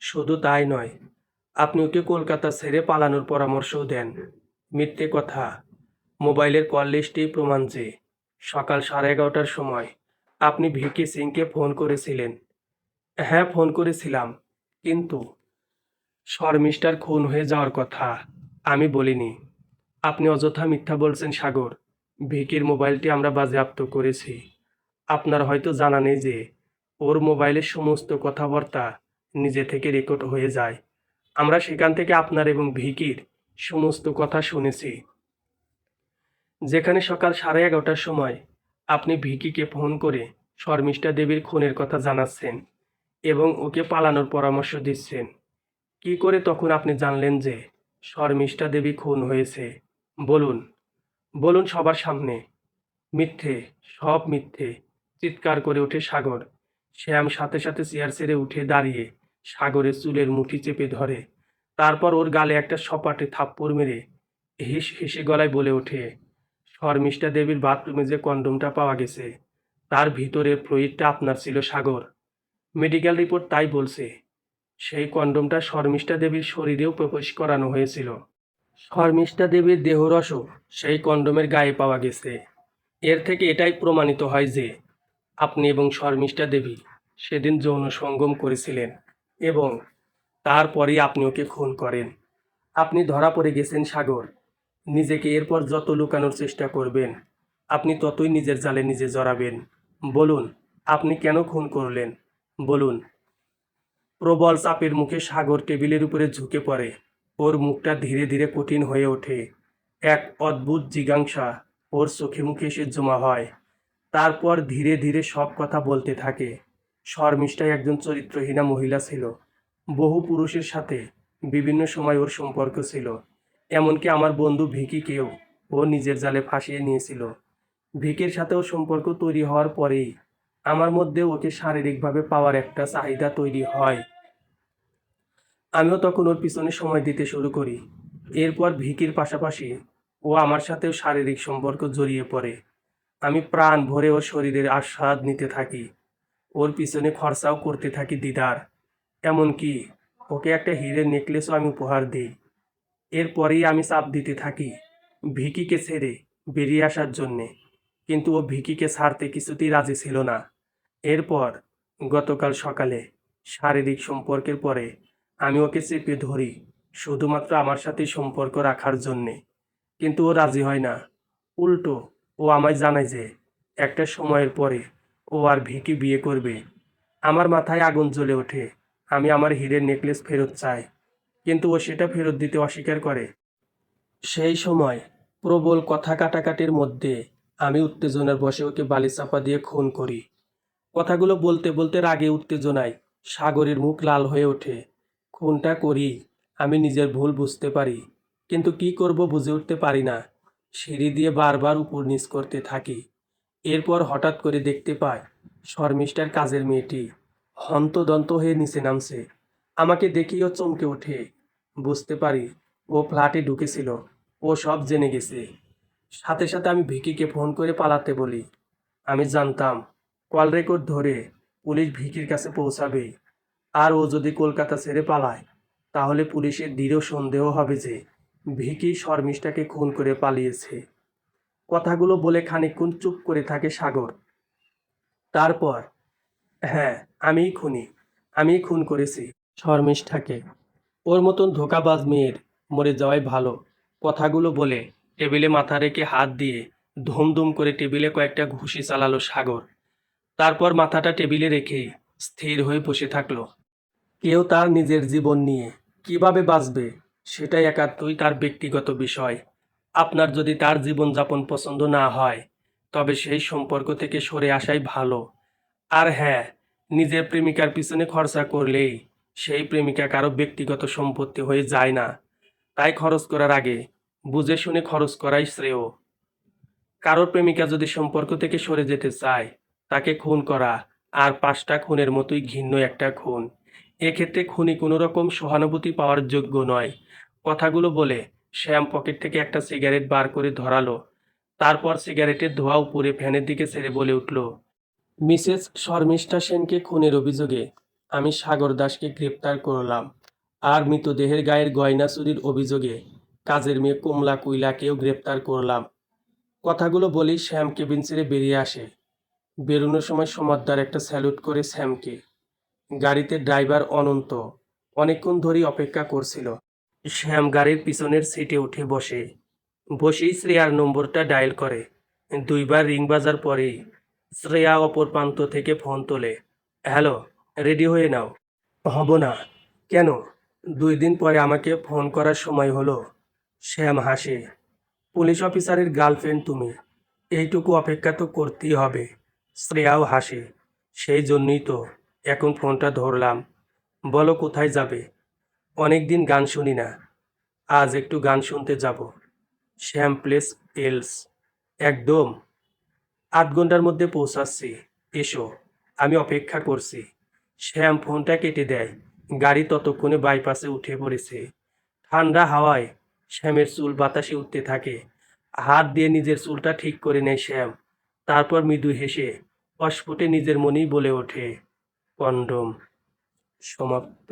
শুধু তাই নয়, আপনি ওকে কলকাতা ছেড়ে পালানোর পরামর্শও দেন। মিথ্যে কথা। মোবাইলের কল লিস্টেই প্রমাণ যে সকাল 11:30টার সময় আপনি ভিকি সিংকে ফোন করেছিলেন। হ্যাঁ, ফোন করেছিলাম, কিন্তু শর্মিষ্ঠার খুন হয়ে যাওয়ার কথা আমি বলিনি। আপনি অযথা মিথ্যা বলছেন সাগর। ভিকির মোবাইলটি আমরা বাজেয়াপ্ত করেছি। আপনার হয়তো জানা নেই যে ওর মোবাইলের সমস্ত কথাবার্তা নিজে থেকে রেকর্ড হয়ে যায়। আমরা সেখান থেকে আপনার এবং ভিকির সমস্ত কথা শুনেছি। যেখানে সকাল 11:30টার সময় আপনি ভিকিকে ফোন করে শর্মিষ্ঠা দেবীর খুনের কথা জানাচ্ছেন এবং ওকে পালানোর পরামর্শ দিচ্ছেন। কি করে তখন আপনি জানলেন যে শর্মিষ্ঠা দেবী খুন হয়েছে? বলুন, বলুন সবার সামনে। মিথ্যে, সব মিথ্যে, চিৎকার করে ওঠে সাগর। শ্যাম সাথে সাথে চেয়ার ছেড়ে উঠে দাঁড়িয়ে সাগরের চুলের মুঠি চেপে ধরে। তারপর ওর গালে একটা সপাটে থাপ্পড় মেরে হিস হেসে গলায় বলে ওঠে, শর্মিষ্ঠা দেবীর বাথরুমে যে কন্ডোমটা পাওয়া গেছে তার ভিতরের ফ্লুইডটা আপনার ছিল সাগর। মেডিকেল রিপোর্ট তাই বলছে। সেই কন্ডোমটা শর্মিষ্ঠা দেবীর শরীরেও প্রবেশ করানো হয়েছিল। শর্মিষ্ঠা দেবীর দেহরসও সেই কন্ডোমের গায়ে পাওয়া গেছে। এর থেকে এটাই প্রমাণিত হয় যে আপনি এবং শর্মিষ্ঠা দেবী সেদিন যৌন সঙ্গম করেছিলেন এবং তারপরেই আপনি ওকে খুন করেন। আপনি ধরা পড়ে গেছেন সাগর। নিজেকে এরপর যত লুকানোর চেষ্টা করবেন আপনি ততই নিজের জালে নিজে জড়াবেন। বলুন, আপনি কেন খুন করলেন? বলুন। প্রবল চাপের মুখে সাগর টেবিলের উপরে ঝুঁকে পড়ে। ওর মুখটা ধীরে ধীরে কঠিন হয়ে ওঠে। এক অদ্ভুত জিজ্ঞাসা ওর চোখে মুখে এসে জমা হয়। তারপর ধীরে ধীরে সব কথা বলতে থাকে। শর্মিষ্ঠা একজন চরিত্রহীনা মহিলা ছিল। বহু পুরুষের সাথে বিভিন্ন সময় ওর সম্পর্ক ছিল। এমনকি আমার বন্ধু ভিকিকেও ও নিজের জালে ফাঁসিয়ে নিয়েছিল। ভিকির সাথেও সম্পর্ক তৈরি হওয়ার পরেই আমার মধ্যে ওকে শারীরিকভাবে পাওয়ার একটা চাহিদা তৈরি হয়। আমিও তখন ওর পিছনে সময় দিতে শুরু করি। এরপর ভিকির পাশাপাশি ও আমার সাথেও শারীরিক সম্পর্ক জড়িয়ে পড়ে। আমি প্রাণ ভরে ওর শরীরের আস্বাদ নিতে থাকি। ওর পিছনে খরচাও করতে থাকি দিদার। এমনকি ওকে একটা হীরের নেকলেসও আমি উপহার দিই। এরপরেই আমি চাপ দিতে থাকি ভিকিকে ছেড়ে বেরিয়ে আসার জন্যে। কিন্তু ও ভিকিকে ছাড়তে কিছুতেই রাজি ছিল না। এরপর গতকাল সকালে শারীরিক সম্পর্কের পরে আমি ওকে চেপে ধরি শুধুমাত্র আমার সাথে সম্পর্ক রাখার জন্যে। কিন্তু ও রাজি হয় না। উল্টো ও আমায় জানায় যে একটা সময়ের পরে ও আর ভিকি বিয়ে করবে। আমার মাথায় আগুন জ্বলে ওঠে। আমি আমার হীরের নেকলেস ফেরত চাই, কিন্তু ও সেটা ফেরত দিতে অস্বীকার করে। সেই সময় প্রবল কথা কাটাকাটির মধ্যে আমি উত্তেজনার বশে ওকে বালি চাপা দিয়ে খুন করি। কথাগুলো বলতে বলতে রাগে উত্তেজনায় সাগরের মুখ লাল হয়ে ওঠে। খুনটা করি, আমি নিজের ভুল বুঝতে পারি, কিন্তু কি করব বুঝে উঠতে পারি না। সিঁড়ি দিয়ে বারবার উপর নিচ করতে থাকি। এরপর হঠাৎ করে দেখতে পাই শর্মিষ্ঠার কাজের মেয়েটি হন্তদন্ত হয়ে নিচে নামছে। আমাকে দেখেই ও চমকে ওঠে। বুঝতে পারি ও ফ্ল্যাটে ঢুকেছিল। ও সব জেনে গেছে। সাথে সাথে আমি ভিকিকে ফোন করে পালাতে বলি। আমি জানতাম কল রেকর্ড ধরে পুলিশ ভিকির কাছে পৌঁছাবে। আর ও যদি কলকাতা ছেড়ে পালায় তাহলে পুলিশের দৃঢ় সন্দেহ হবে যে ভিকি শর্মিষ্ঠাকে খুন করে পালিয়েছে। কথাগুলো বলে খানিকক্ষণ চুপ করে থাকে সাগর। তারপর, হ্যাঁ, আমিই খুনি। আমিই খুন করেছি শর্মিষ্ঠাকে। ওর মতন ধোঁকাবাজ মেয়ের মরে যাওয়াই ভালো। কথাগুলো বলে টেবিলে মাথা রেখে হাত দিয়ে ধুমধুম করে টেবিলে কয়েকটা ঘুষি চালালো সাগর। তারপর মাথাটা টেবিলে রেখেই স্থির হয়ে বসে থাকলো। কেউ তার নিজের জীবন নিয়ে কিভাবে বাঁচবে সেটাই একান্তই তার ব্যক্তিগত বিষয়। আপনার যদি তার জীবনযাপন পছন্দ না হয় তবে সেই সম্পর্ক থেকে সরে আসাই ভালো। আর হ্যাঁ, নিজের প্রেমিকার পিছনে খরচা করলেই সেই প্রেমিকা কারো ব্যক্তিগত সম্পত্তি হয়ে যায় না। তাই খরচ করার আগে বুঝে শুনে খরচ করাই শ্রেয়। কারোর প্রেমিকা যদি সম্পর্ক থেকে সরে যেতে চায় তাকে খুন করা আর 5টা খুনের মতোই ঘৃণ্য একটা খুন। এক্ষেত্রে খুনি কোনো রকম সহানুভূতি পাওয়ার যোগ্য নয়। কথাগুলো বলে শ্যাম পকেট থেকে একটা সিগারেট বার করে ধরালো। তারপর সিগারেটের ধোঁয়া উপরে ফ্যানের দিকে ছেড়ে বলে উঠল, মিসেস শর্মিষ্ঠা সেনকে খুনের অভিযোগে আমি সাগর দাসকে গ্রেপ্তার করলাম। আর মৃতদেহের গায়ের গয়না চুরির অভিযোগে কাজের মেয়ে কমলা কুইলাকেও গ্রেপ্তার করলাম। কথাগুলো বলেই শ্যাম কেবিন ছেড়ে বেরিয়ে আসে। বেরোনোর সময় সমাদদার একটা স্যালুট করে শ্যামকে। গাড়িতে ড্রাইভার অনন্ত অনেকক্ষণ ধরেই অপেক্ষা করছিল। শ্যাম গাড়ির পিছনের সিটে উঠে বসে। বসেই শ্রেয়ার নম্বরটা ডায়াল করে। 2বার রিং বাজার পরেই শ্রেয়া অপর প্রান্ত থেকে ফোন তোলে। হ্যালো, রেডি হয়ে নাও। হব না। কেন? 2 দিন পরে আমাকে ফোন করার সময় হলো। শ্যাম হাসে। পুলিশ অফিসারের গার্লফ্রেন্ড তুমি, এইটুকু অপেক্ষা তো করতেই হবে। শ্রেয়াও হাসে। সেই জন্যই তো এখন ফোনটা ধরলাম। বলো কোথায় যাবে? অনেক দিন গান শুনি না, আজ একটু গান শুনতে যাব। শ্যাম প্লেস এলস। একদম। 8 ঘন্টার মধ্যে পৌঁছাচ্ছি। এসো, আমি অপেক্ষা করছি। শ্যাম ফোনটা কেটে দেয়। গাড়ি ততক্ষণে বাইপাসে উঠে পড়েছে। ঠান্ডা হাওয়ায় শ্যামের চুল বাতাসে উঠতে থাকে। হাত দিয়ে নিজের চুলটা ঠিক করে নেয় শ্যাম। তারপর মৃদু হেসে অস্ফুটে নিজের মনেই বলে ওঠে, কন্ডম। সমাপ্ত।